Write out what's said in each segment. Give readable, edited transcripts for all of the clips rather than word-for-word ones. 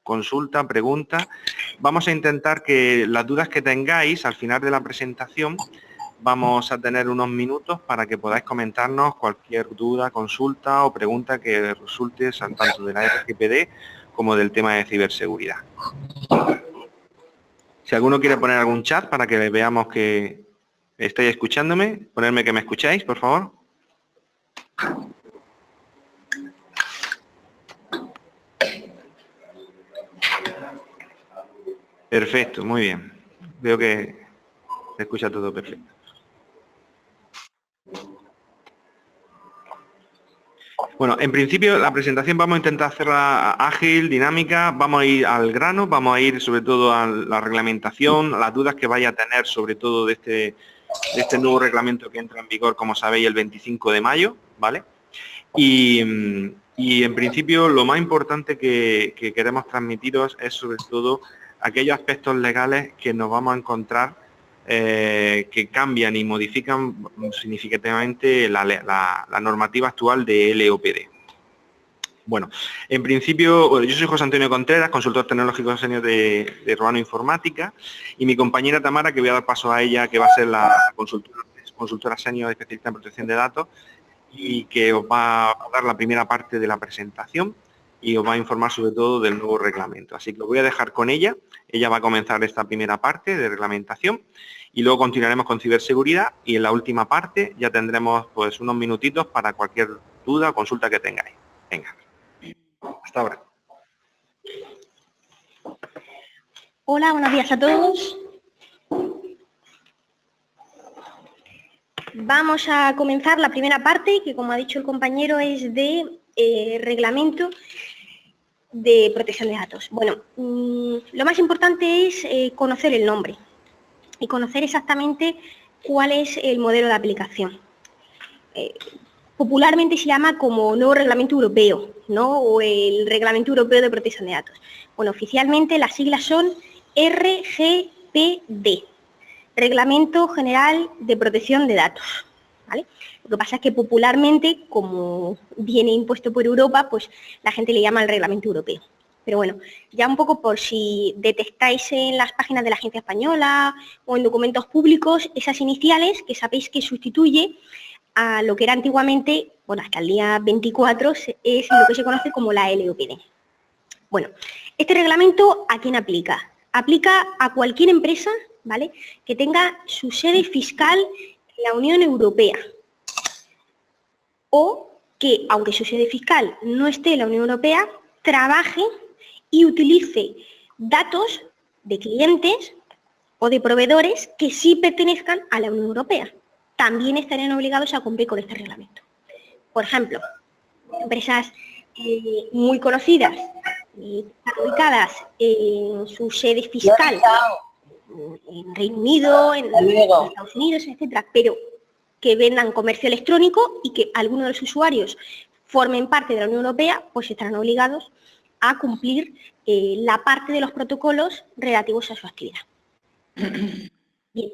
consulta, pregunta. Vamos a intentar que las dudas que tengáis al final de la presentación, vamos a tener unos minutos para que podáis comentarnos cualquier duda, consulta o pregunta que resulte tanto de la RGPD como del tema de ciberseguridad. Si alguno quiere poner algún chat para que veamos que estáis escuchándome, ponerme que me escucháis, por favor. Perfecto, muy bien. Veo que se escucha todo perfecto. Bueno, en principio la presentación vamos a intentar hacerla ágil, dinámica, vamos a ir al grano, vamos a ir sobre todo a la reglamentación, a las dudas que vaya a tener sobre todo de este nuevo reglamento que entra en vigor, como sabéis, el 25 de mayo, ¿vale? Y en principio lo más importante que queremos transmitiros es sobre todo aquellos aspectos legales que nos vamos a encontrar que cambian y modifican significativamente la normativa actual de LOPD. Bueno, en principio, yo soy José Antonio Contreras, consultor tecnológico senior de Ruano Informática, y mi compañera Tamara, que voy a dar paso a ella, que va a ser la consultora senior especialista en protección de datos, y que os va a dar la primera parte de la presentación y os va a informar sobre todo del nuevo reglamento. Así que lo voy a dejar con ella. Ella va a comenzar esta primera parte de reglamentación y luego continuaremos con ciberseguridad y en la última parte ya tendremos pues unos minutitos para cualquier duda o consulta que tengáis. Venga, hasta ahora. Hola, buenos días a todos. Vamos a comenzar la primera parte, que como ha dicho el compañero es de reglamento de protección de datos. Bueno, lo más importante es conocer el nombre y conocer exactamente cuál es el modelo de aplicación. Popularmente se llama como nuevo reglamento europeo, ¿no? O el reglamento europeo de protección de datos. Bueno, oficialmente las siglas son RGPD. Reglamento General de Protección de Datos, ¿vale? Lo que pasa es que popularmente, como viene impuesto por Europa, pues la gente le llama el Reglamento Europeo. Pero bueno, ya un poco por si detectáis en las páginas de la Agencia Española o en documentos públicos esas iniciales que sabéis que sustituye a lo que era antiguamente, bueno, hasta el día 24, es lo que se conoce como la LOPD. Bueno, este reglamento, ¿a quién aplica? Aplica a cualquier empresa, ¿vale?, que tenga su sede fiscal en la Unión Europea o que, aunque su sede fiscal no esté en la Unión Europea, trabaje y utilice datos de clientes o de proveedores que sí pertenezcan a la Unión Europea. También estarían obligados a cumplir con este reglamento. Por ejemplo, empresas muy conocidas, ubicadas en su sede fiscal en Reino Unido, en Estados Unidos, etcétera, pero que vendan comercio electrónico y que algunos de los usuarios formen parte de la Unión Europea, pues estarán obligados a cumplir la parte de los protocolos relativos a su actividad. Bien,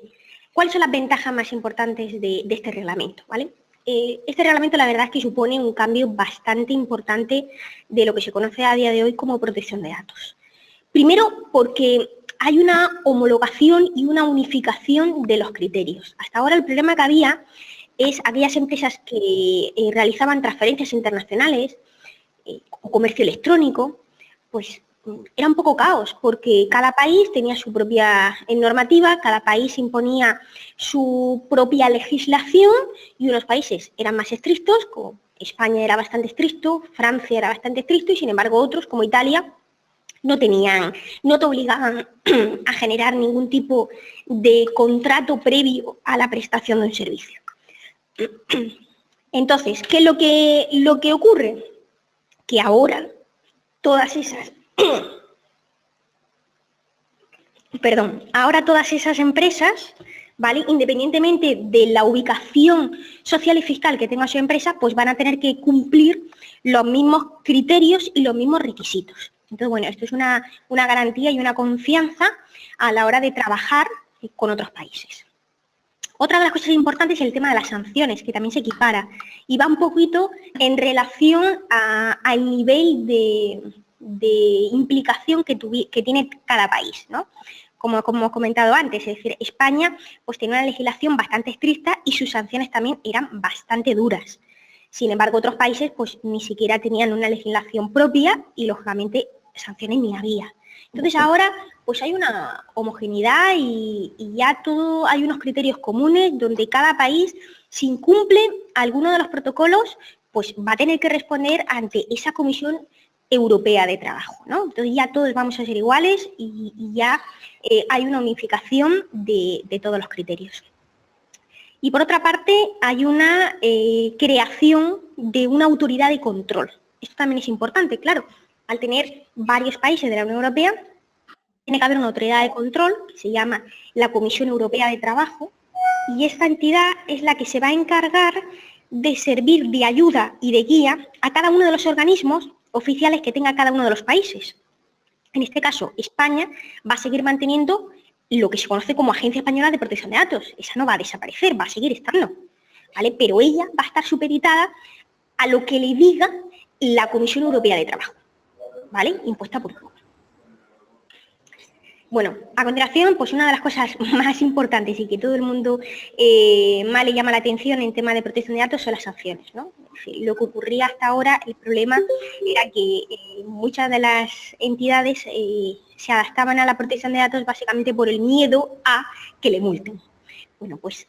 ¿cuáles son las ventajas más importantes de este reglamento? ¿Vale? Este reglamento la verdad es que supone un cambio bastante importante de lo que se conoce a día de hoy como protección de datos. Primero, porque hay una homologación y una unificación de los criterios. Hasta ahora el problema que había es aquellas empresas que realizaban transferencias internacionales o comercio electrónico, pues era un poco caos, porque cada país tenía su propia normativa, cada país imponía su propia legislación y unos países eran más estrictos, como España era bastante estricto, Francia era bastante estricto y sin embargo otros, como Italia, no te obligaban a generar ningún tipo de contrato previo a la prestación de un servicio. Entonces, ¿qué es lo que ocurre? Que ahora todas esas empresas, ¿vale?, independientemente de la ubicación social y fiscal que tenga su empresa, pues van a tener que cumplir los mismos criterios y los mismos requisitos. Entonces, bueno, esto es una garantía y una confianza a la hora de trabajar con otros países. Otra de las cosas importantes es el tema de las sanciones, que también se equipara y va un poquito en relación al nivel de implicación que tiene cada país, ¿no? Como hemos comentado antes, es decir, España pues tiene una legislación bastante estricta y sus sanciones también eran bastante duras. Sin embargo, otros países pues ni siquiera tenían una legislación propia y, lógicamente, sanciones ni había. Entonces ahora pues hay una homogeneidad y ya todo, hay unos criterios comunes donde cada país, si incumple alguno de los protocolos, pues va a tener que responder ante esa Comisión Europea de Trabajo, ¿no? Entonces ya todos vamos a ser iguales y ya hay una unificación de todos los criterios. Y por otra parte, hay una creación de una autoridad de control. Esto también es importante, claro. Al tener varios países de la Unión Europea, tiene que haber una autoridad de control que se llama la Comisión Europea de Trabajo, y esta entidad es la que se va a encargar de servir de ayuda y de guía a cada uno de los organismos oficiales que tenga cada uno de los países. En este caso, España va a seguir manteniendo lo que se conoce como Agencia Española de Protección de Datos. Esa no va a desaparecer, va a seguir estando, ¿vale? Pero ella va a estar supeditada a lo que le diga la Comisión Europea de Trabajo, ¿vale? Impuesta por Europa. Bueno, a continuación, pues una de las cosas más importantes y que todo el mundo más le llama la atención en tema de protección de datos son las sanciones, ¿no? Es decir, lo que ocurría hasta ahora, el problema era que muchas de las entidades se adaptaban a la protección de datos básicamente por el miedo a que le multen. Bueno, pues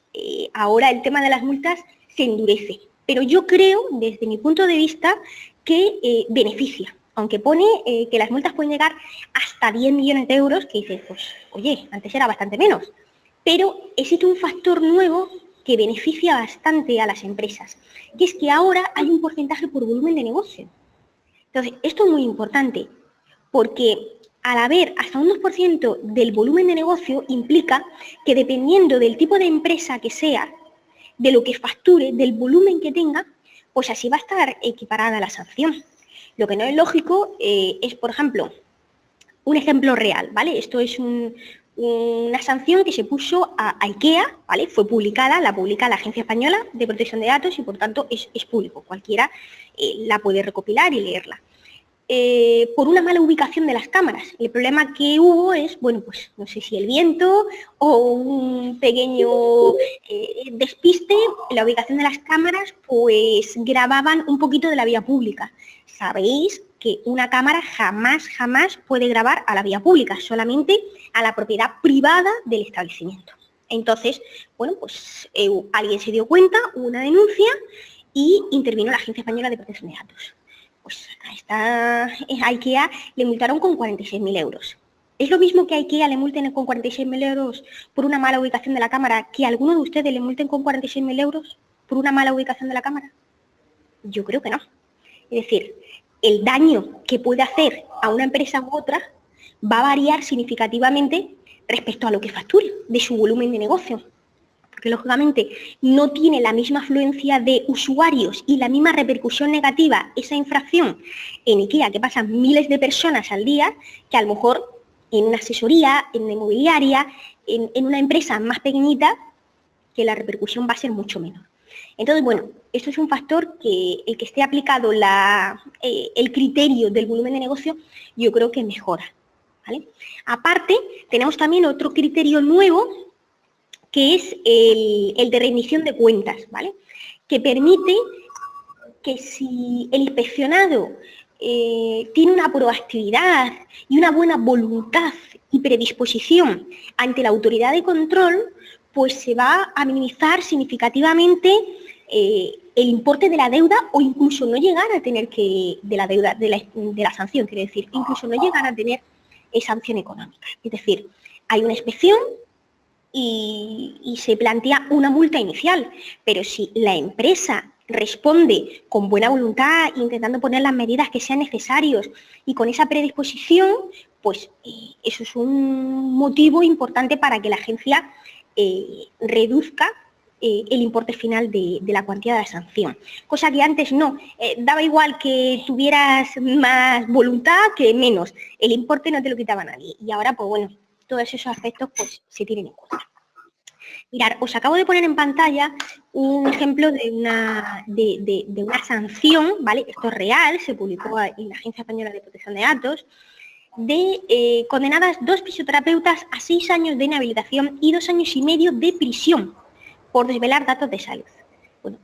ahora el tema de las multas se endurece, pero yo creo, desde mi punto de vista, que beneficia. Aunque pone que las multas pueden llegar hasta 10 millones de euros, que dices, pues, oye, antes era bastante menos. Pero existe un factor nuevo que beneficia bastante a las empresas, que es que ahora hay un porcentaje por volumen de negocio. Entonces, esto es muy importante, porque al haber hasta un 2% del volumen de negocio, implica que dependiendo del tipo de empresa que sea, de lo que facture, del volumen que tenga, pues así va a estar equiparada la sanción. Lo que no es lógico es, por ejemplo, un ejemplo real, ¿vale? Esto es una sanción que se puso a IKEA, ¿vale? Fue publicada, la publica la Agencia Española de Protección de Datos y, por tanto, es público. Cualquiera la puede recopilar y leerla. Por una mala ubicación de las cámaras. El problema que hubo es, bueno, pues no sé si el viento o un pequeño despiste en la ubicación de las cámaras, pues grababan un poquito de la vía pública. Sabéis que una cámara jamás puede grabar a la vía pública, solamente a la propiedad privada del establecimiento. Entonces, bueno, pues alguien se dio cuenta, hubo una denuncia y intervino la Agencia Española de Protección de Datos. Pues a IKEA le multaron con 46.000 euros. ¿Es lo mismo que a IKEA le multen con 46.000 euros por una mala ubicación de la cámara que a alguno de ustedes le multen con 46.000 euros por una mala ubicación de la cámara? Yo creo que no. Es decir, el daño que puede hacer a una empresa u otra va a variar significativamente respecto a lo que facture de su volumen de negocio. Porque, lógicamente, no tiene la misma afluencia de usuarios y la misma repercusión negativa esa infracción en IKEA, que pasan miles de personas al día, que a lo mejor en una asesoría, en una inmobiliaria, en una empresa más pequeñita, que la repercusión va a ser mucho menor. Entonces, bueno, esto es un factor que el que esté aplicado el criterio del volumen de negocio, yo creo que mejora, ¿vale? Aparte, tenemos también otro criterio nuevo, que es el de rendición de cuentas, ¿vale? Que permite que si el inspeccionado tiene una proactividad y una buena voluntad y predisposición ante la autoridad de control, pues se va a minimizar significativamente el importe de la deuda, o incluso no llegar a tener de la sanción, quiere decir, incluso no llegar a tener sanción económica. Es decir, hay una inspección y se plantea una multa inicial, pero si la empresa responde con buena voluntad, intentando poner las medidas que sean necesarias y con esa predisposición, pues eso es un motivo importante para que la agencia reduzca el importe final de la cuantía de la sanción. Cosa que antes no, daba igual que tuvieras más voluntad que menos, el importe no te lo quitaba nadie. Y ahora, pues bueno, todos esos aspectos pues se tienen en cuenta. Mirad, os acabo de poner en pantalla un ejemplo de una sanción, ¿vale? Esto es real, se publicó en la Agencia Española de Protección de Datos, de condenadas 2 fisioterapeutas a 6 años de inhabilitación y 2 años y medio de prisión por desvelar datos de salud. Bueno,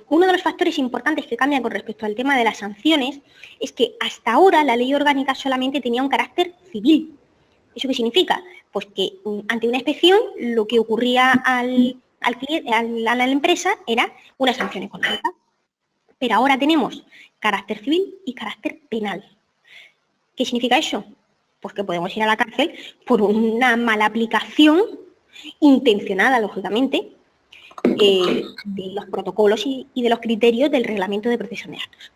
uno de los factores importantes que cambia con respecto al tema de las sanciones es que hasta ahora la ley orgánica solamente tenía un carácter civil. ¿Eso qué significa? Pues que ante una inspección lo que ocurría a la empresa era una sanción económica. Pero ahora tenemos carácter civil y carácter penal. ¿Qué significa eso? Pues que podemos ir a la cárcel por una mala aplicación intencionada, lógicamente, de los protocolos y de los criterios del Reglamento de Protección de Datos.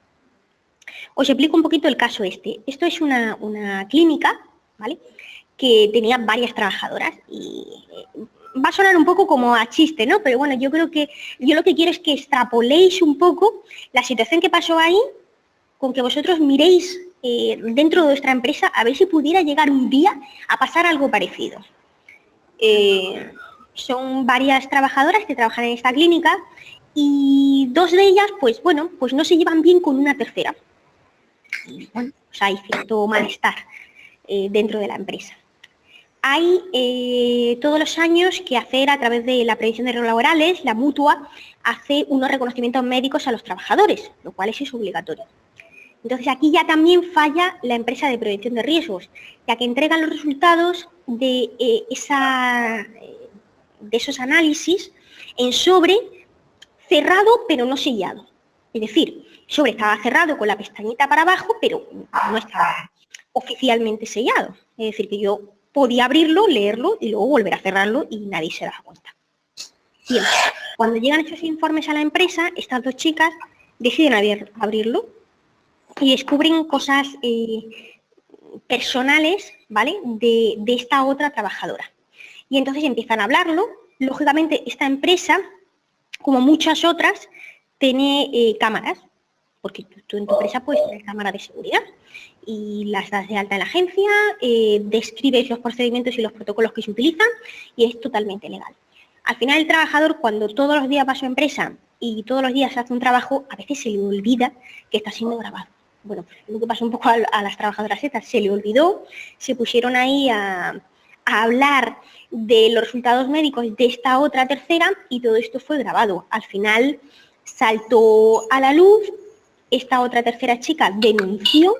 Os explico un poquito el caso este. Esto es una clínica, ¿vale?, que tenía varias trabajadoras y va a sonar un poco como a chiste, ¿no? Pero bueno, yo creo que yo lo que quiero es que extrapoléis un poco la situación que pasó ahí con que vosotros miréis dentro de vuestra empresa a ver si pudiera llegar un día a pasar algo parecido. Son varias trabajadoras que trabajan en esta clínica y 2 de ellas, pues bueno, pues no se llevan bien con una tercera. Y bueno, pues hay cierto malestar dentro de la empresa. Hay todos los años que hacer a través de la previsión de riesgos laborales, la mutua hace unos reconocimientos médicos a los trabajadores, lo cual es obligatorio. Entonces aquí ya también falla la empresa de prevención de riesgos, ya que entregan los resultados de esos análisis en sobre cerrado pero no sellado. Es decir, el sobre estaba cerrado con la pestañita para abajo, pero no estaba oficialmente sellado. Es decir, que yo podía abrirlo, leerlo y luego volver a cerrarlo y nadie se daba cuenta. Bien, cuando llegan estos informes a la empresa, estas 2 chicas deciden abrirlo y descubren cosas personales, ¿vale?, de esta otra trabajadora. Y entonces empiezan a hablarlo. Lógicamente, esta empresa, como muchas otras, tiene cámaras, porque tú en tu empresa puedes tener cámaras de seguridad y las das de alta en la agencia, describes los procedimientos y los protocolos que se utilizan y es totalmente legal. Al final, el trabajador, cuando todos los días va a su empresa y todos los días hace un trabajo, a veces se le olvida que está siendo grabado. Bueno, pues lo que pasó un poco a las trabajadoras estas, se le olvidó, se pusieron ahí a hablar de los resultados médicos de esta otra tercera y todo esto fue grabado. Al final saltó a la luz, esta otra tercera chica denunció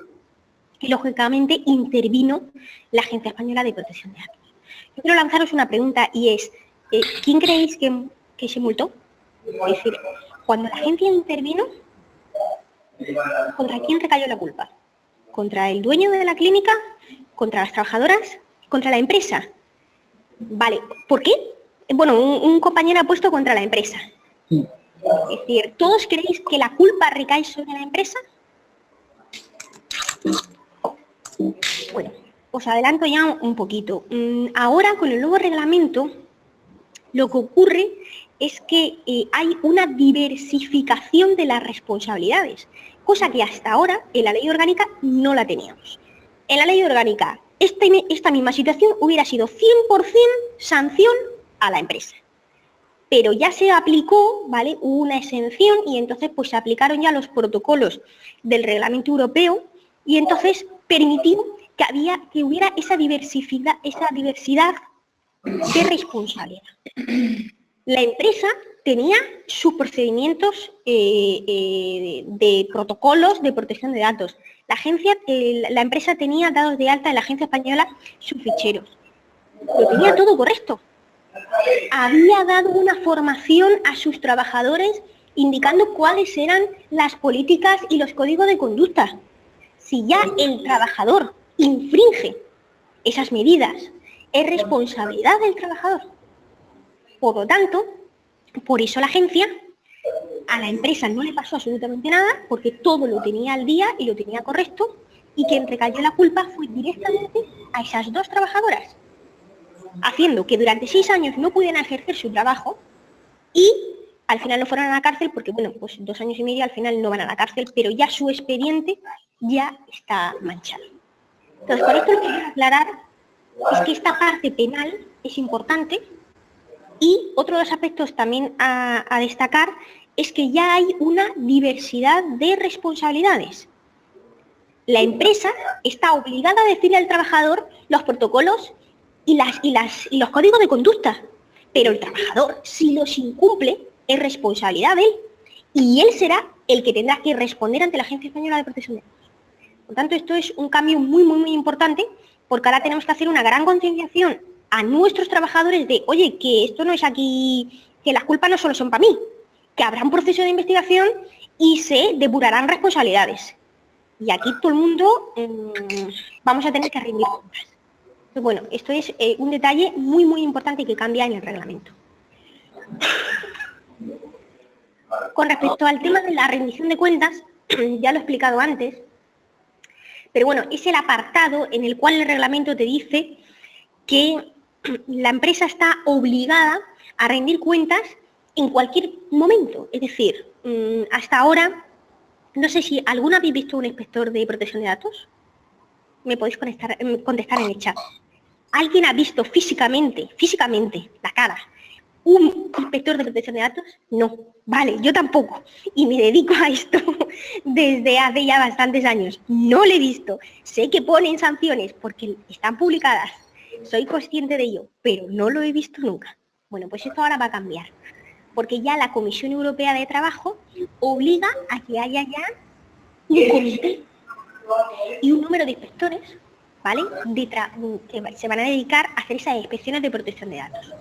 y lógicamente intervino la Agencia Española de Protección de Datos. Yo quiero lanzaros una pregunta y es, ¿quién creéis que se multó? Es decir, cuando la agencia intervino, ¿contra quién recayó la culpa? ¿Contra el dueño de la clínica? ¿Contra las trabajadoras? ¿Contra la empresa? Vale, ¿por qué? Bueno, un compañero ha puesto contra la empresa. Es decir, ¿todos creéis que la culpa recae sobre la empresa? Bueno, os adelanto ya un poquito. Ahora, con el nuevo reglamento, lo que ocurre es que hay una diversificación de las responsabilidades, cosa que hasta ahora en la ley orgánica no la teníamos. En la ley orgánica, esta misma situación hubiera sido 100% sanción a la empresa. Pero ya se aplicó, ¿vale?, una exención y entonces pues se aplicaron ya los protocolos del Reglamento Europeo y entonces permitió que hubiera esa diversidad de responsabilidad. La empresa tenía sus procedimientos de protocolos de protección de datos. La empresa tenía dados de alta en la Agencia Española sus ficheros. Lo tenía todo correcto. Había dado una formación a sus trabajadores indicando cuáles eran las políticas y los códigos de conducta. Si ya el trabajador infringe esas medidas, es responsabilidad del trabajador. Por lo tanto, por eso la agencia a la empresa no le pasó absolutamente nada porque todo lo tenía al día y lo tenía correcto y quien recayó la culpa fue directamente a esas 2 trabajadoras, haciendo que durante 6 años no pudieran ejercer su trabajo y al final no fueron a la cárcel porque, bueno, pues 2 años y medio al final no van a la cárcel, pero ya su expediente ya está manchado. Entonces, con esto lo que quiero aclarar es que esta parte penal es importante Y otro de los aspectos también a destacar es que ya hay una diversidad de responsabilidades. La empresa está obligada a decirle al trabajador los protocolos y los códigos de conducta, pero el trabajador, si los incumple, es responsabilidad de él y él será el que tendrá que responder ante la Agencia Española de Protección de Datos. Por tanto, esto es un cambio muy, muy, muy importante, porque ahora tenemos que hacer una gran concienciación a nuestros trabajadores de, oye, que esto no es aquí, que las culpas no solo son para mí, que habrá un proceso de investigación y se depurarán responsabilidades. Y aquí todo el mundo vamos a tener que rendir cuentas. Entonces, bueno, esto es un detalle muy, muy importante que cambia en el reglamento. Con respecto al tema de la rendición de cuentas, ya lo he explicado antes, pero bueno, es el apartado en el cual el reglamento te dice que la empresa está obligada a rendir cuentas en cualquier momento. Es decir, hasta ahora, no sé si alguna habéis visto un inspector de protección de datos. Me podéis contestar en el chat. ¿Alguien ha visto físicamente, la cara, un inspector de protección de datos? No. Vale, yo tampoco. Y me dedico a esto desde hace ya bastantes años. No lo he visto. Sé que ponen sanciones porque están publicadas. Soy consciente de ello, pero no lo he visto nunca. Bueno, pues esto ahora va a cambiar. Porque ya la Comisión Europea de Trabajo obliga a que haya ya un comité y un número de inspectores, ¿vale?, que se van a dedicar a hacer esas inspecciones de protección de datos.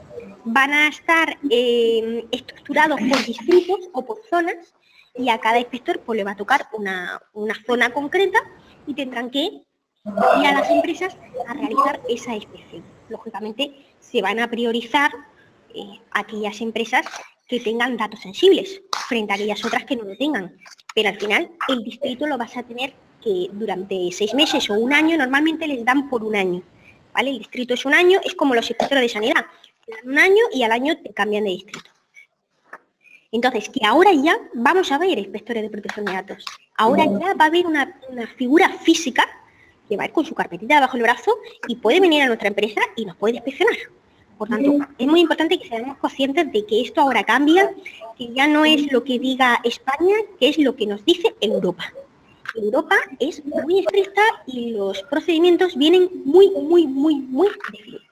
Van a estar estructurados por distritos o por zonas y a cada inspector pues, le va a tocar una zona concreta y tendrán que ir a las empresas a realizar esa inspección. Lógicamente se van a priorizar aquellas empresas que tengan datos sensibles frente a aquellas otras que no lo tengan. Pero al final el distrito lo vas a tener que durante 6 meses o un año, normalmente les dan por un año, ¿vale? El distrito es un año, es como los inspectores de sanidad, te dan un año y al año te cambian de distrito. Entonces, que ahora ya vamos a ver inspectores de protección de datos. Ahora ya va a haber una figura física que va a ir con su carpetita debajo del brazo y puede venir a nuestra empresa y nos puede inspeccionar. Por tanto, es muy importante que seamos conscientes de que esto ahora cambia, que ya no es lo que diga España, que es lo que nos dice Europa. Europa es muy estricta y los procedimientos vienen muy, muy, muy, muy definidos.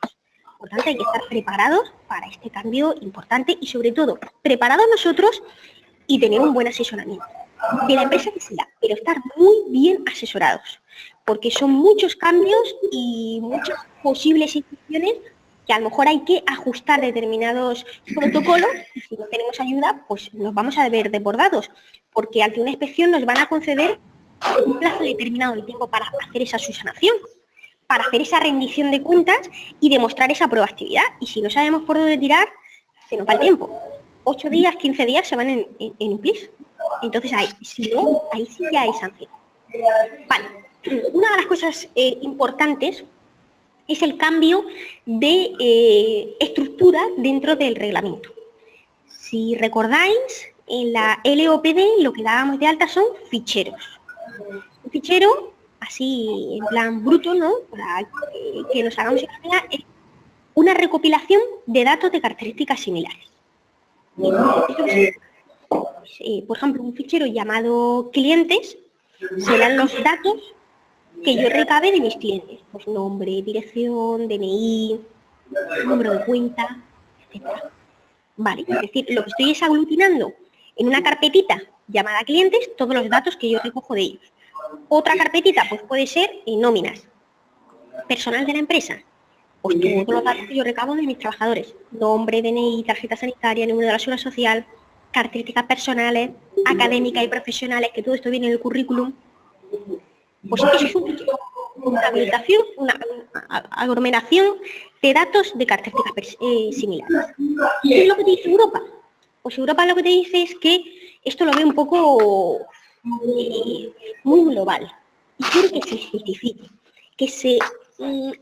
Por tanto, hay que estar preparados para este cambio importante y, sobre todo, preparados nosotros y tener un buen asesoramiento. De la empresa que sea, pero estar muy bien asesorados, porque son muchos cambios y muchas posibles instituciones que a lo mejor hay que ajustar determinados protocolos y si no tenemos ayuda, pues nos vamos a ver desbordados, porque ante una inspección nos van a conceder un plazo determinado de tiempo para hacer esa subsanación, para hacer esa rendición de cuentas y demostrar esa proactividad. Y si no sabemos por dónde tirar, se nos va el tiempo. 8 días, 15 días se van en implis. Entonces, si no, ahí sí ya hay sanción. Vale. Una de las cosas importantes es el cambio de estructura dentro del reglamento. Si recordáis, en la LOPD lo que dábamos de alta son ficheros. Un fichero, así en plan bruto, ¿no?, para que nos hagamos una idea, es una recopilación de datos de características similares. Por ejemplo, un fichero llamado clientes serán los datos que yo recabe de mis clientes, pues nombre, dirección, DNI, número de cuenta, etc. Vale, es decir, lo que estoy es aglutinando en una carpetita llamada clientes todos los datos que yo recojo de ellos. Otra carpetita pues puede ser nóminas, personal de la empresa, pues todos los datos que yo recabo de mis trabajadores, nombre, DNI, tarjeta sanitaria, número de la seguridad social, características personales, académicas y profesionales, que todo esto viene en el currículum. Pues eso es una habilitación, una aglomeración de datos de características similares. ¿Qué es lo que te dice Europa? Pues Europa lo que te dice es que esto lo ve un poco muy global y quiere que se especifique, que se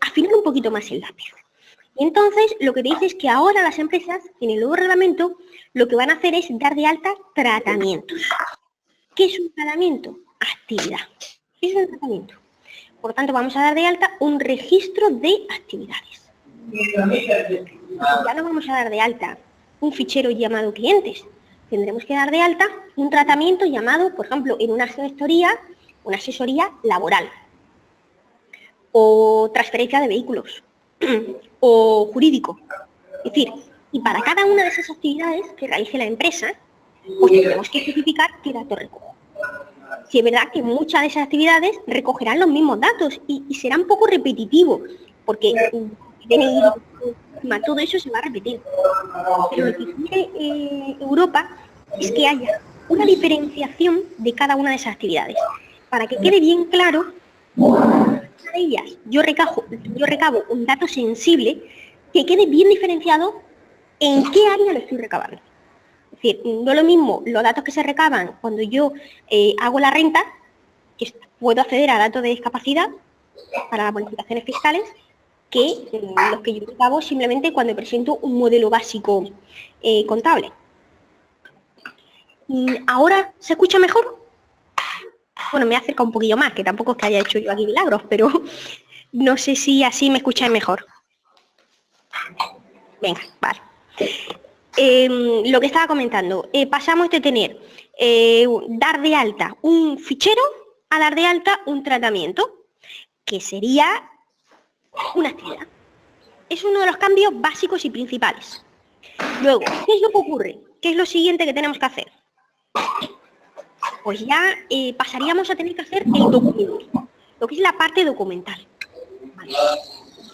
afine un poquito más el lápiz. Y entonces lo que te dice es que ahora las empresas, en el nuevo reglamento, lo que van a hacer es dar de alta tratamientos. ¿Qué es un tratamiento? Actividad. ¿Qué es un tratamiento? Por lo tanto, vamos a dar de alta un registro de actividades. Ya no vamos a dar de alta un fichero llamado clientes. Tendremos que dar de alta un tratamiento llamado, por ejemplo, en una asesoría laboral, o transferencia de vehículos, o jurídico. Es decir, y para cada una de esas actividades que realice la empresa, pues tendremos que especificar qué datos recoge. Si es verdad que muchas de esas actividades recogerán los mismos datos y será un poco repetitivo, porque todo eso se va a repetir. Pero lo que quiere Europa es que haya una diferenciación de cada una de esas actividades, para que quede bien claro, una de ellas yo recabo un dato sensible que quede bien diferenciado en qué área lo estoy recabando. Es decir, no es lo mismo los datos que se recaban cuando yo hago la renta, que puedo acceder a datos de discapacidad para las bonificaciones fiscales, que los que yo recabo simplemente cuando presento un modelo básico contable. ¿Ahora se escucha mejor? Bueno, me he acercado un poquillo más, que tampoco es que haya hecho yo aquí milagros, pero no sé si así me escucháis mejor. Venga, vale. Lo que estaba comentando, pasamos de tener dar de alta un fichero a dar de alta un tratamiento, que sería una actividad. Es uno de los cambios básicos y principales. Luego, ¿qué es lo que ocurre? ¿Qué es lo siguiente que tenemos que hacer? Pues ya pasaríamos a tener que hacer el documento, lo que es la parte documental. Vale.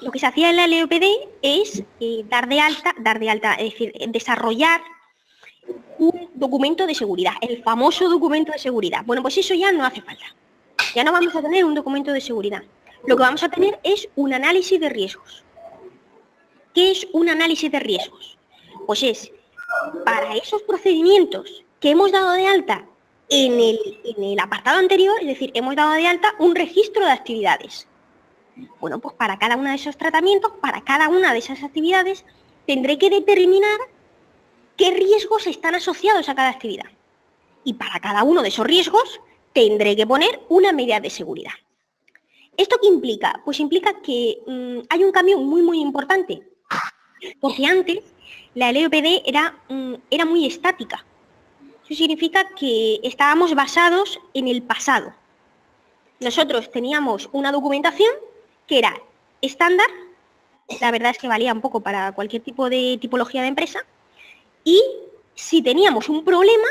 Lo que se hacía en la LOPD es dar de alta, es decir, desarrollar un documento de seguridad, el famoso documento de seguridad. Bueno, pues eso ya no hace falta. Ya no vamos a tener un documento de seguridad. Lo que vamos a tener es un análisis de riesgos. ¿Qué es un análisis de riesgos? Pues es, para esos procedimientos que hemos dado de alta en el apartado anterior, es decir, hemos dado de alta un registro de actividades. Bueno, pues para cada uno de esos tratamientos, para cada una de esas actividades, tendré que determinar qué riesgos están asociados a cada actividad. Y para cada uno de esos riesgos, tendré que poner una medida de seguridad. ¿Esto qué implica? Pues implica que hay un cambio muy, muy importante. Porque antes la LOPD era muy estática. Eso significa que estábamos basados en el pasado. Nosotros teníamos una documentación que era estándar, la verdad es que valía un poco para cualquier tipo de tipología de empresa, y si teníamos un problema,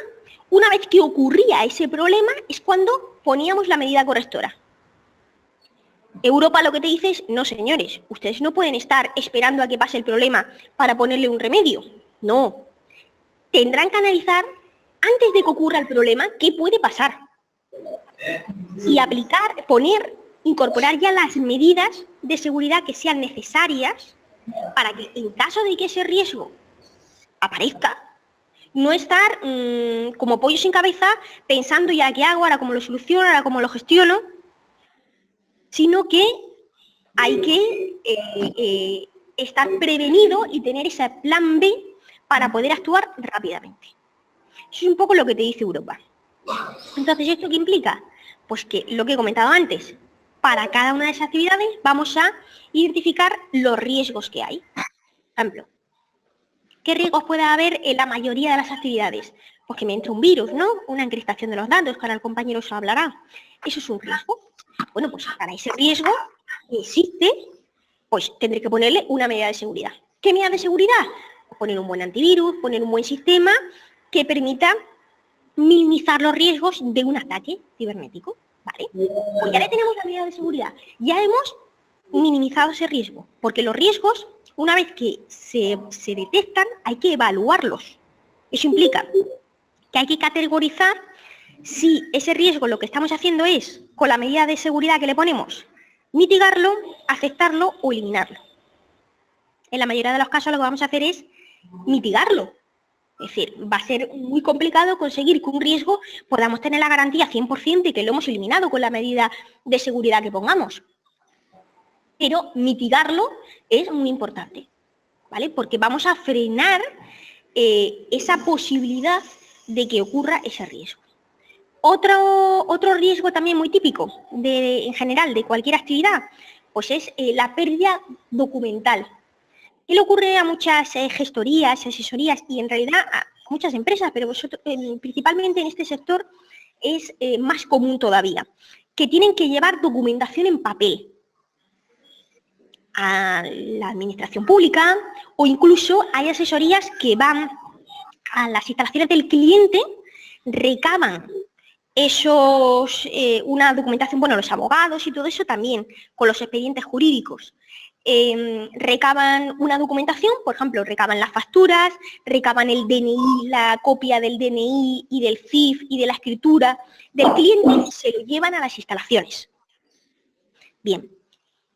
una vez que ocurría ese problema es cuando poníamos la medida correctora. Europa lo que te dice es, no señores, ustedes no pueden estar esperando a que pase el problema para ponerle un remedio. No. Tendrán que analizar, antes de que ocurra el problema, qué puede pasar. Y incorporar ya las medidas de seguridad que sean necesarias para que en caso de que ese riesgo aparezca, no estar como pollo sin cabeza pensando ya qué hago, ahora cómo lo soluciono, ahora cómo lo gestiono, sino que hay que estar prevenido y tener ese plan B para poder actuar rápidamente. Eso es un poco lo que te dice Europa. Entonces, ¿esto qué implica? Pues que lo que he comentado antes, para cada una de esas actividades vamos a identificar los riesgos que hay. Por ejemplo, ¿qué riesgos puede haber en la mayoría de las actividades? Pues que me entre un virus, ¿no? Una encriptación de los datos, que ahora el compañero os hablará. Eso es un riesgo. Bueno, pues para ese riesgo que existe, pues tendré que ponerle una medida de seguridad. ¿Qué medida de seguridad? Pues poner un buen antivirus, poner un buen sistema que permita minimizar los riesgos de un ataque cibernético, ¿vale? Pues ya le tenemos la medida de seguridad. Ya hemos minimizado ese riesgo, porque los riesgos, una vez que se detectan, hay que evaluarlos. Eso implica que hay que categorizar si ese riesgo lo que estamos haciendo es, con la medida de seguridad que le ponemos, mitigarlo, aceptarlo o eliminarlo. En la mayoría de los casos lo que vamos a hacer es mitigarlo. Es decir, va a ser muy complicado conseguir que un riesgo podamos tener la garantía 100% de que lo hemos eliminado con la medida de seguridad que pongamos. Pero mitigarlo es muy importante, ¿vale? Porque vamos a frenar esa posibilidad de que ocurra ese riesgo. Otro riesgo también muy típico, en general, de cualquier actividad, pues es la pérdida documental. ¿Qué le ocurre a muchas gestorías, asesorías y en realidad a muchas empresas, pero principalmente en este sector es más común todavía? Que tienen que llevar documentación en papel a la administración pública, o incluso hay asesorías que van a las instalaciones del cliente, recaban una documentación, bueno, los abogados y todo eso también, con los expedientes jurídicos, recaban una documentación, por ejemplo, recaban las facturas, recaban el DNI, la copia del DNI y del CIF y de la escritura del cliente y se lo llevan a las instalaciones. Bien,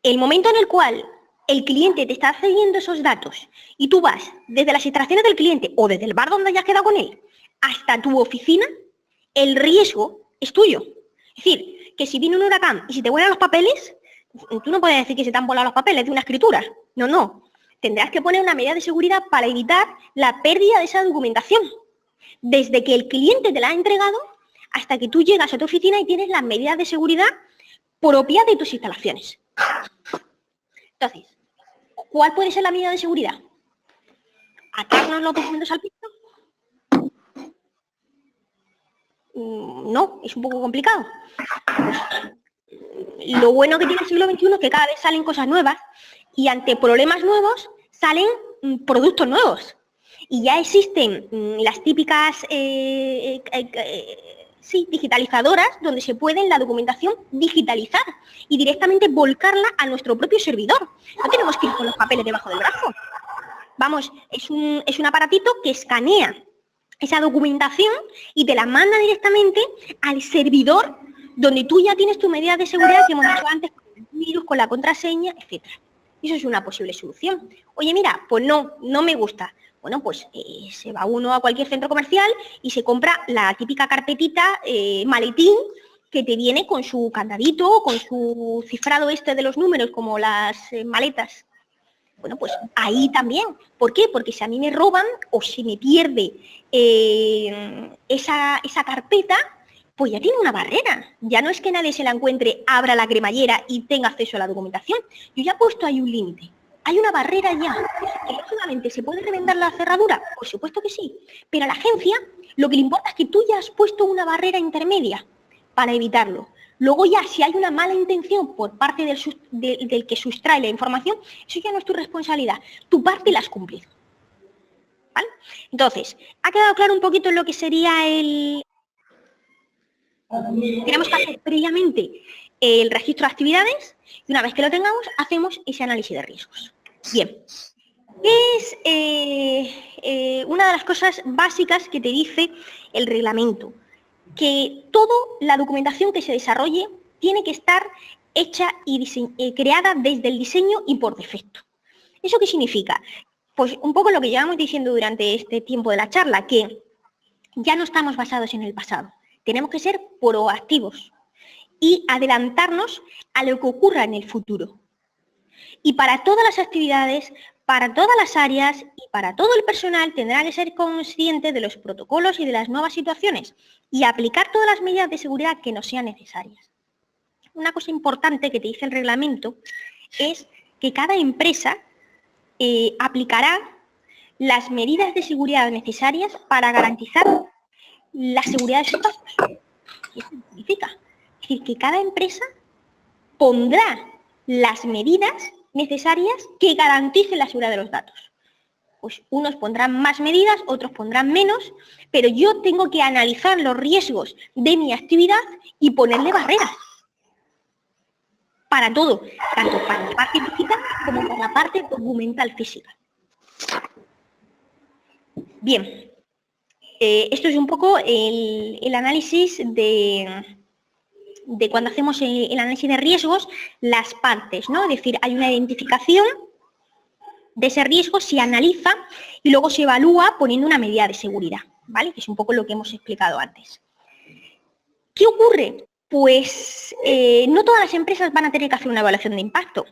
el momento en el cual el cliente te está cediendo esos datos y tú vas desde las instalaciones del cliente o desde el bar donde hayas quedado con él hasta tu oficina, el riesgo es tuyo. Es decir, que si viene un huracán y si te vuelan los papeles, tú no puedes decir que se te han volado los papeles de una escritura. No, no. Tendrás que poner una medida de seguridad para evitar la pérdida de esa documentación. Desde que el cliente te la ha entregado hasta que tú llegas a tu oficina y tienes las medidas de seguridad propias de tus instalaciones. Entonces, ¿cuál puede ser la medida de seguridad? ¿Atarnos los documentos al piso? No, es un poco complicado. Pues, lo bueno que tiene el siglo XXI es que cada vez salen cosas nuevas y ante problemas nuevos salen productos nuevos. Y ya existen las típicas digitalizadoras donde se puede la documentación digitalizar y directamente volcarla a nuestro propio servidor. No tenemos que ir con los papeles debajo del brazo. Vamos, es un aparatito que escanea esa documentación y te la manda directamente al servidor donde tú ya tienes tu medida de seguridad que hemos dicho antes, con el virus, con la contraseña, etc. Eso es una posible solución. Oye, mira, pues no me gusta. Bueno, pues se va uno a cualquier centro comercial y se compra la típica carpetita, maletín, que te viene con su candadito, con su cifrado de los números, como las maletas. Bueno, pues ahí también. ¿Por qué? Porque si a mí me roban o si me pierde esa carpeta, pues ya tiene una barrera. Ya no es que nadie se la encuentre, abra la cremallera y tenga acceso a la documentación. Yo ya he puesto ahí un límite. Hay una barrera ya. ¿Que lógicamente se puede reventar la cerradura? Por supuesto que sí. Pero a la agencia lo que le importa es que tú ya has puesto una barrera intermedia para evitarlo. Luego ya, si hay una mala intención por parte del que sustrae la información, eso ya no es tu responsabilidad. Tu parte la has cumplido. ¿Vale? Entonces, ¿ha quedado claro un poquito lo que sería el...? Tenemos que hacer previamente el registro de actividades y una vez que lo tengamos, hacemos ese análisis de riesgos. Bien. Es una de las cosas básicas que te dice el reglamento, que toda la documentación que se desarrolle tiene que estar hecha y creada desde el diseño y por defecto. ¿Eso qué significa? Pues un poco lo que llevamos diciendo durante este tiempo de la charla, que ya no estamos basados en el pasado. Tenemos que ser proactivos y adelantarnos a lo que ocurra en el futuro. Y para todas las actividades, para todas las áreas y para todo el personal tendrá que ser consciente de los protocolos y de las nuevas situaciones y aplicar todas las medidas de seguridad que nos sean necesarias. Una cosa importante que te dice el reglamento es que cada empresa aplicará las medidas de seguridad necesarias para garantizar la seguridad de sus datos. ¿Qué significa? Es decir, que cada empresa pondrá las medidas necesarias que garanticen la seguridad de los datos. Pues unos pondrán más medidas, otros pondrán menos, pero yo tengo que analizar los riesgos de mi actividad y ponerle barreras. Para todo, tanto para la parte digital como para la parte documental física. Bien, esto es un poco el análisis de cuando hacemos el análisis de riesgos, las partes, ¿no? Es decir, hay una identificación de ese riesgo, se analiza y luego se evalúa poniendo una medida de seguridad, ¿vale? Que es un poco lo que hemos explicado antes. ¿Qué ocurre? Pues no todas las empresas van a tener que hacer una evaluación de impacto.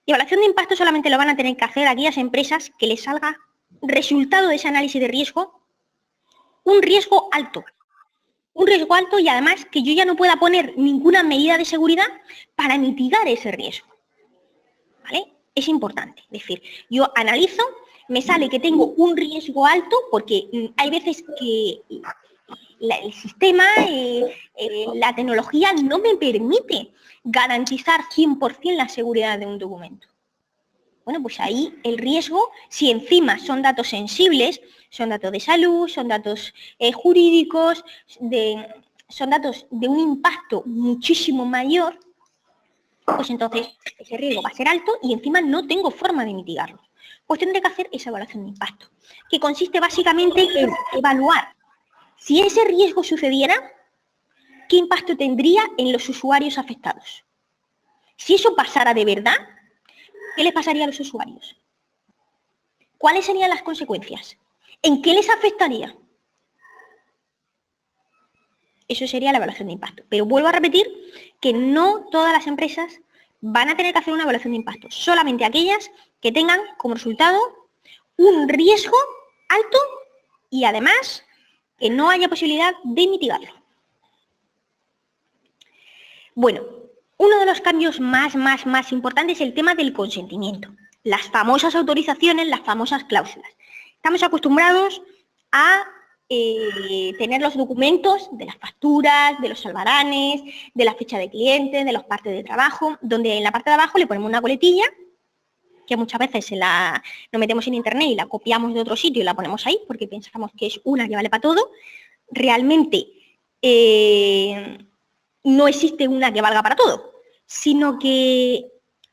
La evaluación de impacto solamente lo van a tener que hacer aquellas empresas que les salga resultado de ese análisis de riesgo un riesgo alto. Un riesgo alto y además que yo ya no pueda poner ninguna medida de seguridad para mitigar ese riesgo. ¿Vale? Es importante. Es decir, yo analizo, me sale que tengo un riesgo alto porque hay veces que el sistema, la tecnología no me permite garantizar 100% la seguridad de un documento. Bueno, pues ahí el riesgo, si encima son datos sensibles, son datos de salud, son datos jurídicos, son datos de un impacto muchísimo mayor, pues entonces ese riesgo va a ser alto y encima no tengo forma de mitigarlo. Pues tendré que hacer esa evaluación de impacto, que consiste básicamente en evaluar si ese riesgo sucediera, ¿qué impacto tendría en los usuarios afectados? Si eso pasara de verdad, ¿qué les pasaría a los usuarios? ¿Cuáles serían las consecuencias? ¿En qué les afectaría? Eso sería la evaluación de impacto. Pero vuelvo a repetir que no todas las empresas van a tener que hacer una evaluación de impacto, solamente aquellas que tengan como resultado un riesgo alto y además que no haya posibilidad de mitigarlo. Bueno, uno de los cambios más importantes es el tema del consentimiento. Las famosas autorizaciones, las famosas cláusulas. Estamos acostumbrados a tener los documentos de las facturas, de los albaranes, de la fecha de cliente, de los partes de trabajo, donde en la parte de abajo le ponemos una coletilla, que muchas veces nos metemos en internet y la copiamos de otro sitio y la ponemos ahí porque pensamos que es una que vale para todo. Realmente no existe una que valga para todo, sino que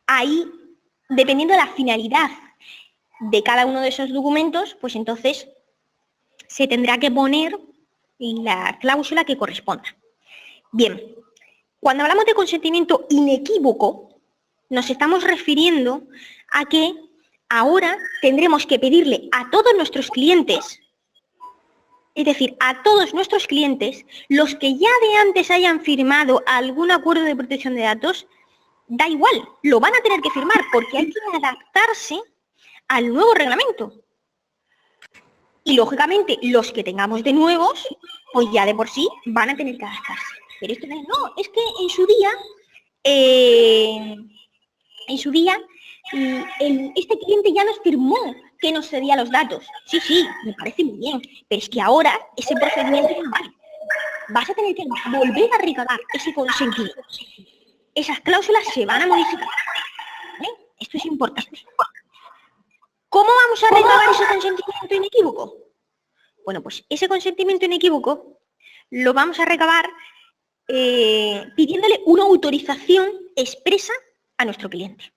ahí, dependiendo de la finalidad de cada uno de esos documentos, pues entonces se tendrá que poner la cláusula que corresponda. Bien, cuando hablamos de consentimiento inequívoco, nos estamos refiriendo a que ahora tendremos que pedirle a todos nuestros clientes, es decir, a todos nuestros clientes, los que ya de antes hayan firmado algún acuerdo de protección de datos, da igual, lo van a tener que firmar porque hay que adaptarse al nuevo reglamento. Y lógicamente los que tengamos de nuevos, pues ya de por sí van a tener que adaptarse. Pero esto no, es que en su día, este cliente ya nos firmó que nos cedía los datos. Sí, me parece muy bien, pero es que ahora ese procedimiento no vale. Vas a tener que volver a recabar ese consentimiento. Esas cláusulas se van a modificar. ¿Vale? Esto es importante. ¿Cómo vamos a recabar ese consentimiento inequívoco? Bueno, pues ese consentimiento inequívoco lo vamos a recabar pidiéndole una autorización expresa a nuestro cliente.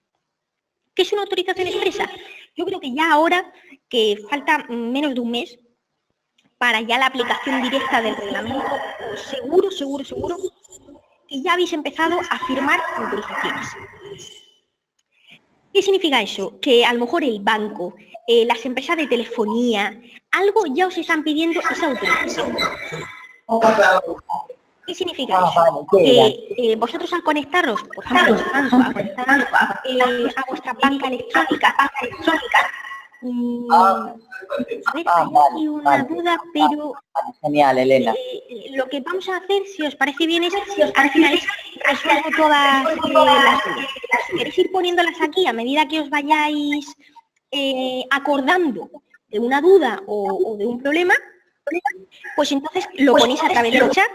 ¿Qué es una autorización expresa? Yo creo que ya ahora, que falta menos de un mes para ya la aplicación directa del reglamento, seguro que ya habéis empezado a firmar autorizaciones. ¿Qué significa eso? Que a lo mejor el banco, las empresas de telefonía, algo ya os están pidiendo esa autorización. ¿Qué significa eso? Que vosotros al conectaros, por ejemplo, a vuestra banca electrónica, hay una duda, pero genial, Elena. Lo que vamos a hacer, si os parece bien, es al final resuelvo todas las dudas. ¿Queréis ir poniéndolas aquí a medida que os vayáis acordando de una duda o de un problema? Pues entonces lo ponéis a través del chat,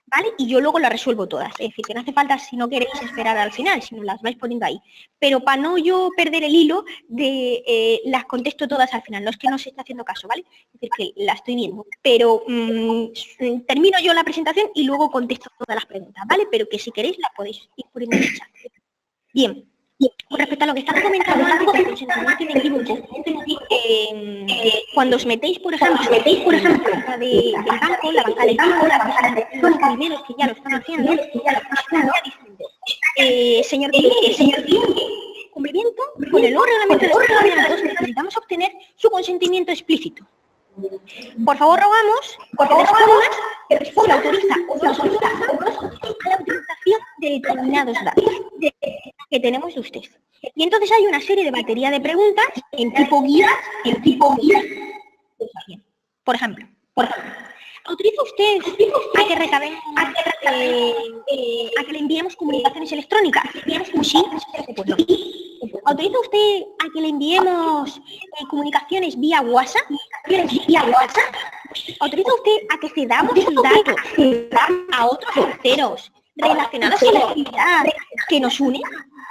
¿vale? Y yo luego las resuelvo todas. Es decir, que no hace falta, si no queréis, esperar al final, sino las vais poniendo ahí. Pero para no yo perder el hilo, las contesto todas al final. No es que no se esté haciendo caso, ¿vale? Es decir, que la estoy viendo. Pero termino yo la presentación y luego contesto todas las preguntas, ¿vale? Pero que si queréis las podéis ir poniendo en el chat. Bien. Con respecto a lo que estaba comentando antes del consentimiento inequívoco, cuando os metéis, por ejemplo, la banca del banco, la banca electrónica, los primeros que ya lo están haciendo, señor cliente, cumplimiento con el nuevo reglamento de protección de datos, necesitamos obtener su consentimiento explícito. Por favor, rogamos que responda, autoriza o no autoriza a la utilización de determinados datos que tenemos de usted. Y entonces hay una serie de batería de preguntas en tipo guía. Por ejemplo, ¿Autoriza usted a que recabemos, a que le enviemos comunicaciones electrónicas? Sí, pues no. ¿Autoriza usted a que le enviemos comunicaciones vía WhatsApp? ¿Autoriza usted a que cedamos sus datos a otros terceros relacionados con la actividad que nos une?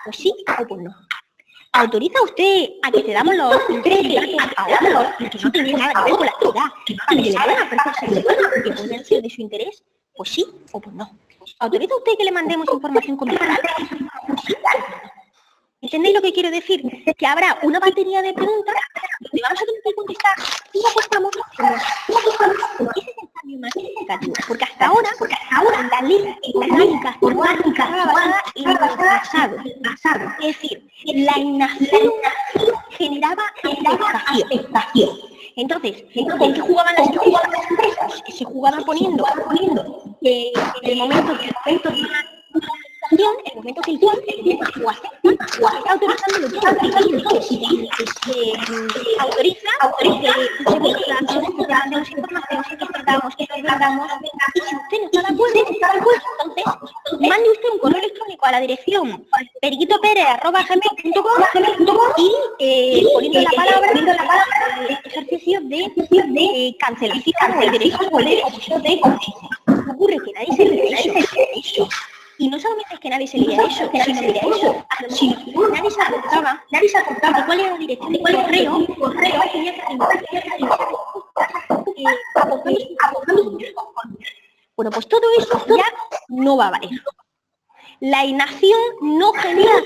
Pues sí o pues no. ¿Autoriza usted a que cedamos los datos a otros que no tienen nada que ver con la actividad para que le puedan ofrecer servicios que pueden ser de su interés? Pues sí o pues no. ¿Autoriza usted que le mandemos información confidencial? Pues sí o pues no. ¿Entendéis lo que quiero decir? Que habrá una batería de preguntas donde vamos a tener que contestar y no contestamos. Ese es el cambio más significativo. Porque hasta ahora la ley económica estaba basada en el pasado. Es decir, la inacción generaba expectación. Entonces, ¿con qué jugaban las empresas? Se jugaban poniendo en el momento el momento que el cliente o está autorizando lo que autoriza que mandemos información, que perdamos, y si usted no está de acuerdo, entonces mande usted un correo electrónico a la dirección periquitopere@gmail.com y poniendo la palabra ejercicio de cancelación o el derecho de conciencia. Ocurre que nadie se le eso. Y no solamente es que nadie se leía eso, sino que nadie se aportaba de cuál era la dirección de correo tenía que bueno, pues todo eso ya no va a valer. La inacción no genera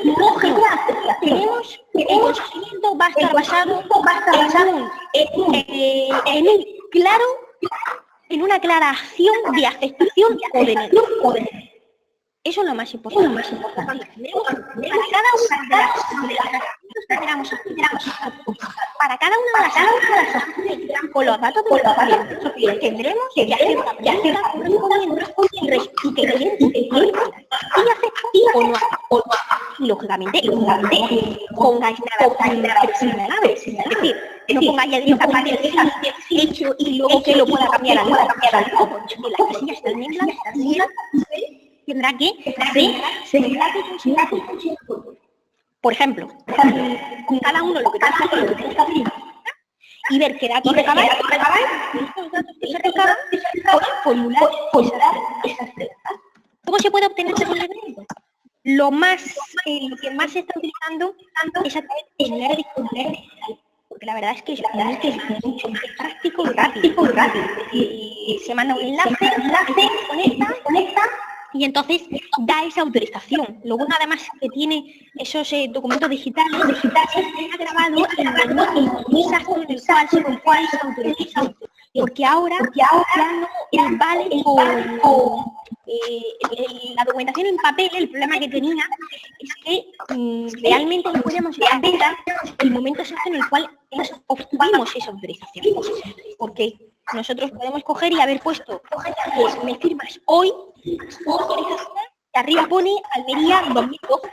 tenemos el consentimiento va a estar basado en una clara acción de aceptación o de negación. Eso es lo más importante. Para cada una de las acciones con los datos de los pacientes tendremos que hacer una pregunta correspondiente y que el cliente acepta o no acepta. Y lógicamente pongáis nada señalado. Es decir, no pongáis ya directamente hecho y luego que lo pueda cambiar a la casilla está en blanco. Tendrá que por ejemplo, con cada uno lo que tenga que hacer y ver qué datos recabáis, estos datos que se recaban, formular esas preguntas. ¿Cómo se puede obtener ese conocimiento? Lo que más se está utilizando es a través de formularios digitales, porque la verdad es que es mucho más práctico y rápido. Se manda un enlace, conecta y entonces da esa autorización. Lo bueno además que tiene esos documentos digitales está grabado en el exacto en el cual se autoriza. Porque ahora ya no vale la documentación en papel. El problema que tenía es que realmente no podíamos ver el momento exacto en el cual obtuvimos esa autorización. Porque nosotros podemos coger y haber puesto, pues me firmas hoy, autorización, y arriba pone Almería 2012.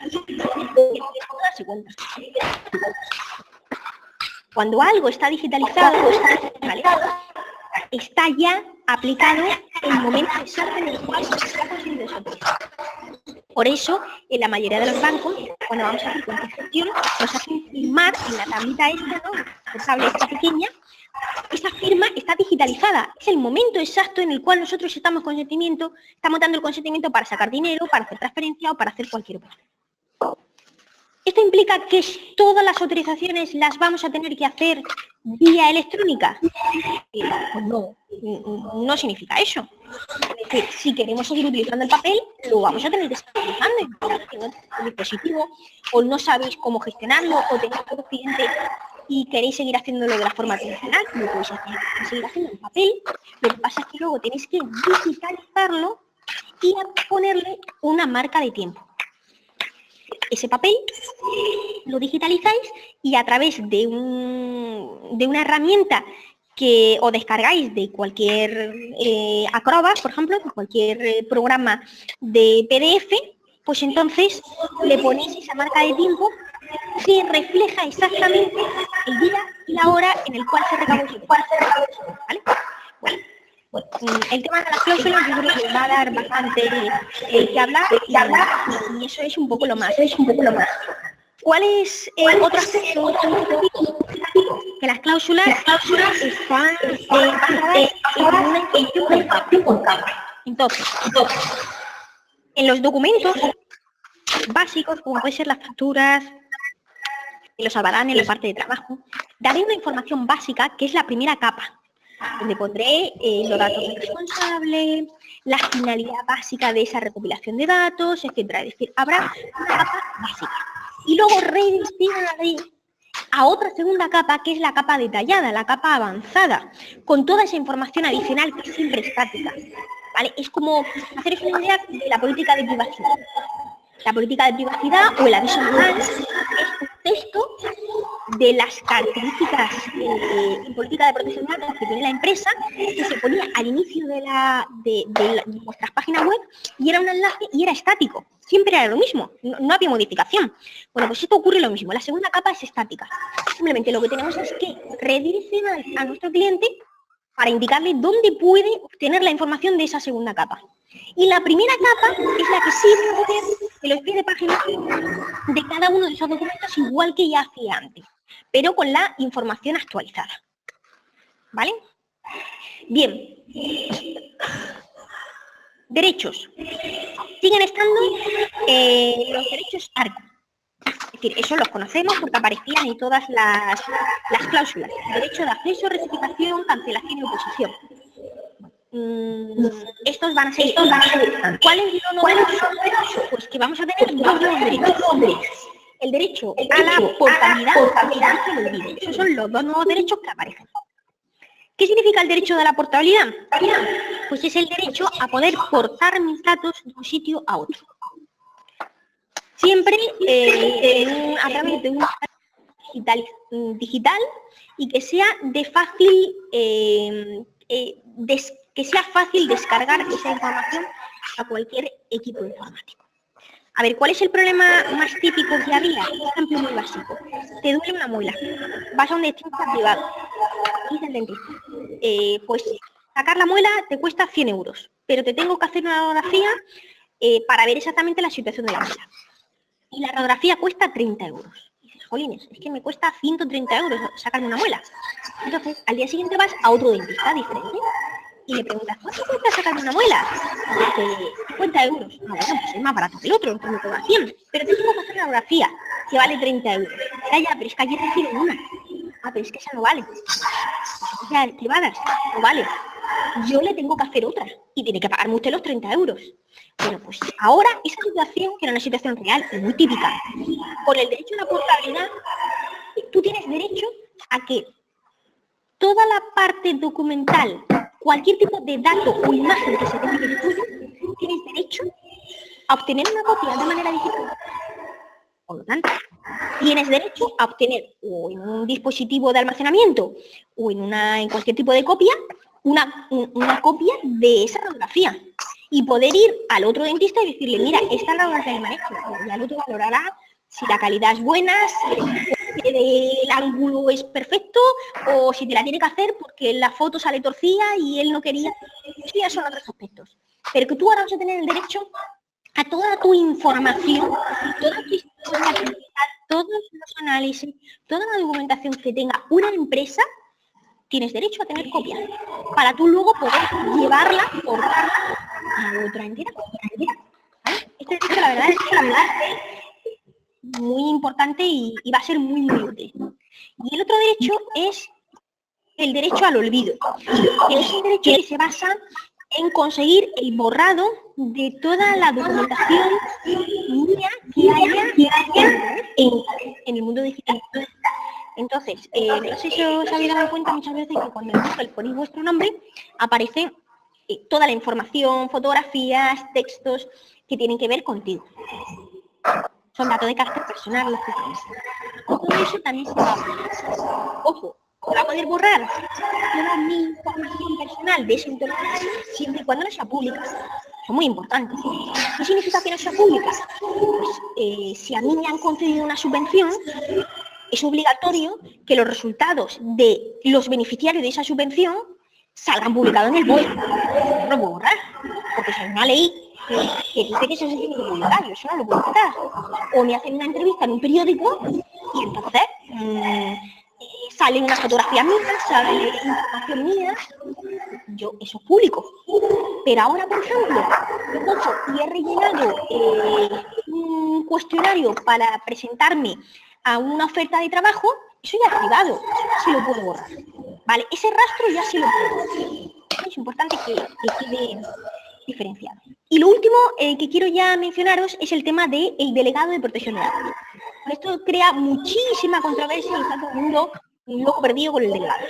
Cuando algo está digitalizado, está ya aplicado el momento exacto en el cual se está conseguido esa autorización. Por eso, en la mayoría de los bancos, cuando vamos a hacer contestación, nos hacen firmar en la tablita esta, ¿no? La tabla esta pequeña. Esa firma está digitalizada. Es el momento exacto en el cual nosotros estamos dando el consentimiento para sacar dinero, para hacer transferencia o para hacer cualquier operación. ¿Esto implica que todas las autorizaciones las vamos a tener que hacer vía electrónica? Pues no significa eso. Es decir, si queremos seguir utilizando el papel, lo vamos a tener que seguir utilizando. Si no tenéis un dispositivo, o no sabéis cómo gestionarlo, o tenéis un cliente y queréis seguir haciéndolo de la forma tradicional, lo podéis hacer, seguir haciendo en papel. Lo que pasa es que luego tenéis que digitalizarlo y ponerle una marca de tiempo. Ese papel lo digitalizáis y a través de una herramienta que os descargáis de cualquier Acrobat, por ejemplo, de cualquier programa de PDF, pues entonces le ponéis esa marca de tiempo que refleja exactamente el día y la hora en el cual se recabó ese, ¿vale? Bueno, Bueno, el tema de las cláusulas yo creo que va a dar bastante que hablar y eso es un poco lo más. ¿Cuál es otro aspecto que las cláusulas están basadas en una información por capa? Entonces, en los documentos básicos, como pueden ser las facturas, y los salvarán en la parte de trabajo, daré una información básica que es la primera capa, donde pondré los datos del responsable, la finalidad básica de esa recopilación de datos, etcétera. Es decir, habrá una capa básica. Y luego redireccionaré a otra segunda capa, que es la capa detallada, la capa avanzada, con toda esa información adicional que es siempre estática. ¿Vale? Es como haceros una idea de la política de privacidad. La política de privacidad o el aviso legal es un texto de las características en política de protección de datos que tiene la empresa, que se ponía al inicio de vuestras páginas web y era un enlace y era estático. Siempre era lo mismo, no había modificación. Bueno, pues esto ocurre lo mismo. La segunda capa es estática. Simplemente lo que tenemos es que redireccionar a nuestro cliente para indicarle dónde puede obtener la información de esa segunda capa. Y la primera capa es la que sí va a poner en los pies de página de cada uno de esos documentos, igual que ya hacía antes, pero con la información actualizada. ¿Vale? Bien. Derechos. Siguen estando los derechos ARCO. Es decir, eso los conocemos porque aparecían en todas las cláusulas. Derecho de acceso, rectificación, cancelación y oposición. Estos van a ser. ¿Cuál es lo novedoso? Pues que vamos a tener dos nuevos derechos. El derecho a la portabilidad y el derecho al olvido. Esos son los dos nuevos derechos que aparecen. ¿Qué significa el derecho de la portabilidad? Pues es el derecho a poder portar mis datos de un sitio a otro. Siempre a través de un digital y que sea de fácil que sea fácil descargar esa información a cualquier equipo informático. A ver, ¿cuál es el problema más típico que había? Un ejemplo muy básico. Te duele una muela, vas a un dentista privado, dice el dentista, pues sacar la muela te cuesta 100 euros, pero te tengo que hacer una radiografía para ver exactamente la situación de la muela. Y la radiografía cuesta 30 euros. Y dices, jolines, es que me cuesta 130 euros sacarme una muela. Entonces, al día siguiente vas a otro dentista diferente y le preguntas, ¿cuánto cuesta sacarme una muela? Y dice, 50 euros. No, bueno, pues es más barato que el otro, entonces me cobra 100. Pero te tengo que hacer la radiografía, que vale 30 euros. Ya, pero es que ayer reciben una. Ah, pero es que esa no vale. O sea, privadas, no vale. Yo le tengo que hacer otra y tiene que pagarme usted los 30 euros. Bueno, pues ahora esa situación, que era una situación real y muy típica, con el derecho a la portabilidad, tú tienes derecho a que toda la parte documental, cualquier tipo de dato o imagen que se tenga de tuyo, tienes derecho a obtener una copia de manera digital. Por lo tanto, tienes derecho a obtener o en un dispositivo de almacenamiento o en cualquier tipo de copia, una copia de esa radiografía y poder ir al otro dentista y decirle, mira, esta radiografía que me han hecho, y al otro valorará si la calidad es buena, si el ángulo es perfecto o si te la tiene que hacer porque la foto sale torcida y él no quería. Eso ya son otros aspectos. Pero que tú ahora vas a tener el derecho a toda tu información, toda tu historia, todos los análisis, toda la documentación que tenga una empresa, tienes derecho a tener copias para tú luego poder llevarla, portarla a otra entidad. ¿Vale? Este derecho, la verdad, es muy importante y va a ser muy, muy útil. Y el otro derecho es el derecho al olvido, que es un derecho que se basa en conseguir el borrado de toda la documentación mía que haya en el mundo digital. Entonces, no sé si os habéis dado cuenta muchas veces que cuando en Google ponéis vuestro nombre, aparece toda la información, fotografías, textos que tienen que ver contigo. Son datos de carácter personal los que tienes. Todo eso también se va a borrar. Ojo, se va a poder borrar toda mi información personal de ese entorno siempre y cuando no sea pública. Son muy importantes. ¿Qué significa que no sea pública? Pues si a mí me han concedido una subvención, es obligatorio que los resultados de los beneficiarios de esa subvención salgan publicados en el BOE. No lo puedo borrar, porque si hay una ley que dice que eso se tiene que publicar, yo eso no lo puedo quitar. O me hacen una entrevista en un periódico y entonces salen unas fotografías mías, sale información mía, eso es público. Pero ahora, por ejemplo, yo cojo y he rellenado un cuestionario para presentarme a una oferta de trabajo, eso ya es privado, eso ya se lo puedo borrar. ¿Vale? Ese rastro ya se lo puedo borrar. Es importante que quede diferenciado. Y lo último que quiero ya mencionaros es el tema del delegado de protección de datos. Esto crea muchísima controversia y está todo el mundo un loco perdido con el delegado.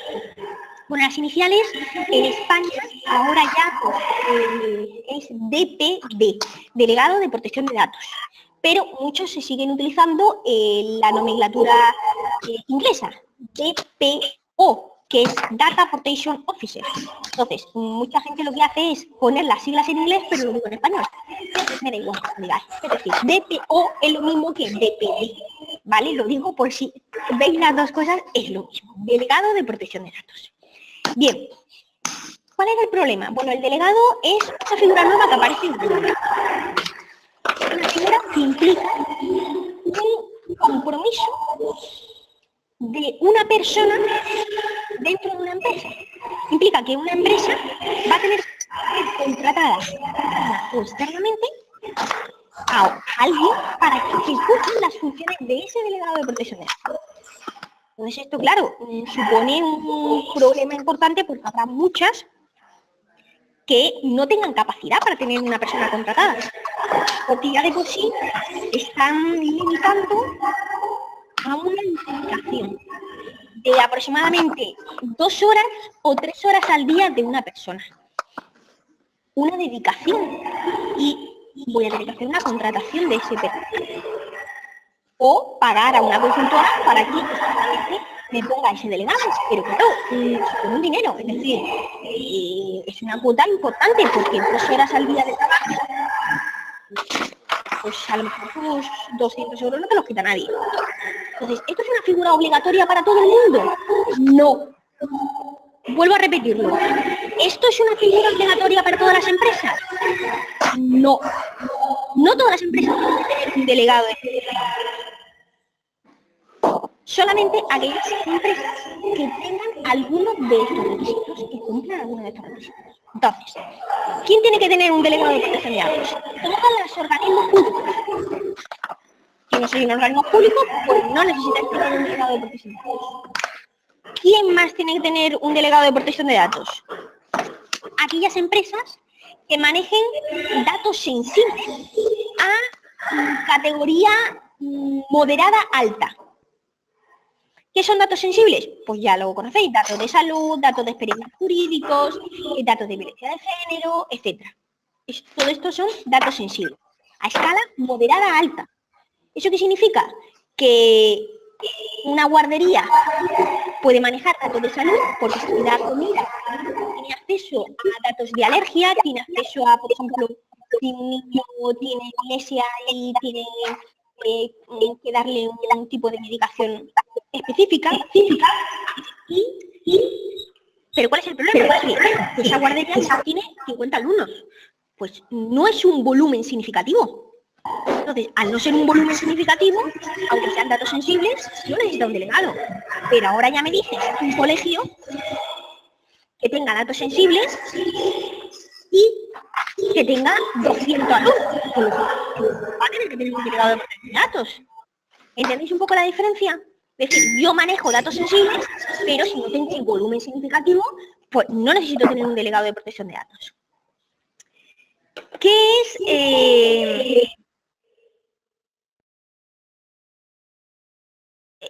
Bueno, las iniciales en España ahora ya es DPD, Delegado de Protección de Datos. Pero muchos se siguen utilizando la nomenclatura inglesa, DPO, que es Data Protection Officer. Entonces, mucha gente lo que hace es poner las siglas en inglés, pero lo digo en español. Me da igual, digáis. Es decir, DPO es lo mismo que DPD, ¿vale? Lo digo por si veis las dos cosas, es lo mismo. Delegado de Protección de Datos. Bien, ¿cuál es el problema? Bueno, el delegado es una figura nueva que aparece en Google. Una figura que implica un compromiso de una persona dentro de una empresa. Implica que una empresa va a tener que ser contratada o externamente a alguien para que ejecute las funciones de ese delegado de protección de datos. Entonces esto, claro, supone un problema importante porque habrá muchas que no tengan capacidad para tener una persona contratada. Porque ya de por sí están limitando a una dedicación de aproximadamente 2 horas o 3 horas al día de una persona. Una dedicación. Y voy a tener que hacer una contratación de ese perfil. O pagar a una consultora para que me ponga ese delegado. Pero claro, con un dinero. Es decir, es una cuota importante porque 2 horas al día de trabajo, pues a lo mejor pues 200 euros no te los quita nadie. Entonces, ¿esto es una figura obligatoria para todo el mundo? No. Vuelvo a repetirlo. ¿Esto es una figura obligatoria para todas las empresas? No. No todas las empresas tienen que tener un delegado de protección. Solamente aquellas empresas que tengan algunos de estos requisitos, que cumplan algunos de estos requisitos. Entonces, ¿quién tiene que tener un delegado de protección de datos? Todos los organismos públicos. Si no soy un organismo público, pues no necesitáis tener un delegado de protección de datos. ¿Quién más tiene que tener un delegado de protección de datos? Aquellas empresas que manejen datos sensibles a categoría moderada alta. ¿Qué son datos sensibles? Pues ya lo conocéis, datos de salud, datos de expedientes jurídicos, datos de violencia de género, etc. Todo esto son datos sensibles, a escala moderada a alta. ¿Eso qué significa? Que una guardería puede manejar datos de salud porque si da comida, tiene acceso a datos de alergia, tiene acceso a, por ejemplo, si un niño tiene amnesia y tiene que darle un tipo de medicación específica. Pero ¿cuál es el problema? Que esa guardería tiene 50 alumnos. Pues no es un volumen significativo. Entonces, al no ser un volumen significativo, aunque sean datos sensibles, no necesita un delegado. Pero ahora ya me dices un colegio que tenga datos sensibles y que tenga 200 alumnos. Va a tener que tener un delegado de protección de datos. ¿Entendéis un poco la diferencia? Es decir, yo manejo datos sensibles, pero si no tengo un volumen significativo, pues no necesito tener un delegado de protección de datos. ¿Qué es?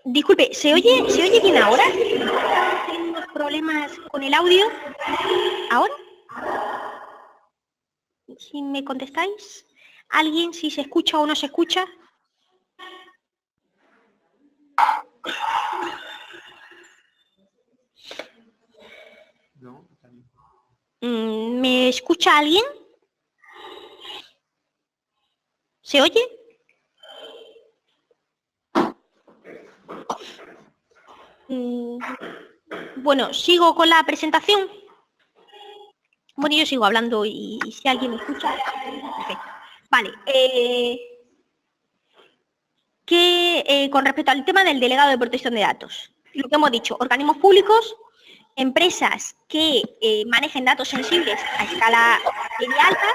Disculpe, ¿se oye bien ahora? ¿Tengo unos problemas con el audio? ¿Ahora? Si me contestáis, ¿alguien si se escucha o no se escucha? ¿Me escucha alguien? ¿Se oye? Bueno, sigo con la presentación. Bueno, yo sigo hablando y si alguien me escucha, perfecto. Vale, con respecto al tema del delegado de protección de datos, lo que hemos dicho, organismos públicos, empresas que manejen datos sensibles a escala media alta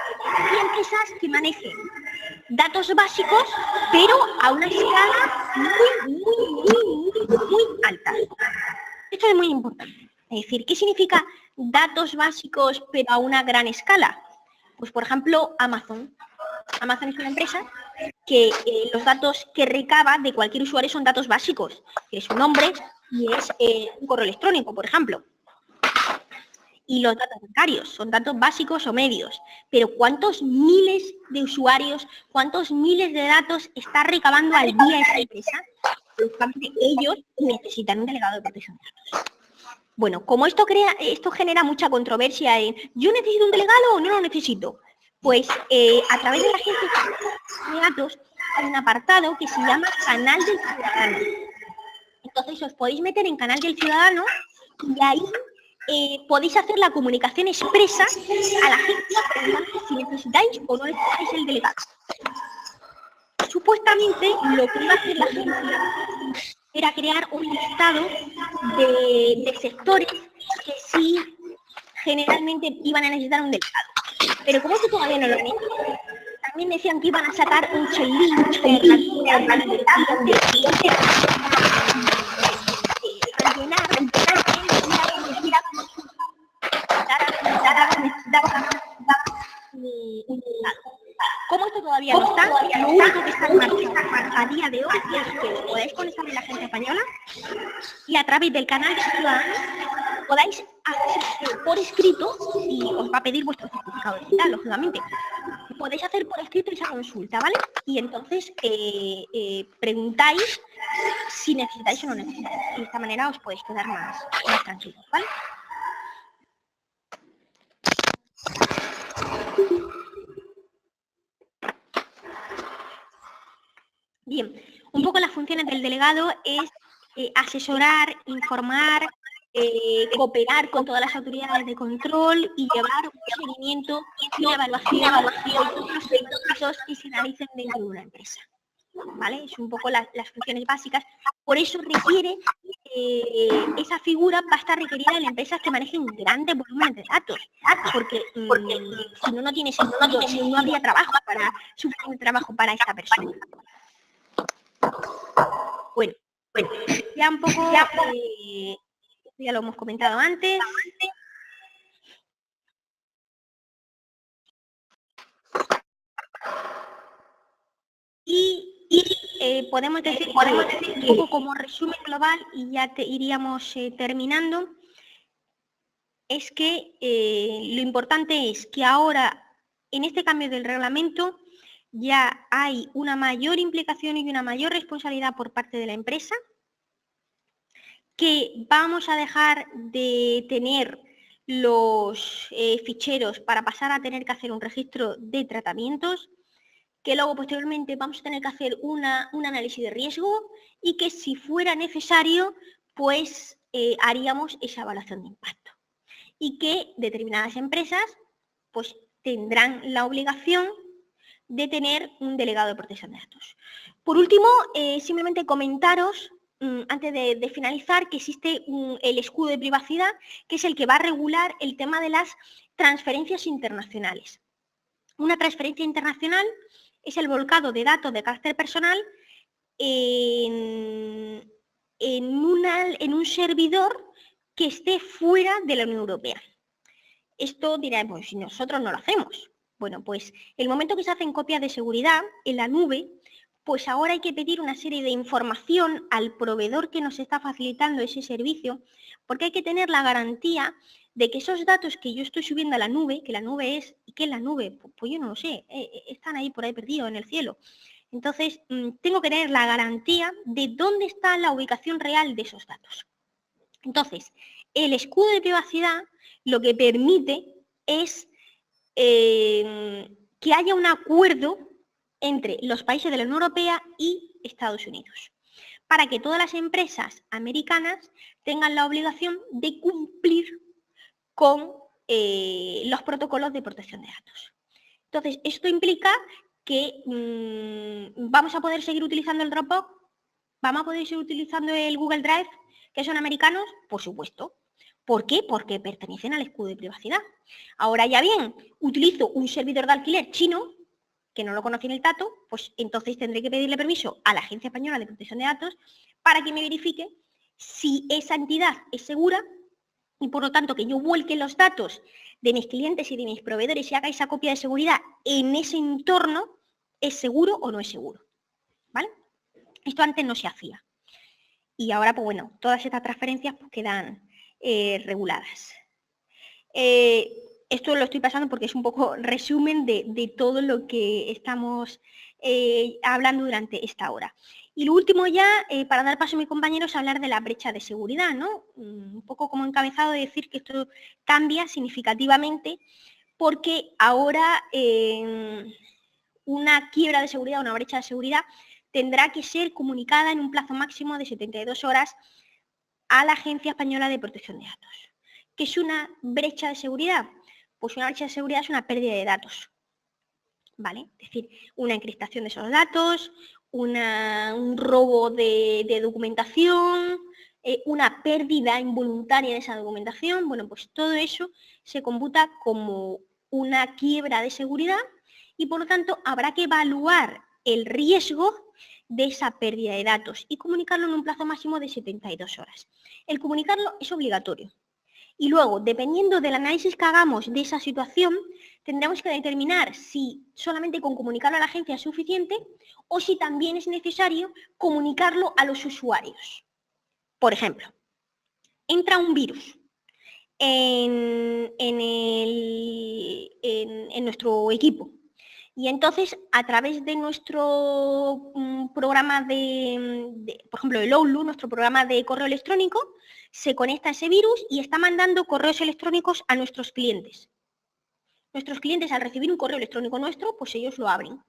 y empresas que manejen datos básicos, pero a una escala muy alta. Esto es muy importante. Es decir, ¿qué significa datos básicos, pero a una gran escala? Pues, por ejemplo, Amazon. Amazon es una empresa que los datos que recaba de cualquier usuario son datos básicos, que es un nombre y es un correo electrónico, por ejemplo. Y los datos bancarios son datos básicos o medios. Pero ¿cuántos miles de usuarios, cuántos miles de datos está recabando al día esa empresa? Ellos necesitan un delegado de protección de datos. Bueno, como esto genera mucha controversia en ¿yo necesito un delegado o no lo necesito? Pues a través de la agencia de datos hay un apartado que se llama Canal del Ciudadano. Entonces os podéis meter en Canal del Ciudadano y ahí podéis hacer la comunicación expresa a la agencia si necesitáis o no necesitáis el delegado. Supuestamente lo que iba a hacer la agencia era crear un listado de sectores que sí generalmente iban a necesitar un delegado. Pero como esto todavía no lo han hecho, también decían que iban a sacar un checklist Como esto todavía no está, lo único que está en marcha a día de hoy es que podáis conectar en la agencia española y a través del canal de Ciudadanos podáis hacer por escrito, y os va a pedir vuestro certificado digital, lógicamente. Podéis hacer por escrito esa consulta, ¿vale? Y entonces preguntáis si necesitáis o no necesitáis. Y de esta manera os podéis quedar más tranquilos, ¿vale? Bien, un poco las funciones del delegado es asesorar, informar, cooperar con todas las autoridades de control y llevar un seguimiento y una evaluación de todos los procesos que se realicen dentro de una empresa. ¿Vale? Es un poco las funciones básicas. Por eso requiere, esa figura va a estar requerida en empresas que manejen grandes volúmenes de datos, porque si no, no tiene sentido, no habría suficiente trabajo para esta persona. Bueno, ya un poco, ya lo hemos comentado antes. Y podemos decir un poco como resumen global, y ya iríamos terminando, es que lo importante es que ahora, en este cambio del reglamento, ya hay una mayor implicación y una mayor responsabilidad por parte de la empresa, que vamos a dejar de tener los ficheros para pasar a tener que hacer un registro de tratamientos, que luego posteriormente vamos a tener que hacer un análisis de riesgo y que si fuera necesario, pues haríamos esa evaluación de impacto. Y que determinadas empresas pues tendrán la obligación de tener un delegado de protección de datos. Por último, simplemente comentaros, antes de finalizar, que existe el escudo de privacidad, que es el que va a regular el tema de las transferencias internacionales. Una transferencia internacional es el volcado de datos de carácter personal en un servidor que esté fuera de la Unión Europea. Esto dirá, pues si nosotros no lo hacemos. Bueno, pues el momento que se hacen copias de seguridad en la nube, pues ahora hay que pedir una serie de información al proveedor que nos está facilitando ese servicio, porque hay que tener la garantía de que esos datos que yo estoy subiendo a la nube, que la nube es, ¿y qué es la nube? Pues yo no lo sé, están ahí por ahí perdidos en el cielo. Entonces, tengo que tener la garantía de dónde está la ubicación real de esos datos. Entonces, el escudo de privacidad lo que permite es que haya un acuerdo entre los países de la Unión Europea y Estados Unidos, para que todas las empresas americanas tengan la obligación de cumplir con los protocolos de protección de datos. Entonces, esto implica que vamos a poder seguir utilizando el Dropbox, vamos a poder seguir utilizando el Google Drive, que son americanos, por supuesto. ¿Por qué? Porque pertenecen al escudo de privacidad. Ahora ya bien, utilizo un servidor de alquiler chino, que no lo conoce en el dato, pues entonces tendré que pedirle permiso a la Agencia Española de Protección de Datos para que me verifique si esa entidad es segura y por lo tanto que yo vuelque los datos de mis clientes y de mis proveedores y haga esa copia de seguridad en ese entorno, ¿es seguro o no es seguro? ¿Vale? Esto antes no se hacía. Y ahora, pues bueno, todas estas transferencias pues, quedan reguladas. Esto lo estoy pasando porque es un poco resumen de todo lo que estamos hablando durante esta hora. Y lo último ya, para dar paso a mis compañeros, a hablar de la brecha de seguridad, ¿no? Un poco como encabezado de decir que esto cambia significativamente porque ahora una quiebra de seguridad, una brecha de seguridad, tendrá que ser comunicada en un plazo máximo de 72 horas a la Agencia Española de Protección de Datos. ¿Qué es una brecha de seguridad? Pues una brecha de seguridad es una pérdida de datos, ¿vale? Es decir, una encriptación de esos datos, un robo de documentación, una pérdida involuntaria de esa documentación. Bueno, pues todo eso se computa como una quiebra de seguridad y por lo tanto habrá que evaluar el riesgo de esa pérdida de datos y comunicarlo en un plazo máximo de 72 horas. El comunicarlo es obligatorio. Y luego, dependiendo del análisis que hagamos de esa situación, tendremos que determinar si solamente con comunicarlo a la agencia es suficiente o si también es necesario comunicarlo a los usuarios. Por ejemplo, entra un virus en nuestro equipo. Y entonces, a través de nuestro programa por ejemplo, el Outlook, nuestro programa de correo electrónico, se conecta ese virus y está mandando correos electrónicos a nuestros clientes. Nuestros clientes, al recibir un correo electrónico nuestro, pues ellos lo abren.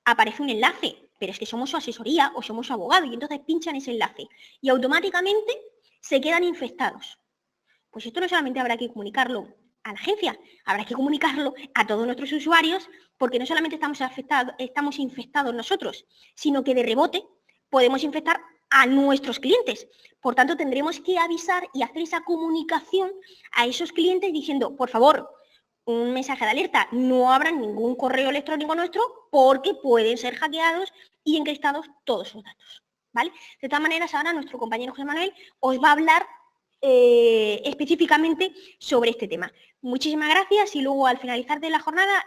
Aparece un enlace, pero es que somos su asesoría o somos su abogado, y entonces pinchan ese enlace y automáticamente se quedan infectados. Pues esto no solamente habrá que comunicarlo a la agencia, habrá que comunicarlo a todos nuestros usuarios, porque no solamente estamos infectados nosotros, sino que de rebote podemos infectar a nuestros clientes. Por tanto, tendremos que avisar y hacer esa comunicación a esos clientes diciendo, por favor, un mensaje de alerta, no abran ningún correo electrónico nuestro porque pueden ser hackeados y encriptados todos sus datos, ¿vale? De todas maneras, ahora nuestro compañero José Manuel os va a hablar específicamente sobre este tema. Muchísimas gracias y luego al finalizar de la jornada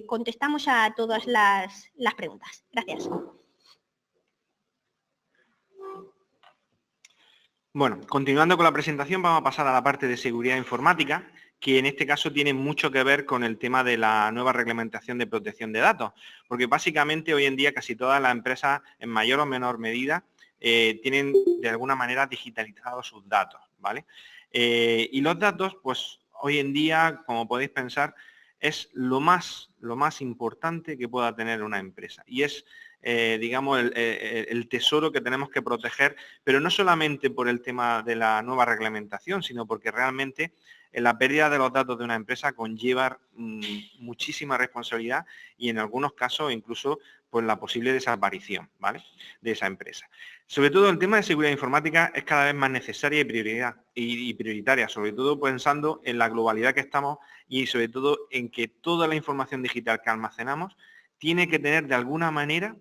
contestamos a todas las preguntas. Gracias. Bueno, continuando con la presentación, vamos a pasar a la parte de seguridad informática, que en este caso tiene mucho que ver con el tema de la nueva reglamentación de protección de datos, porque básicamente hoy en día casi todas las empresas, en mayor o menor medida, tienen de alguna manera digitalizados sus datos, ¿vale? Y los datos, pues hoy en día, como podéis pensar, es lo más importante que pueda tener una empresa. Y es, digamos, el tesoro que tenemos que proteger, pero no solamente por el tema de la nueva reglamentación, sino porque realmente la pérdida de los datos de una empresa conlleva muchísima responsabilidad y en algunos casos incluso pues, la posible desaparición, ¿vale?, de esa empresa. Sobre todo el tema de seguridad informática es cada vez más necesaria y prioritaria, sobre todo pensando en la globalidad que estamos y sobre todo en que toda la información digital que almacenamos tiene que tener de alguna manera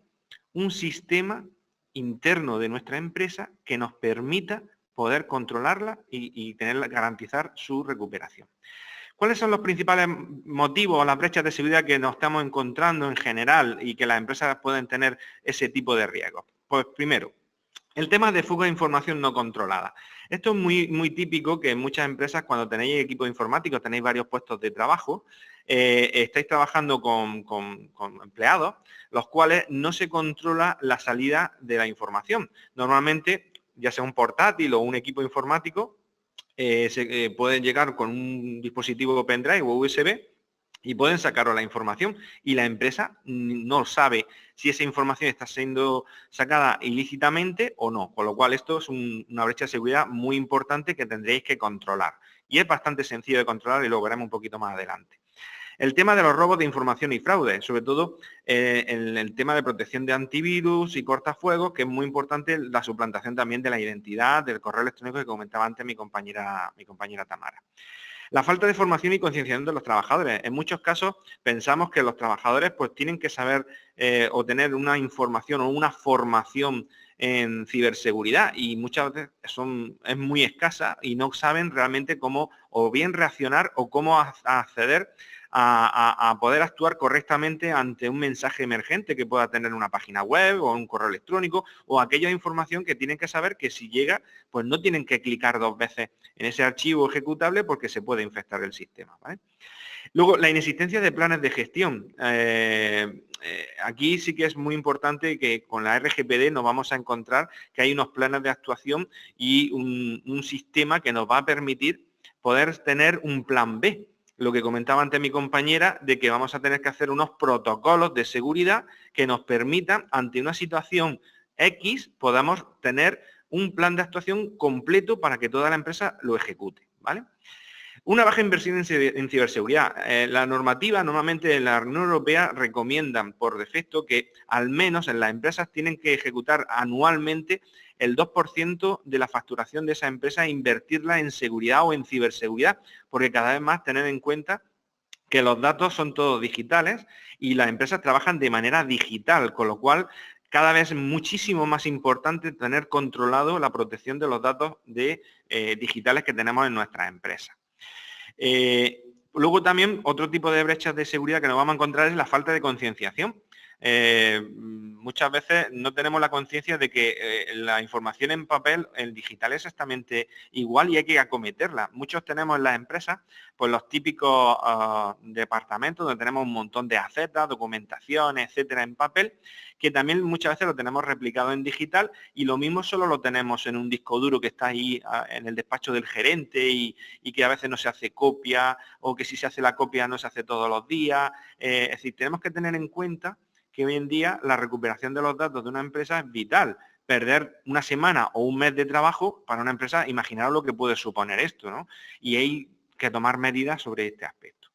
un sistema interno de nuestra empresa que nos permita poder controlarla y garantizar su recuperación. ¿Cuáles son los principales motivos o las brechas de seguridad que nos estamos encontrando en general y que las empresas pueden tener ese tipo de riesgos? Pues primero, el tema de fuga de información no controlada. Esto es muy típico que en muchas empresas cuando tenéis equipos informáticos, tenéis varios puestos de trabajo, estáis trabajando con empleados, los cuales no se controla la salida de la información. Normalmente, ya sea un portátil o un equipo informático, pueden llegar con un dispositivo pendrive o USB y pueden sacaros la información y la empresa no sabe si esa información está siendo sacada ilícitamente o no, con lo cual esto es una brecha de seguridad muy importante que tendréis que controlar y es bastante sencillo de controlar y lo veremos un poquito más adelante. El tema de los robos de información y fraude, sobre todo el tema de protección de antivirus y cortafuegos, que es muy importante la suplantación también de la identidad, del correo electrónico que comentaba antes mi compañera Tamara. La falta de formación y concienciación de los trabajadores. En muchos casos pensamos que los trabajadores pues tienen que saber o tener una información o una formación en ciberseguridad y muchas veces es muy escasa y no saben realmente cómo o bien reaccionar o cómo acceder a poder actuar correctamente ante un mensaje emergente que pueda tener una página web o un correo electrónico o aquella información que tienen que saber que si llega, pues no tienen que clicar 2 veces en ese archivo ejecutable porque se puede infectar el sistema, ¿vale? Luego, la inexistencia de planes de gestión. Aquí sí que es muy importante que con la RGPD nos vamos a encontrar que hay unos planes de actuación y un sistema que nos va a permitir poder tener un plan B. Lo que comentaba antes mi compañera, de que vamos a tener que hacer unos protocolos de seguridad que nos permitan, ante una situación X, podamos tener un plan de actuación completo para que toda la empresa lo ejecute, ¿vale? Una baja inversión en ciberseguridad. La normativa, normalmente la Unión Europea recomiendan por defecto que al menos en las empresas tienen que ejecutar anualmente el 2% de la facturación de esa empresa e invertirla en seguridad o en ciberseguridad, porque cada vez más tener en cuenta que los datos son todos digitales y las empresas trabajan de manera digital, con lo cual cada vez es muchísimo más importante tener controlado la protección de los datos digitales que tenemos en nuestras empresas. Luego también otro tipo de brechas de seguridad que nos vamos a encontrar es la falta de concienciación. Muchas veces no tenemos la conciencia de que la información en papel, el digital es exactamente igual y hay que acometerla. Muchos tenemos en las empresas pues los típicos departamentos donde tenemos un montón de acetas, documentaciones, etcétera, en papel, que también muchas veces lo tenemos replicado en digital y lo mismo solo lo tenemos en un disco duro que está ahí en el despacho del gerente y que a veces no se hace copia o que si se hace la copia no se hace todos los días. Es decir, tenemos que tener en cuenta que hoy en día la recuperación de los datos de una empresa es vital. Perder una semana o un mes de trabajo para una empresa, imaginaros lo que puede suponer esto, ¿no? Y hay que tomar medidas sobre este aspecto.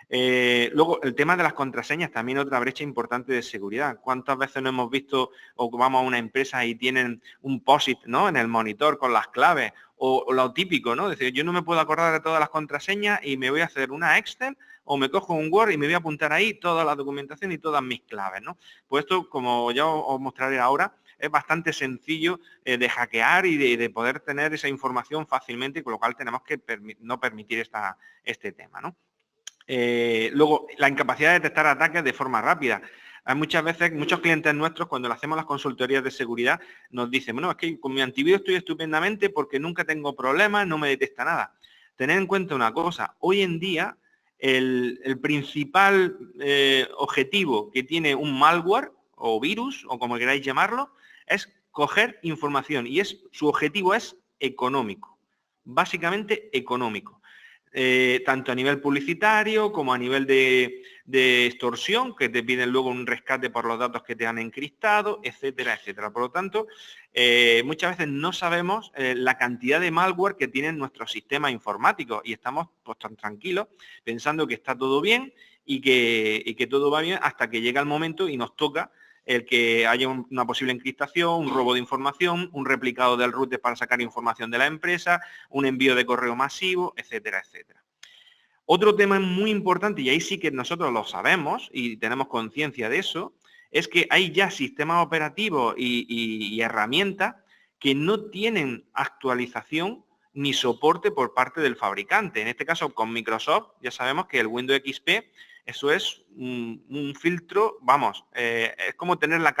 Luego, el tema de las contraseñas, también otra brecha importante de seguridad. ¿Cuántas veces no hemos visto o vamos a una empresa y tienen un POSIT, ¿no?, en el monitor con las claves? O lo típico, ¿no? Es decir, yo no me puedo acordar de todas las contraseñas y me voy a hacer una Excel o me cojo un Word y me voy a apuntar ahí toda la documentación y todas mis claves, ¿no? Pues esto, como ya os mostraré ahora, es bastante sencillo de hackear y de poder tener esa información fácilmente, con lo cual tenemos que no permitir este tema, ¿no? Luego, la incapacidad de detectar ataques de forma rápida. Hay muchas veces, muchos clientes nuestros, cuando le hacemos las consultorías de seguridad, nos dicen, bueno, es que con mi antivirus estoy estupendamente porque nunca tengo problemas, no me detecta nada. Tened en cuenta una cosa, hoy en día el principal objetivo que tiene un malware o virus, o como queráis llamarlo, es coger información y su objetivo es económico, básicamente económico. Tanto a nivel publicitario como a nivel de extorsión, que te piden luego un rescate por los datos que te han encriptado, etcétera, etcétera. Por lo tanto, muchas veces no sabemos la cantidad de malware que tienen nuestros sistemas informáticos y estamos pues tan tranquilos pensando que está todo bien y que todo va bien hasta que llega el momento y nos toca el que haya una posible encriptación, un robo de información, un replicado del router para sacar información de la empresa, un envío de correo masivo, etcétera, etcétera. Otro tema muy importante, y ahí sí que nosotros lo sabemos y tenemos conciencia de eso, es que hay ya sistemas operativos y herramientas que no tienen actualización ni soporte por parte del fabricante. En este caso, con Microsoft, ya sabemos que el Windows XP, eso es un filtro, vamos, es como tener la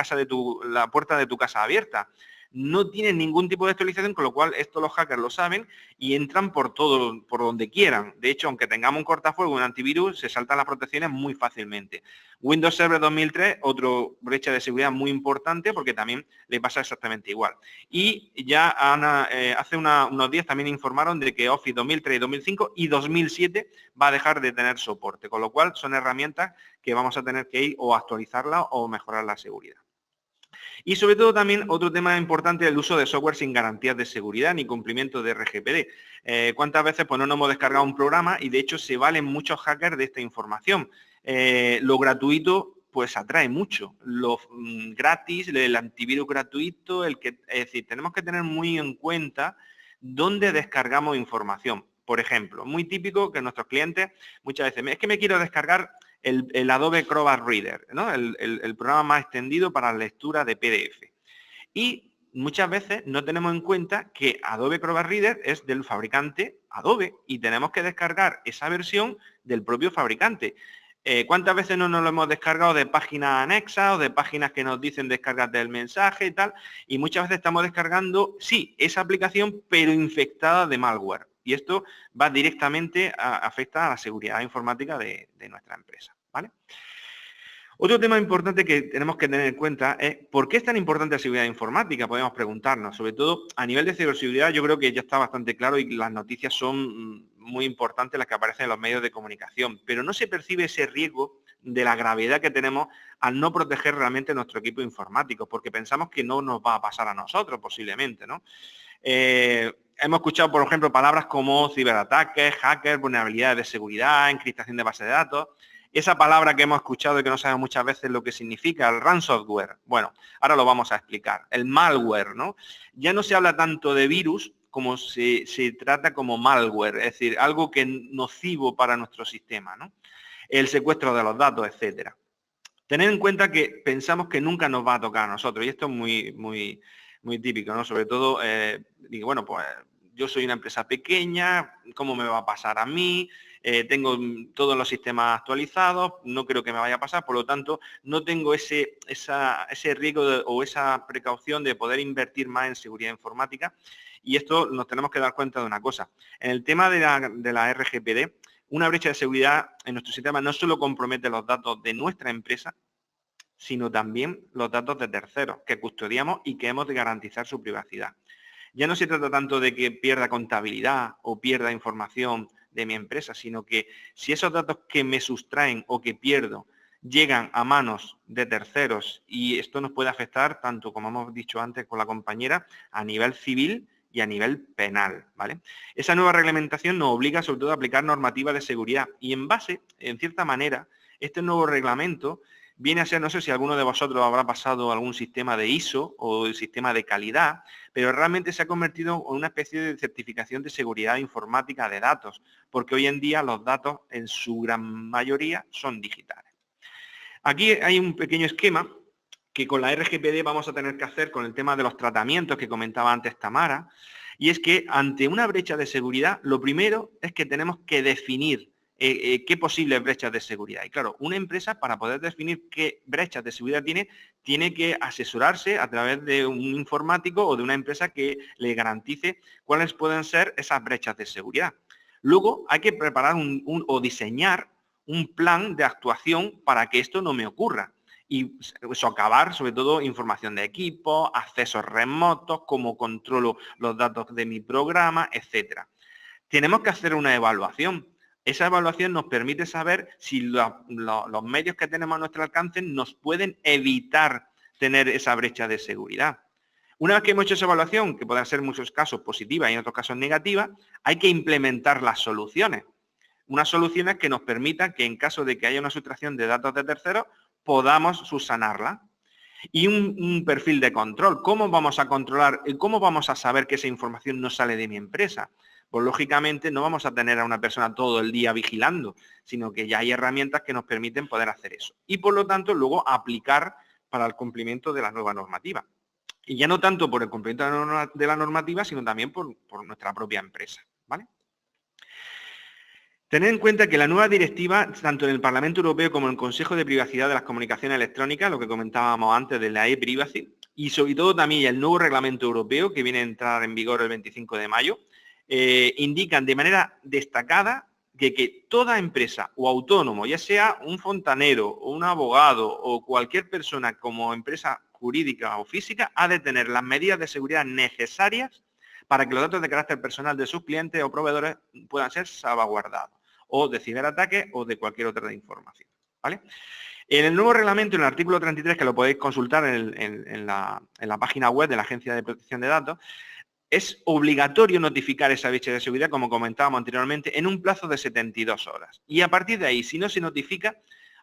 puerta de tu casa abierta. no tienen ningún tipo de actualización, con lo cual esto los hackers lo saben y entran por todo, por donde quieran. De hecho, aunque tengamos un cortafuegos, un antivirus, se saltan las protecciones muy fácilmente. Windows Server 2003, otra brecha de seguridad muy importante porque también le pasa exactamente igual. Y ya hace unos días también informaron de que Office 2003, 2005 y 2007 va a dejar de tener soporte, con lo cual son herramientas que vamos a tener que ir o actualizarla o mejorar la seguridad. Y sobre todo también otro tema importante es el uso de software sin garantías de seguridad ni cumplimiento de RGPD. ¿Cuántas veces pues, no nos hemos descargado un programa y de hecho se valen muchos hackers de esta información? Lo gratuito pues atrae mucho. Lo gratis, el antivirus gratuito, es decir, tenemos que tener muy en cuenta dónde descargamos información. Por ejemplo, muy típico que nuestros clientes muchas veces, es que me quiero descargar el Adobe Acrobat Reader, ¿no? el programa más extendido para la lectura de PDF. Y muchas veces no tenemos en cuenta que Adobe Acrobat Reader es del fabricante Adobe y tenemos que descargar esa versión del propio fabricante. ¿Cuántas veces no nos lo hemos descargado de páginas anexas o de páginas que nos dicen descárgate el mensaje y tal? Y muchas veces estamos descargando, sí, esa aplicación, pero infectada de malware. Y esto va directamente afecta a la seguridad informática de nuestra empresa, ¿vale? Otro tema importante que tenemos que tener en cuenta es ¿por qué es tan importante la seguridad informática? Podemos preguntarnos. Sobre todo a nivel de ciberseguridad yo creo que ya está bastante claro y las noticias son muy importantes las que aparecen en los medios de comunicación, pero no se percibe ese riesgo de la gravedad que tenemos al no proteger realmente nuestro equipo informático, porque pensamos que no nos va a pasar a nosotros posiblemente, ¿no? Hemos escuchado, por ejemplo, palabras como ciberataques, hackers, vulnerabilidades de seguridad, encriptación de bases de datos. Esa palabra que hemos escuchado y que no sabemos muchas veces lo que significa, el ransomware. Bueno, ahora lo vamos a explicar. El malware, ¿no? Ya no se habla tanto de virus como se trata como malware, es decir, algo que es nocivo para nuestro sistema, ¿no? El secuestro de los datos, etcétera. Tened en cuenta que pensamos que nunca nos va a tocar a nosotros y esto es muy típico, ¿no? Sobre todo, digo, bueno, pues yo soy una empresa pequeña, ¿cómo me va a pasar a mí? Tengo todos los sistemas actualizados, no creo que me vaya a pasar, por lo tanto, no tengo ese riesgo o esa precaución de poder invertir más en seguridad informática. Y esto nos tenemos que dar cuenta de una cosa. En el tema de la RGPD, una brecha de seguridad en nuestro sistema no solo compromete los datos de nuestra empresa, sino también los datos de terceros que custodiamos y que hemos de garantizar su privacidad. Ya no se trata tanto de que pierda contabilidad o pierda información de mi empresa, sino que si esos datos que me sustraen o que pierdo llegan a manos de terceros y esto nos puede afectar tanto, como hemos dicho antes con la compañera, a nivel civil y a nivel penal, ¿vale? Esa nueva reglamentación nos obliga sobre todo a aplicar normativas de seguridad y en base, en cierta manera, este nuevo reglamento viene a ser, no sé si alguno de vosotros habrá pasado algún sistema de ISO o el sistema de calidad, pero realmente se ha convertido en una especie de certificación de seguridad informática de datos, porque hoy en día los datos en su gran mayoría son digitales. Aquí hay un pequeño esquema que con la RGPD vamos a tener que hacer con el tema de los tratamientos que comentaba antes Tamara, y es que ante una brecha de seguridad, lo primero es que tenemos que definir qué posibles brechas de seguridad. Y claro, una empresa para poder definir qué brechas de seguridad tiene que asesorarse a través de un informático o de una empresa que le garantice cuáles pueden ser esas brechas de seguridad. Luego hay que preparar o diseñar un plan de actuación para que esto no me ocurra. Y socavar, sobre todo, información de equipo, accesos remotos, cómo controlo los datos de mi programa, etcétera. Tenemos que hacer una evaluación. Esa evaluación nos permite saber si los medios que tenemos a nuestro alcance nos pueden evitar tener esa brecha de seguridad. Una vez que hemos hecho esa evaluación, que puede ser en muchos casos positiva y en otros casos negativa, hay que implementar las soluciones. Unas soluciones que nos permitan que en caso de que haya una sustracción de datos de terceros, podamos subsanarla. Y un perfil de control. ¿Cómo vamos a controlar y cómo vamos a saber que esa información no sale de mi empresa? Pues lógicamente no vamos a tener a una persona todo el día vigilando, sino que ya hay herramientas que nos permiten poder hacer eso. Y por lo tanto luego aplicar para el cumplimiento de la nueva normativa. Y ya no tanto por el cumplimiento de la normativa, sino también por nuestra propia empresa, ¿vale? Tened en cuenta que la nueva directiva, tanto en el Parlamento Europeo como en el Consejo de Privacidad de las Comunicaciones Electrónicas, lo que comentábamos antes de la e-privacy, y sobre todo también el nuevo reglamento europeo que viene a entrar en vigor el 25 de mayo, indican de manera destacada que toda empresa o autónomo, ya sea un fontanero o un abogado o cualquier persona como empresa jurídica o física, ha de tener las medidas de seguridad necesarias para que los datos de carácter personal de sus clientes o proveedores puedan ser salvaguardados, o de ciberataque o de cualquier otra información, ¿vale? En el nuevo reglamento, en el artículo 33, que lo podéis consultar en la página web de la Agencia de Protección de Datos, es obligatorio notificar esa brecha de seguridad, como comentábamos anteriormente, en un plazo de 72 horas. Y a partir de ahí, si no se notifica,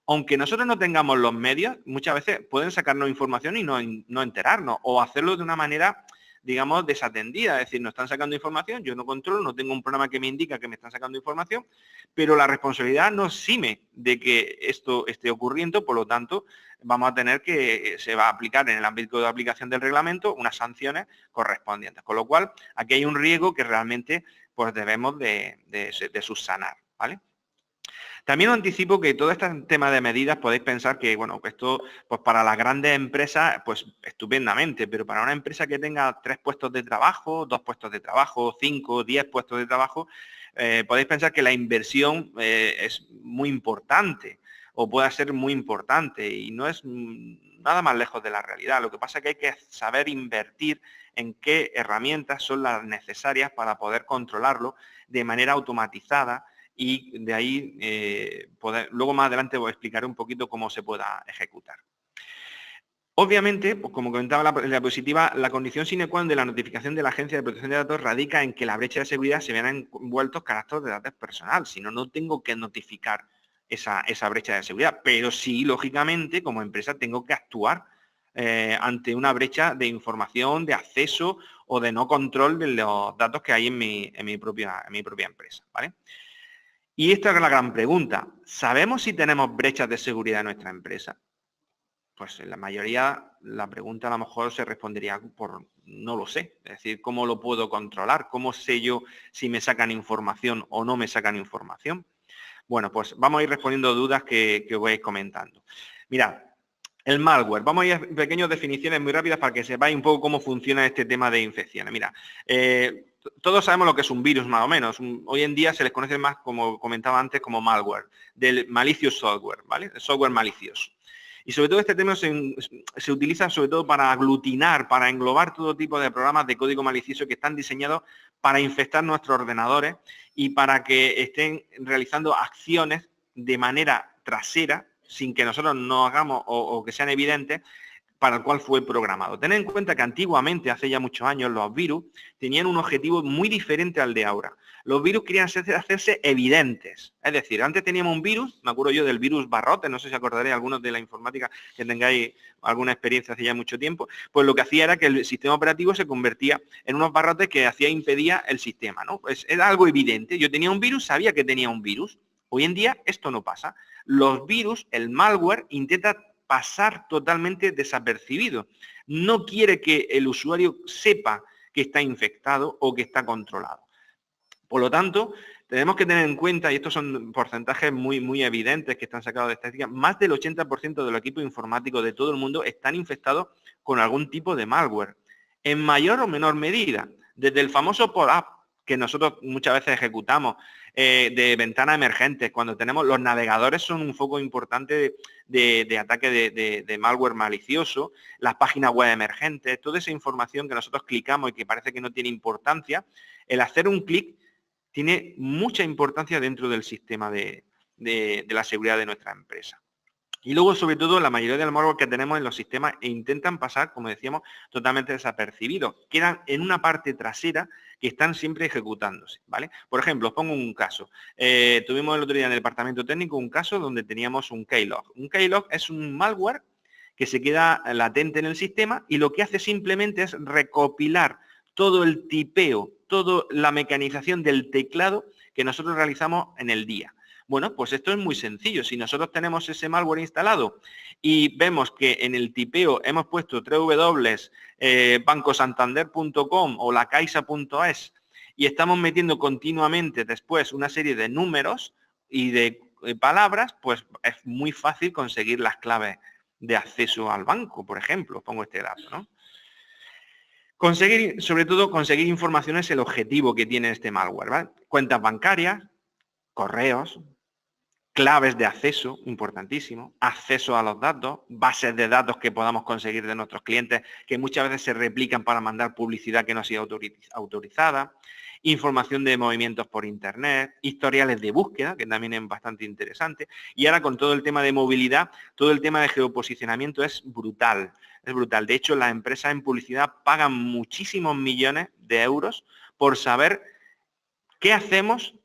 aunque nosotros no tengamos los medios, muchas veces pueden sacarnos información y no enterarnos, o hacerlo de una manera, digamos, desatendida. Es decir, nos están sacando información, yo no controlo, no tengo un programa que me indica que me están sacando información, pero la responsabilidad no exime de que esto esté ocurriendo, por lo tanto, vamos a tener que se va a aplicar en el ámbito de aplicación del reglamento unas sanciones correspondientes. Con lo cual, aquí hay un riesgo que realmente pues debemos de subsanar, ¿vale? También os anticipo que todo este tema de medidas podéis pensar que, bueno, que esto pues para las grandes empresas, pues estupendamente, pero para una empresa que tenga 3 puestos de trabajo, 2 puestos de trabajo, 5, 10 puestos de trabajo, podéis pensar que la inversión es muy importante o pueda ser muy importante y no es nada más lejos de la realidad. Lo que pasa es que hay que saber invertir en qué herramientas son las necesarias para poder controlarlo de manera automatizada y de ahí luego más adelante os explicaré un poquito cómo se pueda ejecutar. Obviamente, pues como comentaba la diapositiva, la condición sine qua non de la notificación de la Agencia de Protección de Datos radica en que la brecha de seguridad se vean envueltos caracteres de datos personal, si no, no tengo que notificar esa brecha de seguridad, pero sí, lógicamente, como empresa tengo que actuar ante una brecha de información, de acceso o de no control de los datos que hay en mi propia empresa, ¿vale? Y esta es la gran pregunta. ¿Sabemos si tenemos brechas de seguridad en nuestra empresa? Pues en la mayoría la pregunta a lo mejor se respondería por no lo sé. Es decir, ¿cómo lo puedo controlar? ¿Cómo sé yo si me sacan información o no me sacan información? Bueno, pues vamos a ir respondiendo dudas que os voy a ir comentando. Mirad, el malware. Vamos a ir a pequeñas definiciones muy rápidas para que sepáis un poco cómo funciona este tema de infecciones. Mira, todos sabemos lo que es un virus más o menos. Hoy en día se les conoce más, como comentaba antes, como malware, del malicious software, ¿vale? El software malicioso. Y sobre todo este tema se utiliza sobre todo para aglutinar, para englobar todo tipo de programas de código malicioso que están diseñados para infectar nuestros ordenadores y para que estén realizando acciones de manera trasera, sin que nosotros no hagamos o que sean evidentes, para el cual fue programado. Tened en cuenta que antiguamente, hace ya muchos años, los virus tenían un objetivo muy diferente al de ahora. Los virus querían hacerse evidentes. Es decir, antes teníamos un virus, me acuerdo yo del virus barrote, no sé si acordaréis algunos de la informática que tengáis alguna experiencia hace ya mucho tiempo, pues lo que hacía era que el sistema operativo se convertía en unos barrotes que impedía el sistema, ¿no? Pues era algo evidente. Yo tenía un virus, sabía que tenía un virus. Hoy en día esto no pasa. Los virus, el malware, intenta pasar totalmente desapercibido. No quiere que el usuario sepa que está infectado o que está controlado. Por lo tanto, tenemos que tener en cuenta, y estos son porcentajes muy evidentes que están sacados de estadísticas, más del 80% de los equipos informáticos de todo el mundo están infectados con algún tipo de malware, en mayor o menor medida, desde el famoso pop-up que nosotros muchas veces ejecutamos, de ventanas emergentes, cuando tenemos los navegadores son un foco importante de ataque de malware malicioso, las páginas web emergentes, toda esa información que nosotros clicamos y que parece que no tiene importancia, el hacer un clic tiene mucha importancia dentro del sistema de la seguridad de nuestra empresa. Y luego, sobre todo, la mayoría del malware que tenemos en los sistemas intentan pasar, como decíamos, totalmente desapercibidos. Quedan en una parte trasera que están siempre ejecutándose, ¿vale? Por ejemplo, os pongo un caso. Tuvimos el otro día en el departamento técnico un caso donde teníamos un keylog. Un keylog es un malware que se queda latente en el sistema y lo que hace simplemente es recopilar todo el tipeo, toda la mecanización del teclado que nosotros realizamos en el día. Bueno, pues esto es muy sencillo. Si nosotros tenemos ese malware instalado y vemos que en el tipeo hemos puesto www.bancosantander.com o lacaixa.es y estamos metiendo continuamente después una serie de números y de palabras, pues es muy fácil conseguir las claves de acceso al banco, por ejemplo. Pongo este dato, ¿no? Conseguir, sobre todo, conseguir información es el objetivo que tiene este malware, ¿vale? Cuentas bancarias, correos, claves de acceso, importantísimo, acceso a los datos, bases de datos que podamos conseguir de nuestros clientes, que muchas veces se replican para mandar publicidad que no ha sido autorizada, información de movimientos por internet, historiales de búsqueda, que también es bastante interesante, y ahora con todo el tema de movilidad, todo el tema de geoposicionamiento es brutal, es brutal. De hecho, las empresas en publicidad pagan muchísimos millones de euros por saber qué hacemos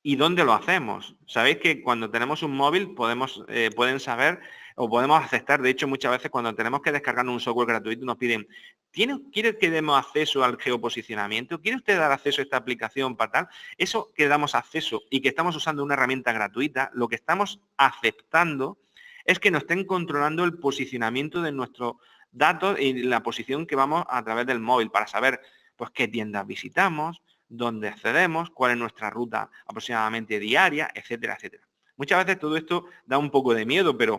y dónde lo hacemos. Sabéis que cuando tenemos un móvil pueden saber o podemos aceptar, de hecho muchas veces cuando tenemos que descargar un software gratuito nos piden, ¿quiere que demos acceso al geoposicionamiento? ¿Quiere usted dar acceso a esta aplicación para tal? Eso que damos acceso y que estamos usando una herramienta gratuita, lo que estamos aceptando es que nos estén controlando el posicionamiento de nuestros datos y la posición que vamos a través del móvil para saber pues qué tiendas visitamos, dónde accedemos, cuál es nuestra ruta aproximadamente diaria, etcétera, etcétera. Muchas veces todo esto da un poco de miedo, pero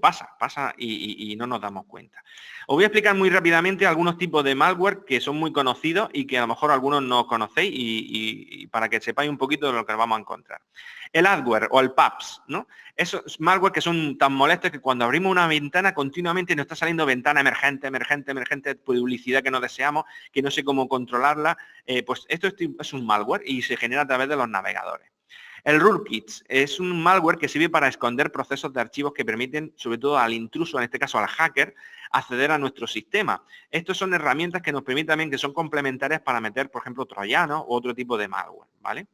pasa y no nos damos cuenta. Os voy a explicar muy rápidamente algunos tipos de malware que son muy conocidos y que a lo mejor algunos no conocéis y para que sepáis un poquito de lo que vamos a encontrar. El adware o el PAPS, ¿no? Esos malware que son tan molestos que cuando abrimos una ventana continuamente nos está saliendo ventana emergente, publicidad que no deseamos, que no sé cómo controlarla. Pues esto es un malware y se genera a través de los navegadores. El rootkit es un malware que sirve para esconder procesos de archivos que permiten, sobre todo al intruso, en este caso al hacker, acceder a nuestro sistema. Estas son herramientas que nos permiten también, que son complementarias para meter, por ejemplo, troyanos u otro tipo de malware, ¿vale?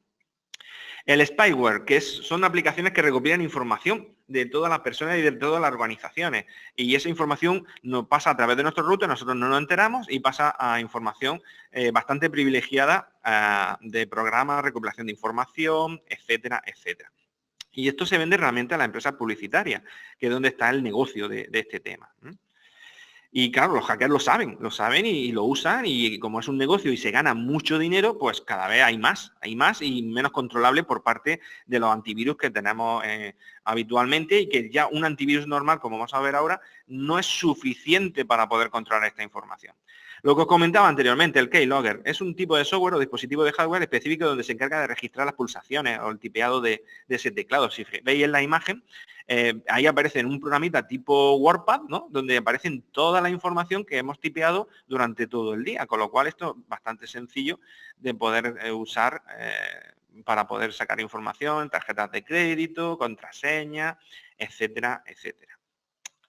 El spyware, que son aplicaciones que recopilan información de todas las personas y de todas las organizaciones. Y esa información nos pasa a través de nuestro router, nosotros no nos enteramos y pasa a información bastante privilegiada de programas de recopilación de información, etcétera, etcétera. Y esto se vende realmente a las empresas publicitarias, que es donde está el negocio de este tema. Y claro, los hackers lo saben y lo usan y como es un negocio y se gana mucho dinero, pues cada vez hay más y menos controlable por parte de los antivirus que tenemos habitualmente y que ya un antivirus normal, como vamos a ver ahora, no es suficiente para poder controlar esta información. Lo que os comentaba anteriormente, el keylogger, es un tipo de software o dispositivo de hardware específico donde se encarga de registrar las pulsaciones o el tipeado de ese teclado. Si veis en la imagen, ahí aparece en un programita tipo WordPad, ¿no? Donde aparecen toda la información que hemos tipeado durante todo el día, con lo cual esto es bastante sencillo de poder usar para poder sacar información, tarjetas de crédito, contraseña, etcétera, etcétera.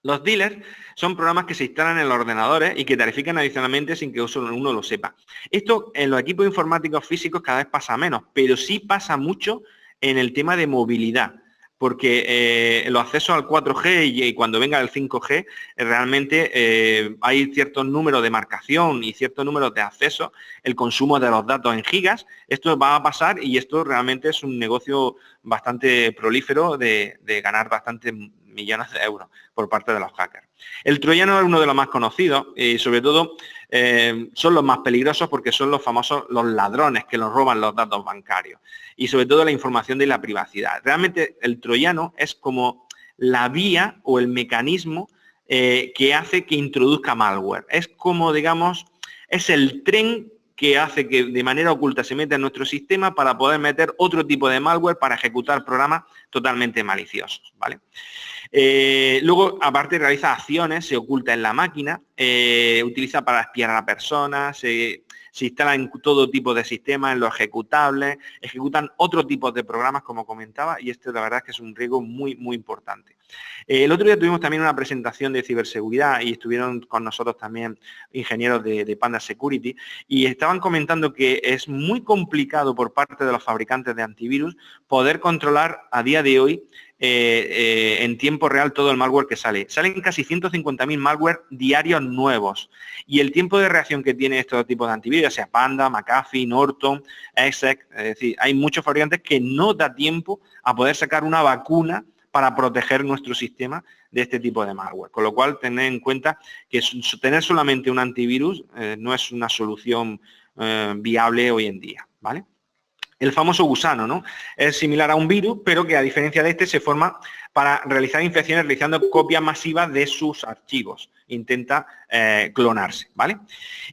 Los dealers son programas que se instalan en los ordenadores y que tarifican adicionalmente sin que uno lo sepa. Esto en los equipos informáticos físicos cada vez pasa menos, pero sí pasa mucho en el tema de movilidad, porque los accesos al 4G y cuando venga el 5G, realmente hay ciertos números de marcación y ciertos números de acceso, el consumo de los datos en gigas, esto va a pasar y esto realmente es un negocio bastante prolífero de ganar bastantes millones de euros por parte de los hackers. El troyano es uno de los más conocidos y sobre todo son los más peligrosos porque son los famosos los ladrones que nos roban los datos bancarios y sobre todo la información de la privacidad. Realmente el troyano es como la vía o el mecanismo que hace que introduzca malware. Es como, digamos, es el tren que hace que de manera oculta se meta en nuestro sistema para poder meter otro tipo de malware para ejecutar programas totalmente maliciosos, ¿vale? Luego, aparte, realiza acciones, se oculta en la máquina, utiliza para espiar a la persona, se instala en todo tipo de sistemas, en los ejecutables, ejecutan otro tipo de programas, como comentaba, y esto la verdad es que es un riesgo muy, muy importante. El otro día tuvimos también una presentación de ciberseguridad y estuvieron con nosotros también ingenieros de Panda Security y estaban comentando que es muy complicado por parte de los fabricantes de antivirus poder controlar a día de hoy en tiempo real todo el malware que sale. Salen casi 150.000 malware diarios nuevos y el tiempo de reacción que tiene estos tipos de antivirus, ya sea Panda, McAfee, Norton, Exec, es decir, hay muchos fabricantes que no da tiempo a poder sacar una vacuna para proteger nuestro sistema de este tipo de malware. Con lo cual, tened en cuenta que tener solamente un antivirus no es una solución viable hoy en día, ¿vale? el famoso gusano, ¿no? Es similar a un virus, pero que a diferencia de este se forma para realizar infecciones realizando copias masivas de sus archivos. Intenta clonarse, ¿vale?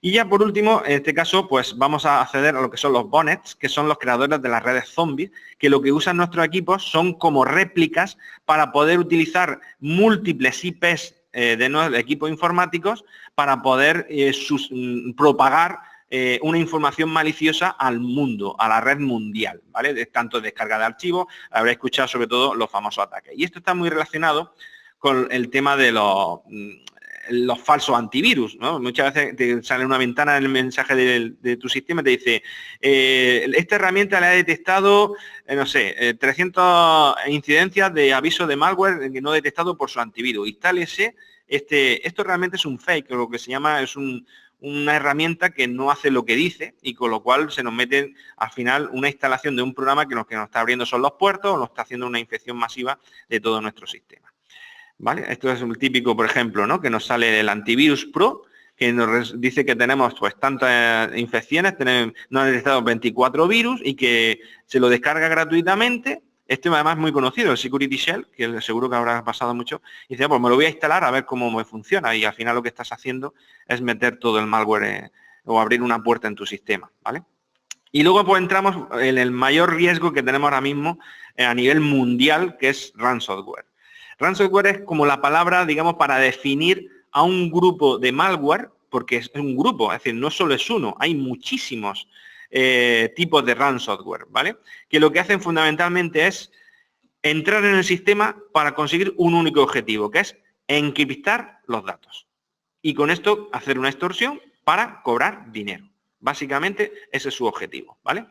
Y ya por último, en este caso, pues vamos a acceder a lo que son los botnets, que son los creadores de las redes zombies, que lo que usan nuestros equipos son como réplicas para poder utilizar múltiples IPs de equipos informáticos para poder propagar una información maliciosa al mundo, a la red mundial, ¿vale? Tanto descarga de archivos, habréis escuchado sobre todo los famosos ataques. Y esto está muy relacionado con el tema de los falsos antivirus, ¿no? Muchas veces te sale una ventana en el mensaje de tu sistema y te dice, esta herramienta le ha detectado, no sé, 300 incidencias de aviso de malware que no detectado por su antivirus. Instálese, esto realmente es un fake, lo que se llama es una herramienta que no hace lo que dice y con lo cual se nos mete al final una instalación de un programa que lo que nos está abriendo son los puertos o nos está haciendo una infección masiva de todo nuestro sistema. ¿Vale? Esto es un típico, por ejemplo, ¿no? Que nos sale el antivirus Pro, que nos dice que tenemos pues tantas infecciones, nos ha detectado 24 virus y que se lo descarga gratuitamente. Este además es muy conocido, el Security Shell, que seguro que habrá pasado mucho, y dice, pues me lo voy a instalar a ver cómo me funciona, y al final lo que estás haciendo es meter todo el malware o abrir una puerta en tu sistema, ¿vale? Y luego pues entramos en el mayor riesgo que tenemos ahora mismo a nivel mundial, que es ransomware. Ransomware es como la palabra, digamos, para definir a un grupo de malware, porque es un grupo, es decir, no solo es uno, hay muchísimos tipos de ransomware, ¿vale? Que lo que hacen fundamentalmente es entrar en el sistema para conseguir un único objetivo, que es encriptar los datos. Y con esto hacer una extorsión para cobrar dinero. Básicamente ese es su objetivo, ¿vale?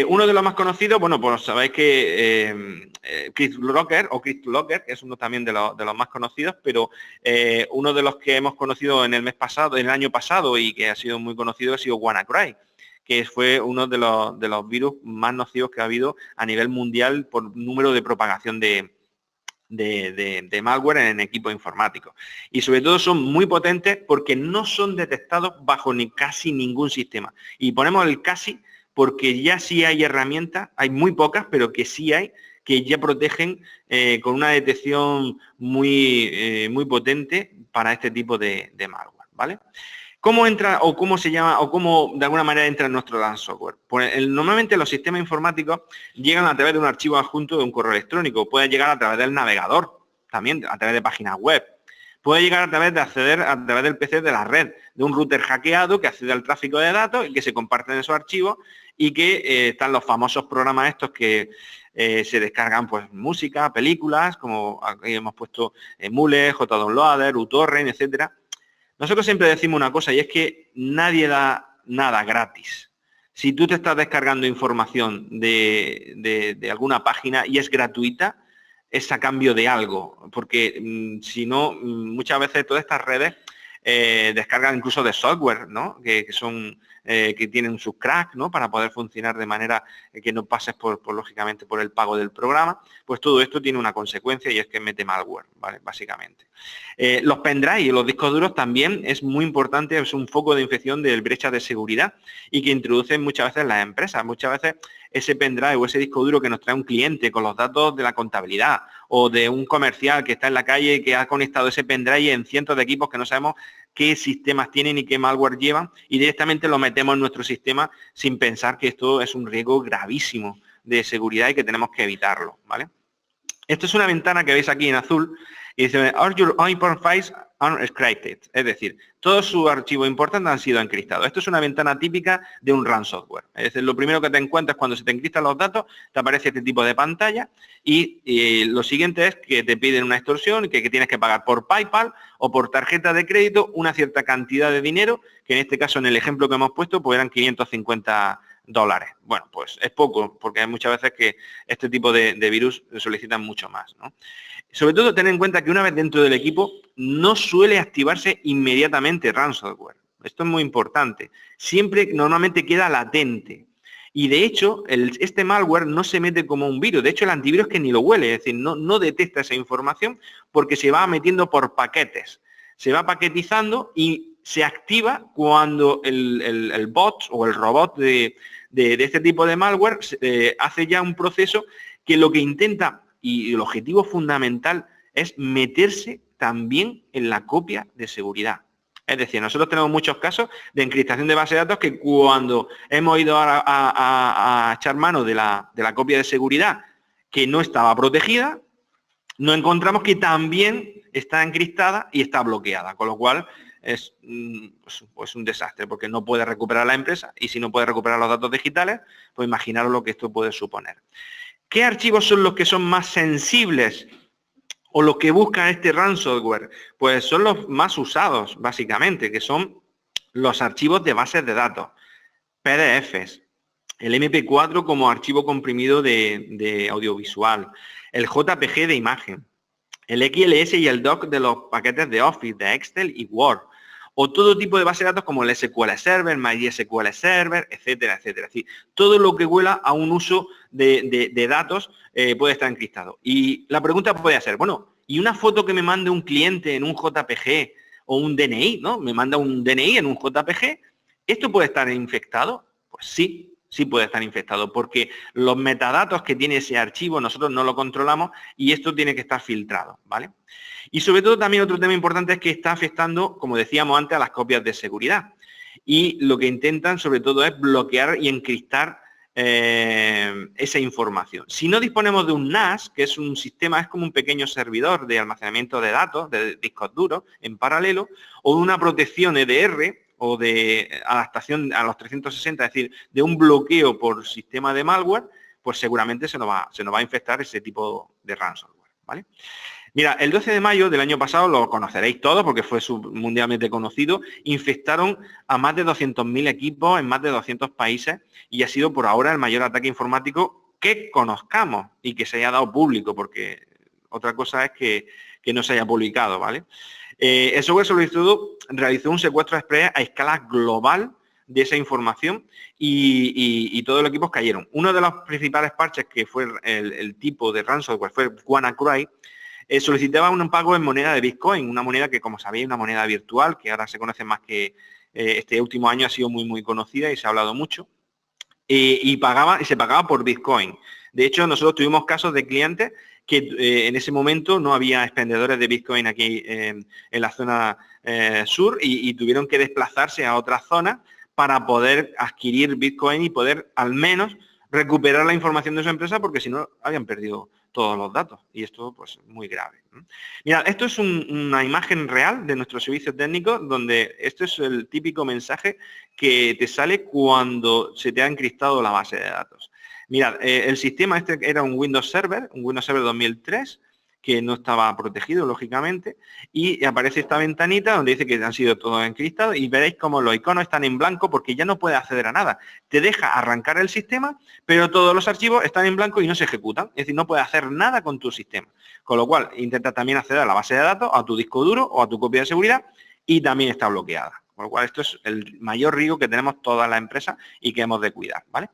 Uno de los más conocidos, bueno, pues sabéis que CryptLocker o CryptLocker es uno también de los más conocidos, pero uno de los que hemos conocido en el año pasado y que ha sido muy conocido ha sido WannaCry, que fue uno de los virus más nocivos que ha habido a nivel mundial por número de propagación de malware en equipos informáticos. Y sobre todo son muy potentes porque no son detectados bajo casi ningún sistema. Y ponemos el casi porque ya sí hay herramientas, hay muy pocas, pero que sí hay, que ya protegen con una detección muy potente para este tipo de malware, ¿vale? ¿Cómo entra o cómo se llama o cómo de alguna manera entra en nuestro ransomware? Pues normalmente los sistemas informáticos llegan a través de un archivo adjunto de un correo electrónico, puede llegar a través del navegador, también a través de páginas web, puede llegar a través de acceder a través del PC de la red, de un router hackeado que accede al tráfico de datos y que se comparten esos archivos y que están los famosos programas estos que se descargan pues música, películas, como aquí hemos puesto Mule, JDownloader, uTorrent, etcétera. Nosotros siempre decimos una cosa y es que nadie da nada gratis. Si tú te estás descargando información de alguna página y es gratuita, es a cambio de algo, porque si no, muchas veces todas estas redes descargan incluso de software, ¿no? Que son que tienen sus cracks, ¿no? Para poder funcionar de manera que no pases lógicamente por el pago del programa, pues todo esto tiene una consecuencia y es que mete malware, ¿vale? Básicamente. Los pendrive y los discos duros también es muy importante, es un foco de infección de brechas de seguridad y que introducen muchas veces las empresas. Muchas veces ese pendrive o ese disco duro que nos trae un cliente con los datos de la contabilidad o de un comercial que está en la calle que ha conectado ese pendrive en cientos de equipos que no sabemos qué sistemas tienen y qué malware llevan y directamente lo metemos en nuestro sistema sin pensar que esto es un riesgo gravísimo de seguridad y que tenemos que evitarlo, ¿vale? Esto es una ventana que veis aquí en azul y dice, all your important files are encrypted. Es decir, todos sus archivos importantes han sido encriptados. Esto es una ventana típica de un ransomware. Es decir, lo primero que te encuentras cuando se te encriptan los datos, te aparece este tipo de pantalla y lo siguiente es que te piden una extorsión y que tienes que pagar por PayPal o por tarjeta de crédito una cierta cantidad de dinero, que en este caso, en el ejemplo que hemos puesto, pues eran $550. Bueno, pues es poco, porque hay muchas veces que este tipo de virus solicitan mucho más, ¿no? Sobre todo, tener en cuenta que una vez dentro del equipo no suele activarse inmediatamente ransomware. Esto es muy importante. Siempre, normalmente queda latente. Y de hecho, este malware no se mete como un virus. De hecho, el antivirus es que ni lo huele, es decir, no detecta esa información porque se va metiendo por paquetes. Se va paquetizando y se activa cuando el bot o el robot de de este tipo de malware hace ya un proceso que lo que intenta, y el objetivo fundamental, es meterse también en la copia de seguridad. Es decir, nosotros tenemos muchos casos de encriptación de base de datos que cuando hemos ido a echar mano de la copia de seguridad que no estaba protegida, nos encontramos que también está encriptada y está bloqueada, con lo cual es pues un desastre, porque no puede recuperar la empresa, y si no puede recuperar los datos digitales, pues imaginaros lo que esto puede suponer. ¿Qué archivos son los que son más sensibles o los que buscan este ransomware? Pues son los más usados, básicamente, que son los archivos de bases de datos, PDFs, el MP4 como archivo comprimido de audiovisual, el JPG de imagen, el XLS y el doc de los paquetes de Office, de Excel y Word, o todo tipo de base de datos como el SQL Server, MySQL Server, etcétera, etcétera. Es decir, todo lo que huela a un uso de datos puede estar encriptado. Y la pregunta puede ser, bueno, ¿y una foto que me mande un cliente en un JPG o un DNI, ¿no? Me manda un DNI en un JPG, ¿esto puede estar infectado? Pues sí. Sí puede estar infectado, porque los metadatos que tiene ese archivo nosotros no lo controlamos y esto tiene que estar filtrado, ¿vale? Y sobre todo también otro tema importante es que está afectando, como decíamos antes, a las copias de seguridad. Y lo que intentan sobre todo es bloquear y encriptar esa información. Si no disponemos de un NAS, que es un sistema, es como un pequeño servidor de almacenamiento de datos, de discos duros en paralelo, o de una protección EDR, o de adaptación a los 360, es decir, de un bloqueo por sistema de malware, pues seguramente se nos va a infectar ese tipo de ransomware, ¿vale? Mira, el 12 de mayo del año pasado, lo conoceréis todos porque fue mundialmente conocido, infectaron a más de 200.000 equipos en más de 200 países y ha sido por ahora el mayor ataque informático que conozcamos y que se haya dado público, porque otra cosa es que no se haya publicado, ¿vale? El software sobre todo realizó un secuestro express a escala global de esa información y todos los equipos cayeron. Uno de los principales parches que fue el tipo de ransomware fue WannaCry, solicitaba un pago en moneda de Bitcoin, una moneda que, como sabéis, es una moneda virtual, que ahora se conoce más que este último año ha sido muy conocida y se ha hablado mucho, y se pagaba por Bitcoin. De hecho, nosotros tuvimos casos de clientes que en ese momento no había expendedores de Bitcoin aquí en la zona sur y tuvieron que desplazarse a otras zonas para poder adquirir Bitcoin y poder al menos recuperar la información de su empresa, porque si no habían perdido todos los datos y esto pues muy grave. Mira, esto es una imagen real de nuestro servicio técnico donde esto es el típico mensaje que te sale cuando se te ha encriptado la base de datos. Mirad, el sistema este era un Windows Server 2003, que no estaba protegido, lógicamente, y aparece esta ventanita donde dice que han sido todos encriptados y veréis cómo los iconos están en blanco porque ya no puede acceder a nada. Te deja arrancar el sistema, pero todos los archivos están en blanco y no se ejecutan. Es decir, no puedes hacer nada con tu sistema. Con lo cual, intenta también acceder a la base de datos, a tu disco duro o a tu copia de seguridad y también está bloqueada. Con lo cual, esto es el mayor riesgo que tenemos todas las empresas y que hemos de cuidar, ¿vale?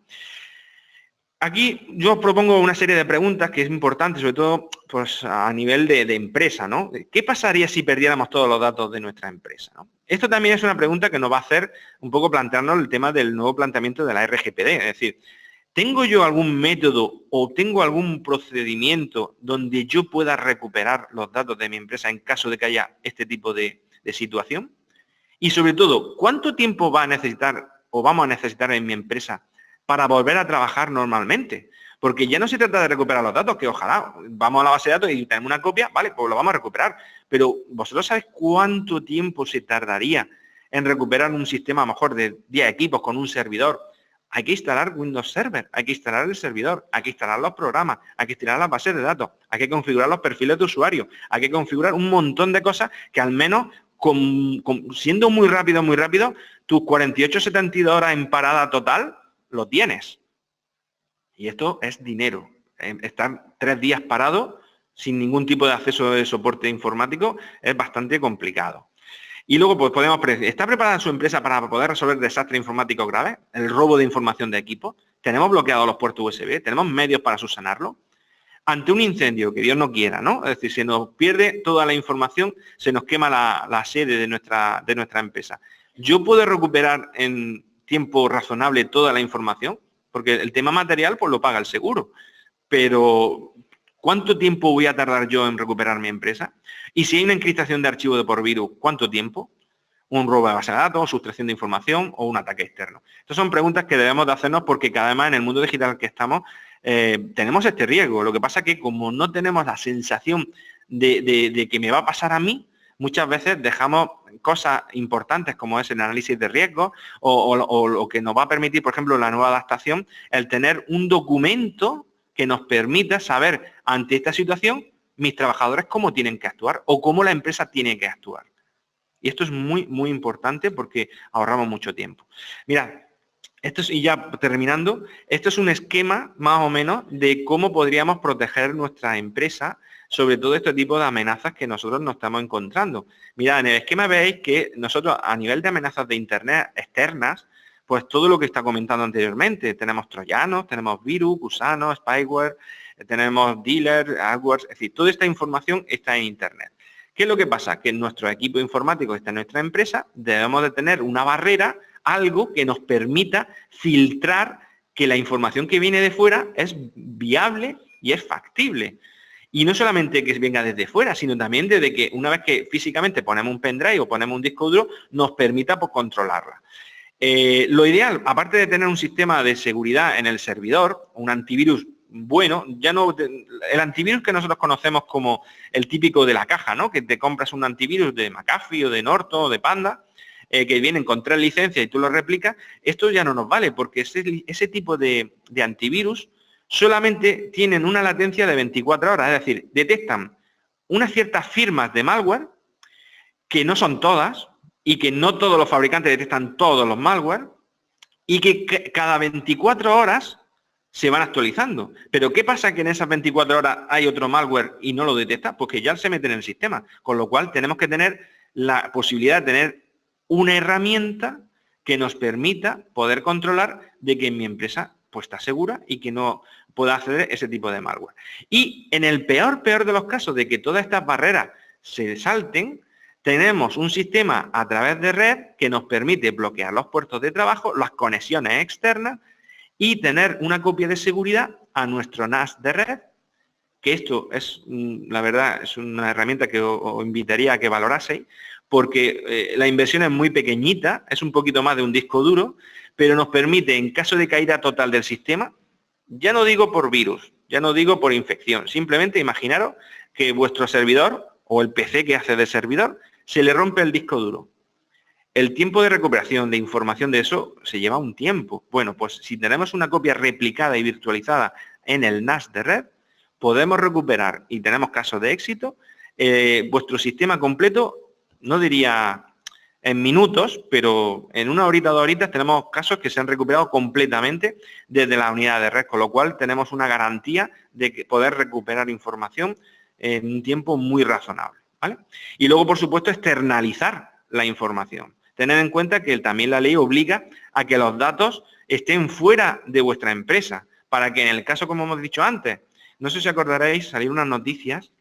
Aquí yo os propongo una serie de preguntas que es importante, sobre todo pues, a nivel de empresa, ¿no? ¿Qué pasaría si perdiéramos todos los datos de nuestra empresa, ¿no? Esto también es una pregunta que nos va a hacer un poco plantearnos el tema del nuevo planteamiento de la RGPD. Es decir, ¿tengo yo algún método o tengo algún procedimiento donde yo pueda recuperar los datos de mi empresa en caso de que haya este tipo de situación? Y sobre todo, ¿cuánto tiempo va a necesitar o vamos a necesitar en mi empresa para volver a trabajar normalmente? Porque ya no se trata de recuperar los datos, que ojalá vamos a la base de datos y tenemos una copia, vale, pues lo vamos a recuperar. Pero ¿vosotros sabéis cuánto tiempo se tardaría en recuperar un sistema a lo mejor de 10 equipos con un servidor? Hay que instalar Windows Server, hay que instalar el servidor, hay que instalar los programas, hay que instalar las bases de datos, hay que configurar los perfiles de usuario, hay que configurar un montón de cosas que al menos siendo muy rápido, tus 48-72 horas en parada total lo tienes. Y esto es dinero. Estar 3 días parado sin ningún tipo de acceso de soporte informático es bastante complicado. Y luego pues podemos ¿está preparada su empresa para poder resolver desastres informáticos graves? El robo de información de equipo. ¿Tenemos bloqueados los puertos USB? ¿Tenemos medios para subsanarlo? Ante un incendio, que Dios no quiera, ¿no? Es decir, se nos pierde toda la información, se nos quema la sede de nuestra empresa. ¿Yo puedo recuperar en tiempo razonable toda la información? porque el tema material pues lo paga el seguro, pero ¿cuánto tiempo voy a tardar yo en recuperar mi empresa? Y si hay una encriptación de archivo de por virus, ¿cuánto tiempo? ¿Un robo de base de datos, sustracción de información o un ataque externo? Estas son preguntas que debemos de hacernos porque cada vez más en el mundo digital que estamos tenemos este riesgo. Lo que pasa es que como no tenemos la sensación de que me va a pasar a mí, muchas veces dejamos cosas importantes como es el análisis de riesgo o lo que nos va a permitir, por ejemplo, la nueva adaptación, el tener un documento que nos permita saber ante esta situación mis trabajadores cómo tienen que actuar o cómo la empresa tiene que actuar. Y esto es muy, muy importante porque ahorramos mucho tiempo. Mirad, esto es, y ya terminando, esto es un esquema más o menos de cómo podríamos proteger nuestra empresa sobre todo este tipo de amenazas que nosotros nos estamos encontrando. Mirad, en el esquema veis que nosotros a nivel de amenazas de Internet externas, pues todo lo que está comentando anteriormente, tenemos troyanos, tenemos virus, gusanos, spyware, tenemos dealers, adwares, es decir, toda esta información está en Internet. ¿Qué es lo que pasa? Que en nuestro equipo informático está en nuestra empresa, debemos de tener una barrera, algo que nos permita filtrar que la información que viene de fuera es viable y es factible. Y no solamente que venga desde fuera, sino también desde que una vez que físicamente ponemos un pendrive o ponemos un disco duro, nos permita pues, controlarla. Lo ideal, aparte de tener un sistema de seguridad en el servidor, un antivirus bueno, ya no el antivirus que nosotros conocemos como el típico de la caja, ¿no? Que te compras un antivirus de McAfee o de Norton o de Panda, que vienen con 3 licencias y tú lo replicas, esto ya no nos vale porque ese tipo de antivirus solamente tienen una latencia de 24 horas, es decir, detectan unas ciertas firmas de malware que no son todas y que no todos los fabricantes detectan todos los malware y que cada 24 horas se van actualizando. Pero ¿qué pasa que en esas 24 horas hay otro malware y no lo detecta? Pues que ya se mete en el sistema. Con lo cual tenemos que tener la posibilidad de tener una herramienta que nos permita poder controlar de que mi empresa pues, está segura y que no pueda acceder a ese tipo de malware. Y en el peor de los casos de que todas estas barreras se salten, tenemos un sistema a través de red que nos permite bloquear los puertos de trabajo, las conexiones externas y tener una copia de seguridad a nuestro NAS de red, que esto es, la verdad, es una herramienta que os invitaría a que valoraseis, porque la inversión es muy pequeñita, es un poquito más de un disco duro, pero nos permite, en caso de caída total del sistema, ya no digo por virus, ya no digo por infección, simplemente imaginaros que vuestro servidor o el PC que hace de servidor se le rompe el disco duro. El tiempo de recuperación de información de eso se lleva un tiempo. Bueno, pues si tenemos una copia replicada y virtualizada en el NAS de red, podemos recuperar, y tenemos casos de éxito, vuestro sistema completo, no diría en minutos, pero en 1 horita, 2 horitas tenemos casos que se han recuperado completamente desde la unidad de red, con lo cual tenemos una garantía de poder recuperar información en un tiempo muy razonable, ¿vale? Y luego, por supuesto, externalizar la información. Tened en cuenta que también la ley obliga a que los datos estén fuera de vuestra empresa, para que en el caso, como hemos dicho antes, no sé si acordaréis, salieron unas noticias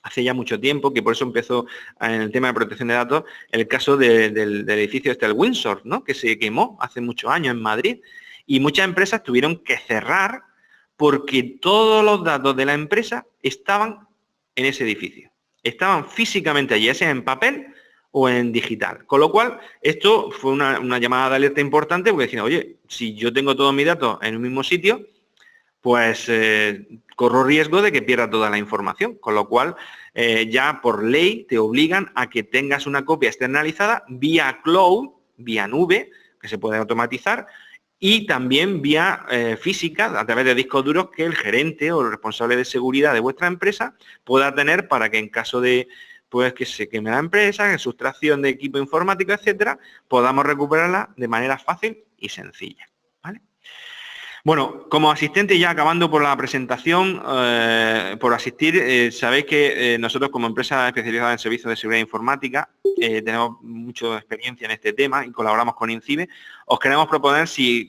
hace ya mucho tiempo, que por eso empezó en el tema de protección de datos, el caso del edificio el Windsor, ¿no? Que se quemó hace muchos años en Madrid, y muchas empresas tuvieron que cerrar porque todos los datos de la empresa estaban en ese edificio. Estaban físicamente allí, ya sea en papel o en digital. Con lo cual, esto fue una llamada de alerta importante porque decían, oye, si yo tengo todos mis datos en un mismo sitio, pues corro riesgo de que pierda toda la información. Con lo cual, ya por ley te obligan a que tengas una copia externalizada vía cloud, vía nube, que se puede automatizar, y también vía física, a través de discos duros que el gerente o el responsable de seguridad de vuestra empresa pueda tener para que en caso de pues que se queme la empresa, que sustracción de equipo informático, etcétera, podamos recuperarla de manera fácil y sencilla, ¿vale? Bueno, como asistente, ya acabando por la presentación, por asistir, sabéis que nosotros como empresa especializada en servicios de seguridad informática tenemos mucha experiencia en este tema y colaboramos con INCIBE. Os queremos proponer,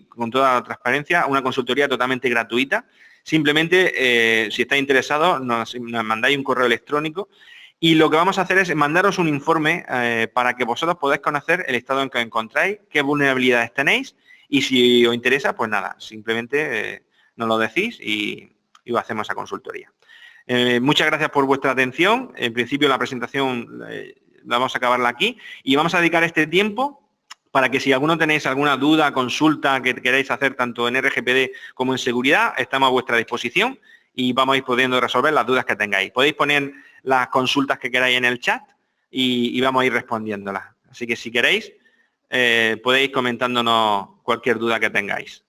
con toda la transparencia, una consultoría totalmente gratuita. Simplemente, si estáis interesados, nos mandáis un correo electrónico y lo que vamos a hacer es mandaros un informe para que vosotros podáis conocer el estado en que os encontráis, qué vulnerabilidades tenéis Y si os interesa, pues nada, simplemente nos lo decís y os hacemos esa consultoría. Muchas gracias por vuestra atención. En principio la presentación vamos a acabarla aquí y vamos a dedicar este tiempo para que si alguno tenéis alguna duda, consulta que queráis hacer tanto en RGPD como en seguridad, estamos a vuestra disposición y vamos a ir pudiendo resolver las dudas que tengáis. Podéis poner las consultas que queráis en el chat y vamos a ir respondiéndolas. Así que si queréis, podéis comentándonos cualquier duda que tengáis.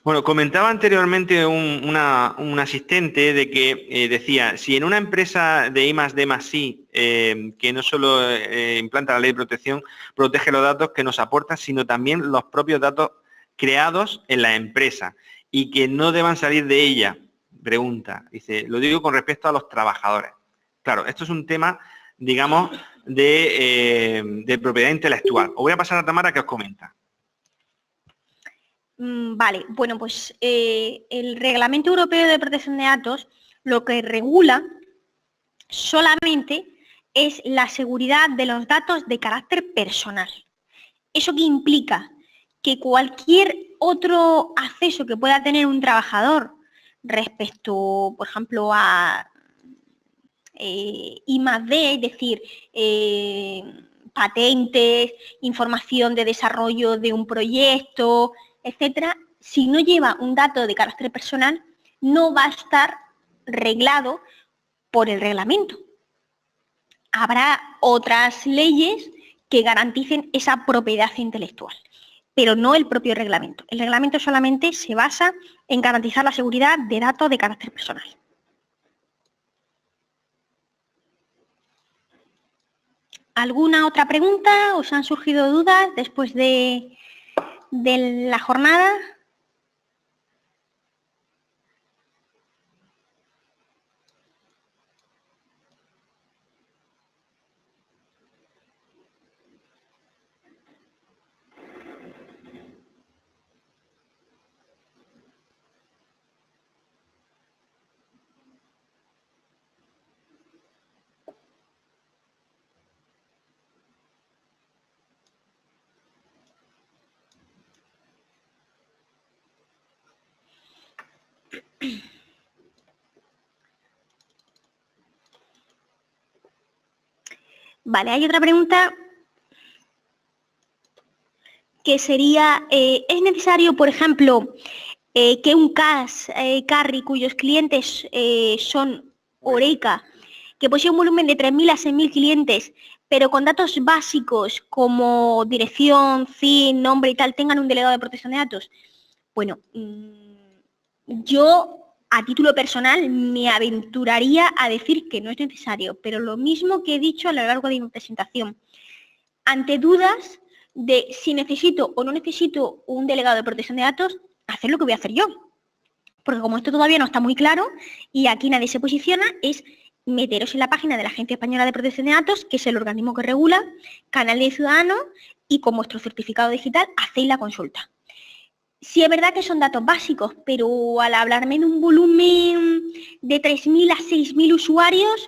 Bueno, comentaba anteriormente un asistente de que decía, si en una empresa de I+D+I que no solo implanta la ley de protección, protege los datos que nos aporta, sino también los propios datos creados en la empresa y que no deban salir de ella, pregunta. Dice, lo digo con respecto a los trabajadores. Claro, esto es un tema, digamos, de propiedad intelectual. Os voy a pasar a Tamara que os comenta. Vale, bueno, pues el Reglamento Europeo de Protección de Datos lo que regula solamente es la seguridad de los datos de carácter personal. ¿Eso qué implica? Que cualquier otro acceso que pueda tener un trabajador respecto, por ejemplo, a I+D, es decir, patentes, información de desarrollo de un proyecto, etcétera, si no lleva un dato de carácter personal, no va a estar reglado por el reglamento. Habrá otras leyes que garanticen esa propiedad intelectual, pero no el propio reglamento. El reglamento solamente se basa en garantizar la seguridad de datos de carácter personal. ¿Alguna otra pregunta? ¿Os han surgido dudas después de la jornada? Vale, hay otra pregunta que sería, ¿es necesario, por ejemplo, que un carry cuyos clientes son Oreca, que posee un volumen de 3.000 a 6.000 clientes, pero con datos básicos como dirección, CIN, nombre y tal, tengan un delegado de protección de datos? Bueno, yo a título personal me aventuraría a decir que no es necesario, pero lo mismo que he dicho a lo largo de mi presentación. Ante dudas de si necesito o no necesito un delegado de protección de datos, hacer lo que voy a hacer yo. Porque como esto todavía no está muy claro y aquí nadie se posiciona, es meteros en la página de la Agencia Española de Protección de Datos, que es el organismo que regula, Canal de Ciudadanos, y con vuestro certificado digital hacéis la consulta. Sí es verdad que son datos básicos, pero al hablarme de un volumen de 3.000 a 6.000 usuarios,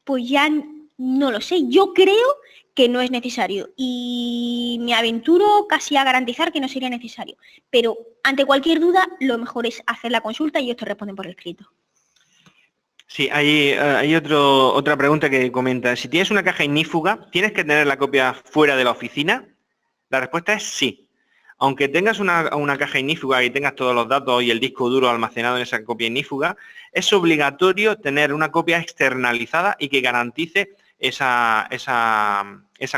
pues ya no lo sé. Yo creo que no es necesario y me aventuro casi a garantizar que no sería necesario. Pero ante cualquier duda, lo mejor es hacer la consulta y ellos te responden por escrito. Sí, hay otra pregunta que comenta. Si tienes una caja ignífuga, ¿tienes que tener la copia fuera de la oficina? La respuesta es sí. Aunque tengas una caja ignífuga y tengas todos los datos y el disco duro almacenado en esa copia ignífuga, es obligatorio tener una copia externalizada y que garantice esa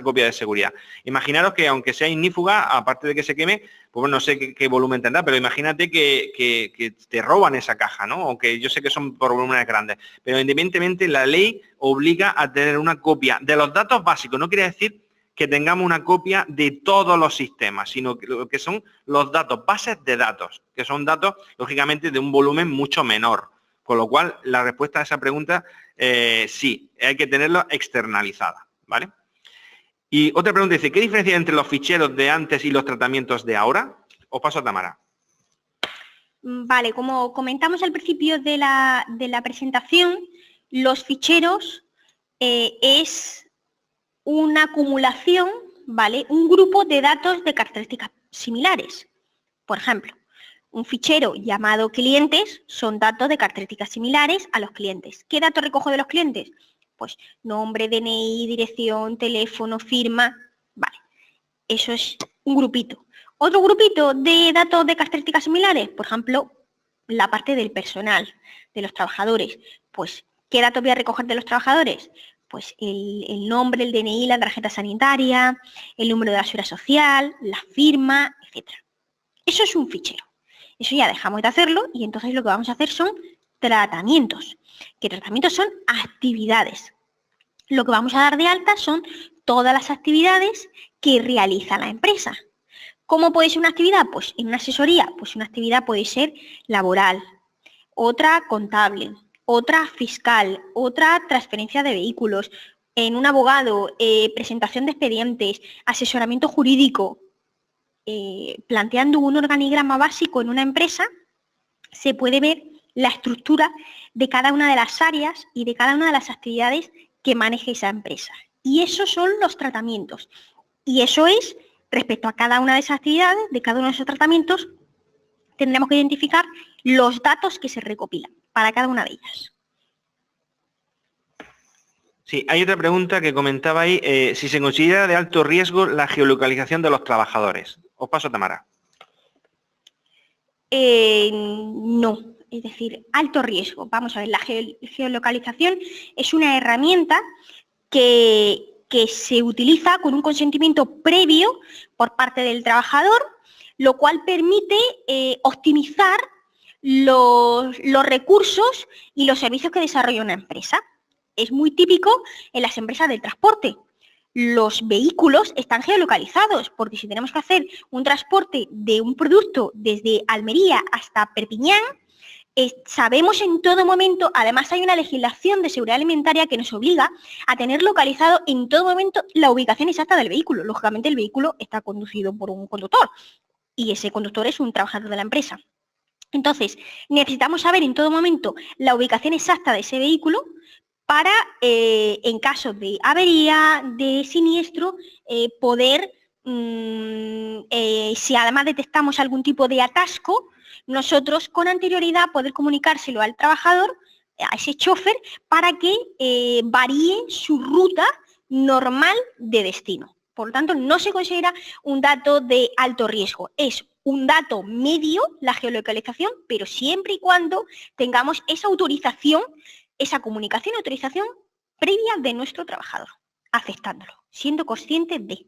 copia de seguridad. Imaginaros que aunque sea ignífuga, aparte de que se queme, pues bueno, no sé qué volumen tendrá, pero imagínate que te roban esa caja, ¿no? Aunque yo sé que son por volúmenes grandes, pero independientemente la ley obliga a tener una copia de los datos básicos. No quiere decir que tengamos una copia de todos los sistemas, sino que son los datos, bases de datos, que son datos, lógicamente, de un volumen mucho menor, Con lo cual, la respuesta a esa pregunta, sí, hay que tenerlo externalizada, ¿vale? Y otra pregunta dice, ¿qué diferencia hay entre los ficheros de antes y los tratamientos de ahora? Os paso a Tamara. Vale, como comentamos al principio de la presentación, los ficheros es una acumulación, ¿vale? Un grupo de datos de características similares. Por ejemplo, un fichero llamado clientes son datos de características similares a los clientes. ¿Qué datos recojo de los clientes? Pues nombre, DNI, dirección, teléfono, firma, vale. Eso es un grupito. Otro grupito de datos de características similares, por ejemplo, la parte del personal, de los trabajadores. Pues, ¿qué datos voy a recoger de los trabajadores? Pues el nombre, el DNI, la tarjeta sanitaria, el número de la seguridad social, la firma, etc. Eso es un fichero. Eso ya dejamos de hacerlo y entonces lo que vamos a hacer son tratamientos. ¿Qué tratamientos son? Actividades. Lo que vamos a dar de alta son todas las actividades que realiza la empresa. ¿Cómo puede ser una actividad? Pues en una asesoría, pues una actividad puede ser laboral, otra contable, otra fiscal, otra transferencia de vehículos, en un abogado, presentación de expedientes, asesoramiento jurídico. Planteando un organigrama básico en una empresa, se puede ver la estructura de cada una de las áreas y de cada una de las actividades que maneje esa empresa. Y esos son los tratamientos. Y eso es, respecto a cada una de esas actividades, de cada uno de esos tratamientos, tendremos que identificar los datos que se recopilan para cada una de ellas. Sí, hay otra pregunta que comentaba ahí, si se considera de alto riesgo la geolocalización de los trabajadores. Os paso a Tamara. No, es decir, alto riesgo. Vamos a ver, la geolocalización es una herramienta que se utiliza con un consentimiento previo por parte del trabajador, lo cual permite optimizar los recursos y los servicios que desarrolla una empresa. Es muy típico en las empresas del transporte. Los vehículos están geolocalizados, porque si tenemos que hacer un transporte de un producto desde Almería hasta Perpiñán, sabemos en todo momento, además hay una legislación de seguridad alimentaria que nos obliga a tener localizado en todo momento la ubicación exacta del vehículo. Lógicamente el vehículo está conducido por un conductor y ese conductor es un trabajador de la empresa. Entonces, necesitamos saber en todo momento la ubicación exacta de ese vehículo para, en caso de avería, de siniestro, poder, si además detectamos algún tipo de atasco, nosotros con anterioridad poder comunicárselo al trabajador, a ese chofer, para que varíe su ruta normal de destino. Por lo tanto, no se considera un dato de alto riesgo, es un dato medio, la geolocalización, pero siempre y cuando tengamos esa autorización, esa comunicación y autorización previa de nuestro trabajador, aceptándolo, siendo consciente de.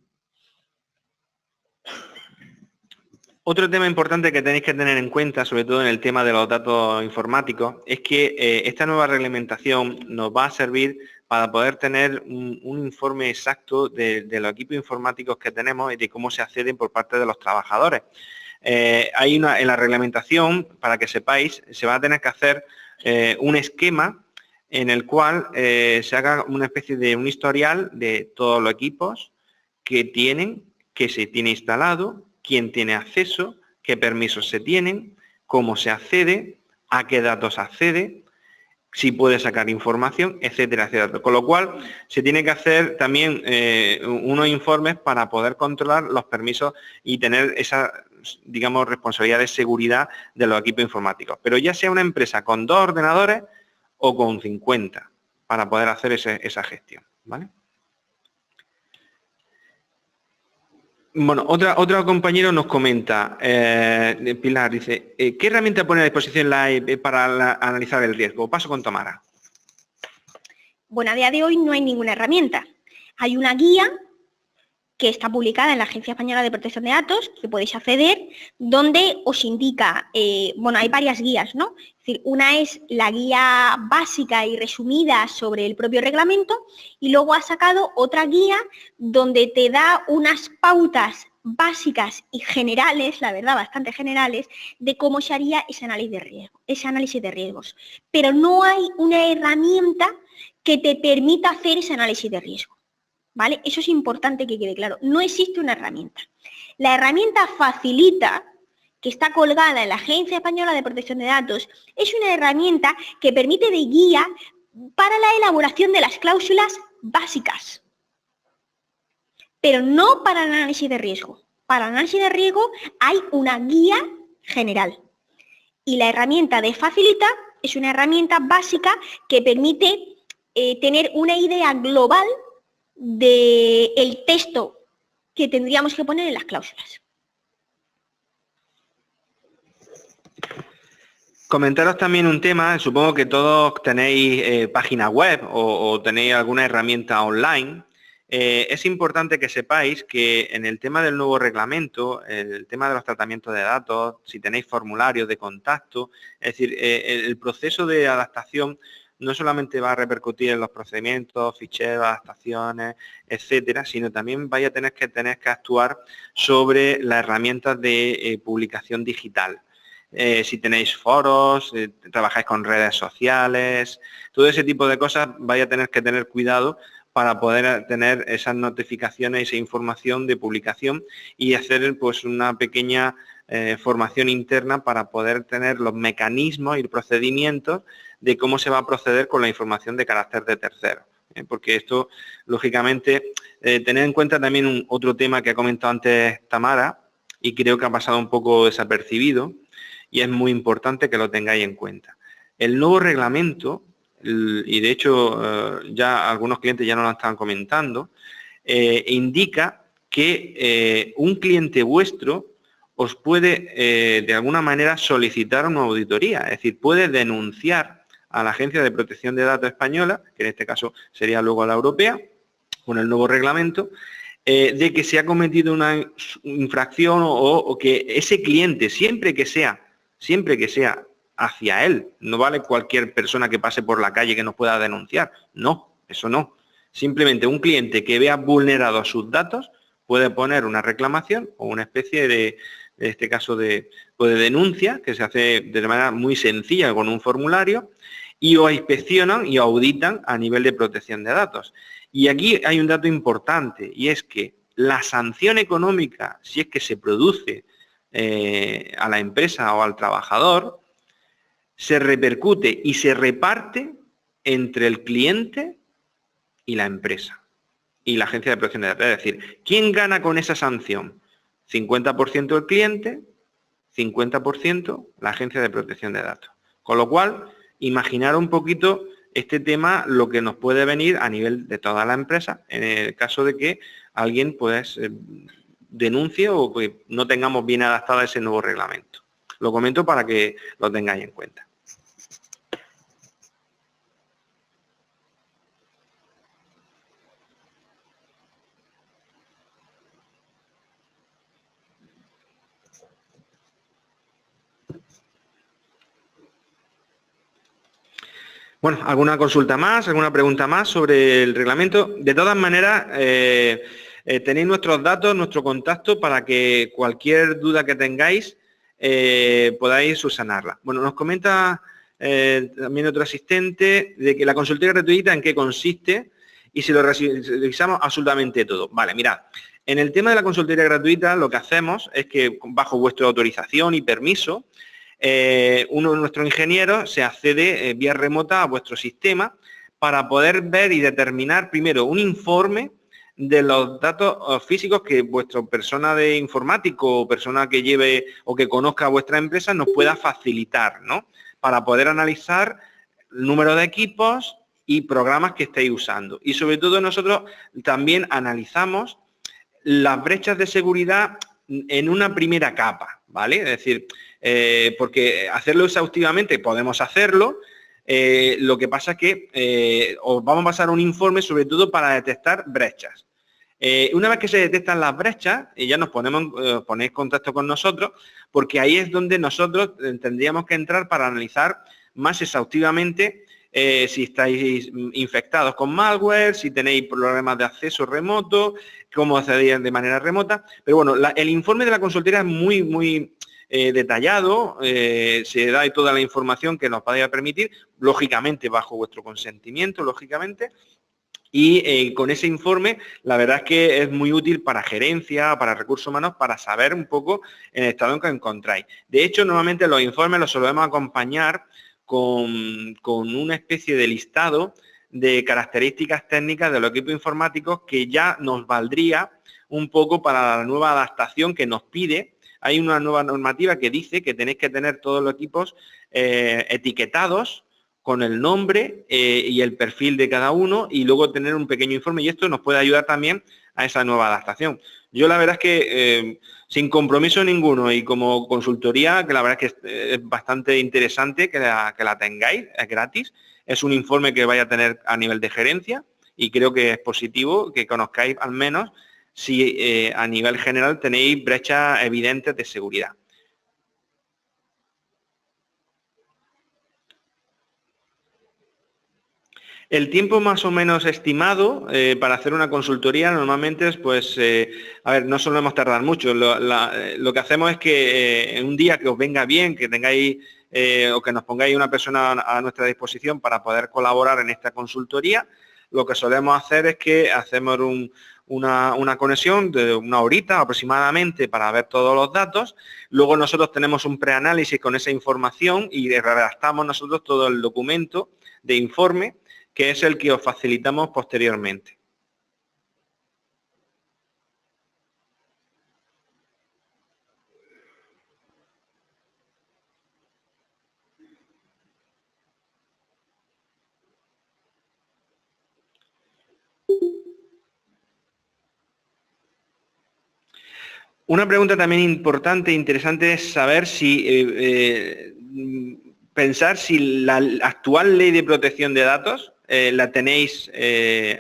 Otro tema importante que tenéis que tener en cuenta, sobre todo en el tema de los datos informáticos, es que esta nueva reglamentación nos va a servir para poder tener un informe exacto de los equipos informáticos que tenemos y de cómo se acceden por parte de los trabajadores. En la reglamentación, para que sepáis, se va a tener que hacer un esquema en el cual se haga una especie de un historial de todos los equipos que se tiene instalado, quién tiene acceso, qué permisos se tienen, cómo se accede, a qué datos accede, si puede sacar información, etcétera, etcétera. Con lo cual, se tiene que hacer también unos informes para poder controlar los permisos y tener esa, digamos, responsabilidad de seguridad de los equipos informáticos. Pero ya sea una empresa con 2 ordenadores o con 50 para poder hacer esa gestión, ¿vale? Bueno, otro compañero nos comenta, Pilar, dice, ¿qué herramienta pone a disposición la AEP para analizar el riesgo? Paso con Tamara. Bueno, a día de hoy no hay ninguna herramienta. Hay una guía que está publicada en la Agencia Española de Protección de Datos, que podéis acceder, donde os indica, bueno, hay varias guías, ¿no? Es decir, una es la guía básica y resumida sobre el propio reglamento y luego ha sacado otra guía donde te da unas pautas básicas y generales, la verdad, bastante generales, de cómo se haría ese análisis de riesgos. Pero no hay una herramienta que te permita hacer ese análisis de riesgo, ¿vale? Eso es importante que quede claro. No existe una herramienta. La herramienta Facilita, que está colgada en la Agencia Española de Protección de Datos, es una herramienta que permite de guía para la elaboración de las cláusulas básicas, pero no para el análisis de riesgo. Para el análisis de riesgo hay una guía general. Y la herramienta de Facilita es una herramienta básica que permite tener una idea global del texto que tendríamos que poner en las cláusulas. Comentaros también un tema, supongo que todos tenéis página web o tenéis alguna herramienta online. Es importante que sepáis que en el tema del nuevo reglamento, el tema de los tratamientos de datos, si tenéis formularios de contacto, es decir, el proceso de adaptación no solamente va a repercutir en los procedimientos, ficheros, adaptaciones, etcétera, sino también vais a tener que actuar sobre las herramientas de publicación digital. Si tenéis foros, trabajáis con redes sociales, todo ese tipo de cosas vais a tener que tener cuidado para poder tener esas notificaciones, esa información de publicación y hacer pues una pequeña formación interna para poder tener los mecanismos y procedimientos de cómo se va a proceder con la información de carácter de terceros. Porque esto, lógicamente, tener en cuenta también otro tema que ha comentado antes Tamara y creo que ha pasado un poco desapercibido, y es muy importante que lo tengáis en cuenta. El nuevo reglamento, y de hecho ya algunos clientes ya nos lo están comentando, indica que un cliente vuestro os puede de alguna manera solicitar una auditoría, es decir, puede denunciar a la Agencia de Protección de Datos Española, que en este caso sería luego la europea, con el nuevo reglamento, de que se ha cometido una infracción o que ese cliente, siempre que sea hacia él, no vale cualquier persona que pase por la calle que nos pueda denunciar, no, eso no. Simplemente un cliente que vea vulnerados sus datos puede poner una reclamación o una especie de en este caso de denuncia, que se hace de manera muy sencilla con un formulario, y os inspeccionan y auditan a nivel de protección de datos. Y aquí hay un dato importante, y es que la sanción económica, si es que se produce a la empresa o al trabajador, se repercute y se reparte entre el cliente y la empresa y la Agencia de Protección de Datos. Es decir, ¿quién gana con esa sanción? 50% el cliente, 50% la Agencia de Protección de Datos. Con lo cual, imaginar un poquito este tema, lo que nos puede venir a nivel de toda la empresa, en el caso de que alguien pues denuncie o que no tengamos bien adaptado ese nuevo reglamento. Lo comento para que lo tengáis en cuenta. Bueno, ¿alguna consulta más, alguna pregunta más sobre el reglamento? De todas maneras, tenéis nuestros datos, nuestro contacto para que cualquier duda que tengáis podáis subsanarla. Bueno, nos comenta también otro asistente de que la consultoría gratuita en qué consiste y si lo revisamos absolutamente todo. Vale, mirad, en el tema de la consultoría gratuita lo que hacemos es que bajo vuestra autorización y permiso, uno de nuestros ingenieros se accede vía remota a vuestro sistema para poder ver y determinar primero un informe de los datos físicos que vuestra persona de informático o persona que lleve o que conozca vuestra empresa nos pueda facilitar, ¿no? Para poder analizar el número de equipos y programas que estéis usando. Y sobre todo nosotros también analizamos las brechas de seguridad en una primera capa, ¿vale? Es decir, porque hacerlo exhaustivamente podemos hacerlo, lo que pasa es que os vamos a pasar un informe sobre todo para detectar brechas. Una vez que se detectan las brechas, ya nos ponéis en contacto con nosotros, porque ahí es donde nosotros tendríamos que entrar para analizar más exhaustivamente si estáis infectados con malware, si tenéis problemas de acceso remoto, cómo acceder de manera remota. Pero bueno, el informe de la consultoría es muy detallado, se da toda la información que nos vaya a permitir, lógicamente bajo vuestro consentimiento, lógicamente. Y con ese informe, la verdad es que es muy útil para gerencia, para recursos humanos, para saber un poco el estado en que encontráis. De hecho, normalmente los informes los solemos acompañar con una especie de listado de características técnicas de los equipos informáticos que ya nos valdría un poco para la nueva adaptación que nos pide. Hay una nueva normativa que dice que tenéis que tener todos los equipos etiquetados con el nombre y el perfil de cada uno y luego tener un pequeño informe, y esto nos puede ayudar también a esa nueva adaptación. Yo la verdad es que sin compromiso ninguno y como consultoría, que la verdad es que es bastante interesante que la tengáis, es gratis, es un informe que vaya a tener a nivel de gerencia y creo que es positivo que conozcáis al menos si a nivel general tenéis brechas evidentes de seguridad. El tiempo más o menos estimado para hacer una consultoría normalmente es, pues, a ver, no solemos tardar mucho. Lo que hacemos es que en un día que os venga bien, que tengáis o que nos pongáis una persona a nuestra disposición para poder colaborar en esta consultoría, lo que solemos hacer es que hacemos una conexión de una horita aproximadamente para ver todos los datos. Luego nosotros tenemos un preanálisis con esa información y redactamos nosotros todo el documento de informe, que es el que os facilitamos posteriormente. Una pregunta también importante e interesante es saber si, pensar si la actual ley de protección de datos la tenéis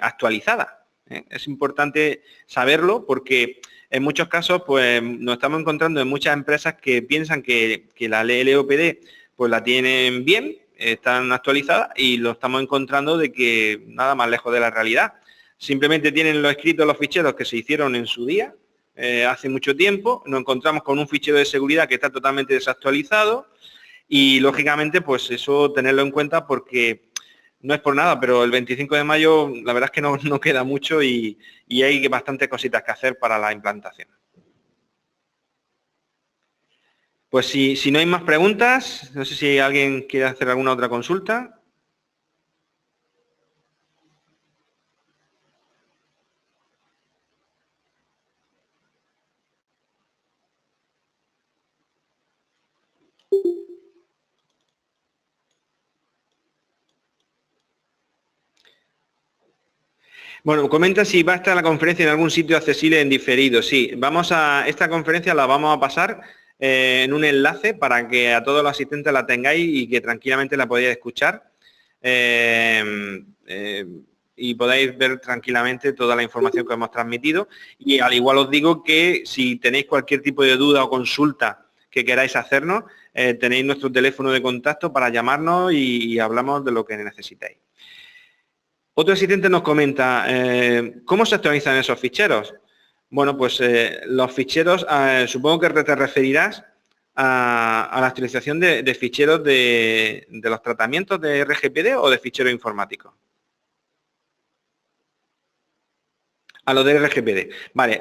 actualizada. Es importante saberlo porque en muchos casos pues nos estamos encontrando en muchas empresas que piensan que la ley LOPD pues la tienen bien, están actualizadas y lo estamos encontrando de que nada más lejos de la realidad. Simplemente tienen lo escrito los ficheros que se hicieron en su día, hace mucho tiempo, nos encontramos con un fichero de seguridad que está totalmente desactualizado y lógicamente pues eso tenerlo en cuenta porque no es por nada, pero el 25 de mayo la verdad es que no queda mucho y hay bastantes cositas que hacer para la implantación. Pues si no hay más preguntas, no sé si alguien quiere hacer alguna otra consulta. Bueno, comenta si va a estar la conferencia en algún sitio accesible en diferido. Sí, esta conferencia la vamos a pasar en un enlace para que a todos los asistentes la tengáis y que tranquilamente la podáis escuchar y podáis ver tranquilamente toda la información que hemos transmitido. Y al igual os digo que si tenéis cualquier tipo de duda o consulta que queráis hacernos, tenéis nuestro teléfono de contacto para llamarnos y hablamos de lo que necesitéis. Otro asistente nos comenta, ¿cómo se actualizan esos ficheros? Bueno, pues los ficheros, supongo que te referirás a la actualización de ficheros de los tratamientos de RGPD o de ficheros informáticos. A lo de RGPD. Vale,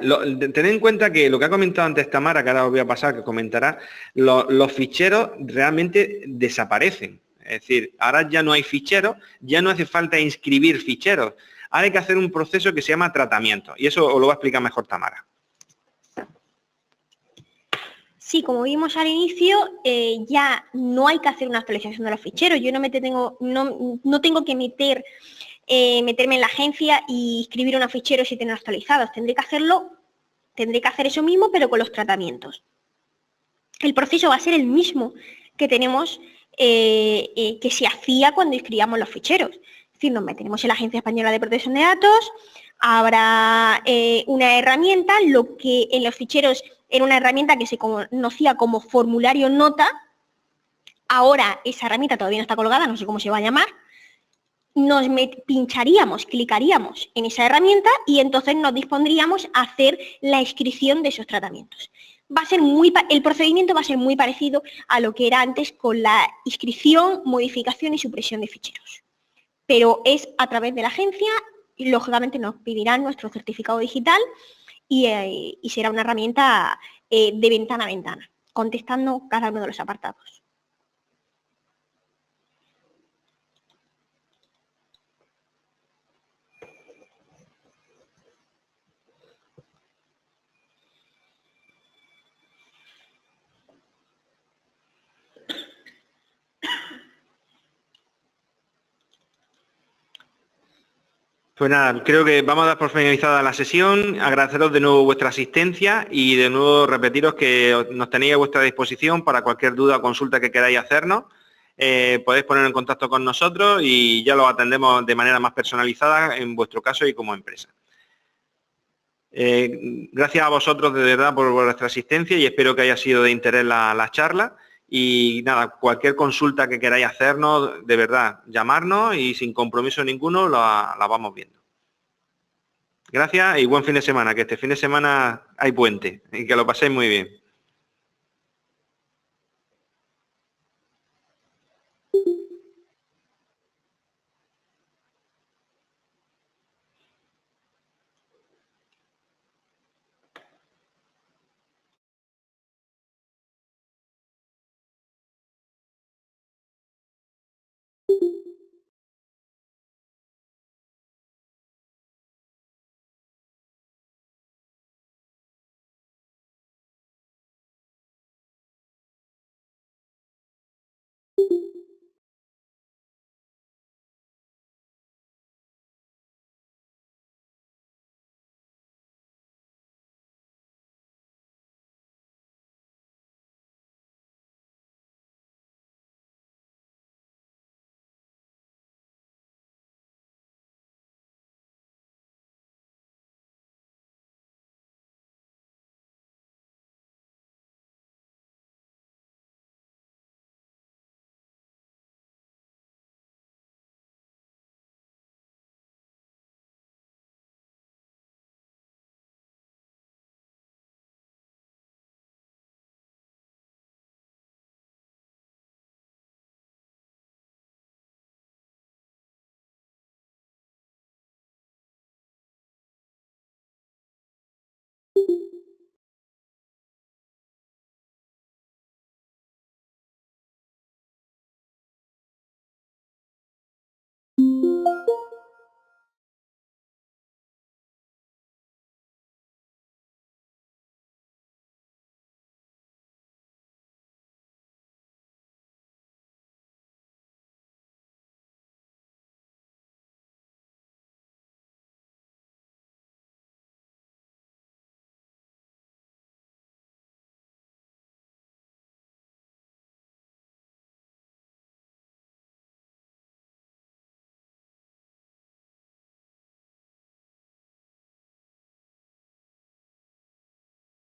tened en cuenta que lo que ha comentado antes Tamara, que ahora os voy a pasar, que comentará, los ficheros realmente desaparecen. Es decir, ahora ya no hay ficheros, ya no hace falta inscribir ficheros. Ahora hay que hacer un proceso que se llama tratamiento. Y eso os lo va a explicar mejor Tamara. Sí, como vimos al inicio, ya no hay que hacer una actualización de los ficheros. Yo no tengo que meterme en la agencia y escribir unos ficheros y tenerlos actualizados. Tendré que hacer eso mismo, pero con los tratamientos. El proceso va a ser el mismo que tenemos que se hacía cuando inscribíamos los ficheros. Es decir, nos meteremos en la Agencia Española de Protección de Datos, habrá una herramienta, lo que en los ficheros era una herramienta que se conocía como formulario nota. Ahora esa herramienta todavía no está colgada, no sé cómo se va a llamar, pincharíamos, clicaríamos en esa herramienta y entonces nos dispondríamos a hacer la inscripción de esos tratamientos. El procedimiento va a ser muy parecido a lo que era antes con la inscripción, modificación y supresión de ficheros. Pero es a través de la agencia y, lógicamente, nos pedirán nuestro certificado digital y será una herramienta de ventana a ventana, contestando cada uno de los apartados. Pues nada, creo que vamos a dar por finalizada la sesión, agradeceros de nuevo vuestra asistencia y de nuevo repetiros que nos tenéis a vuestra disposición para cualquier duda o consulta que queráis hacernos. Podéis poner en contacto con nosotros y ya lo atendemos de manera más personalizada en vuestro caso y como empresa. Gracias a vosotros de verdad por vuestra asistencia y espero que haya sido de interés la charla. Y nada, cualquier consulta que queráis hacernos, de verdad, llamarnos y sin compromiso ninguno la vamos viendo. Gracias y buen fin de semana, que este fin de semana hay puente y que lo paséis muy bien.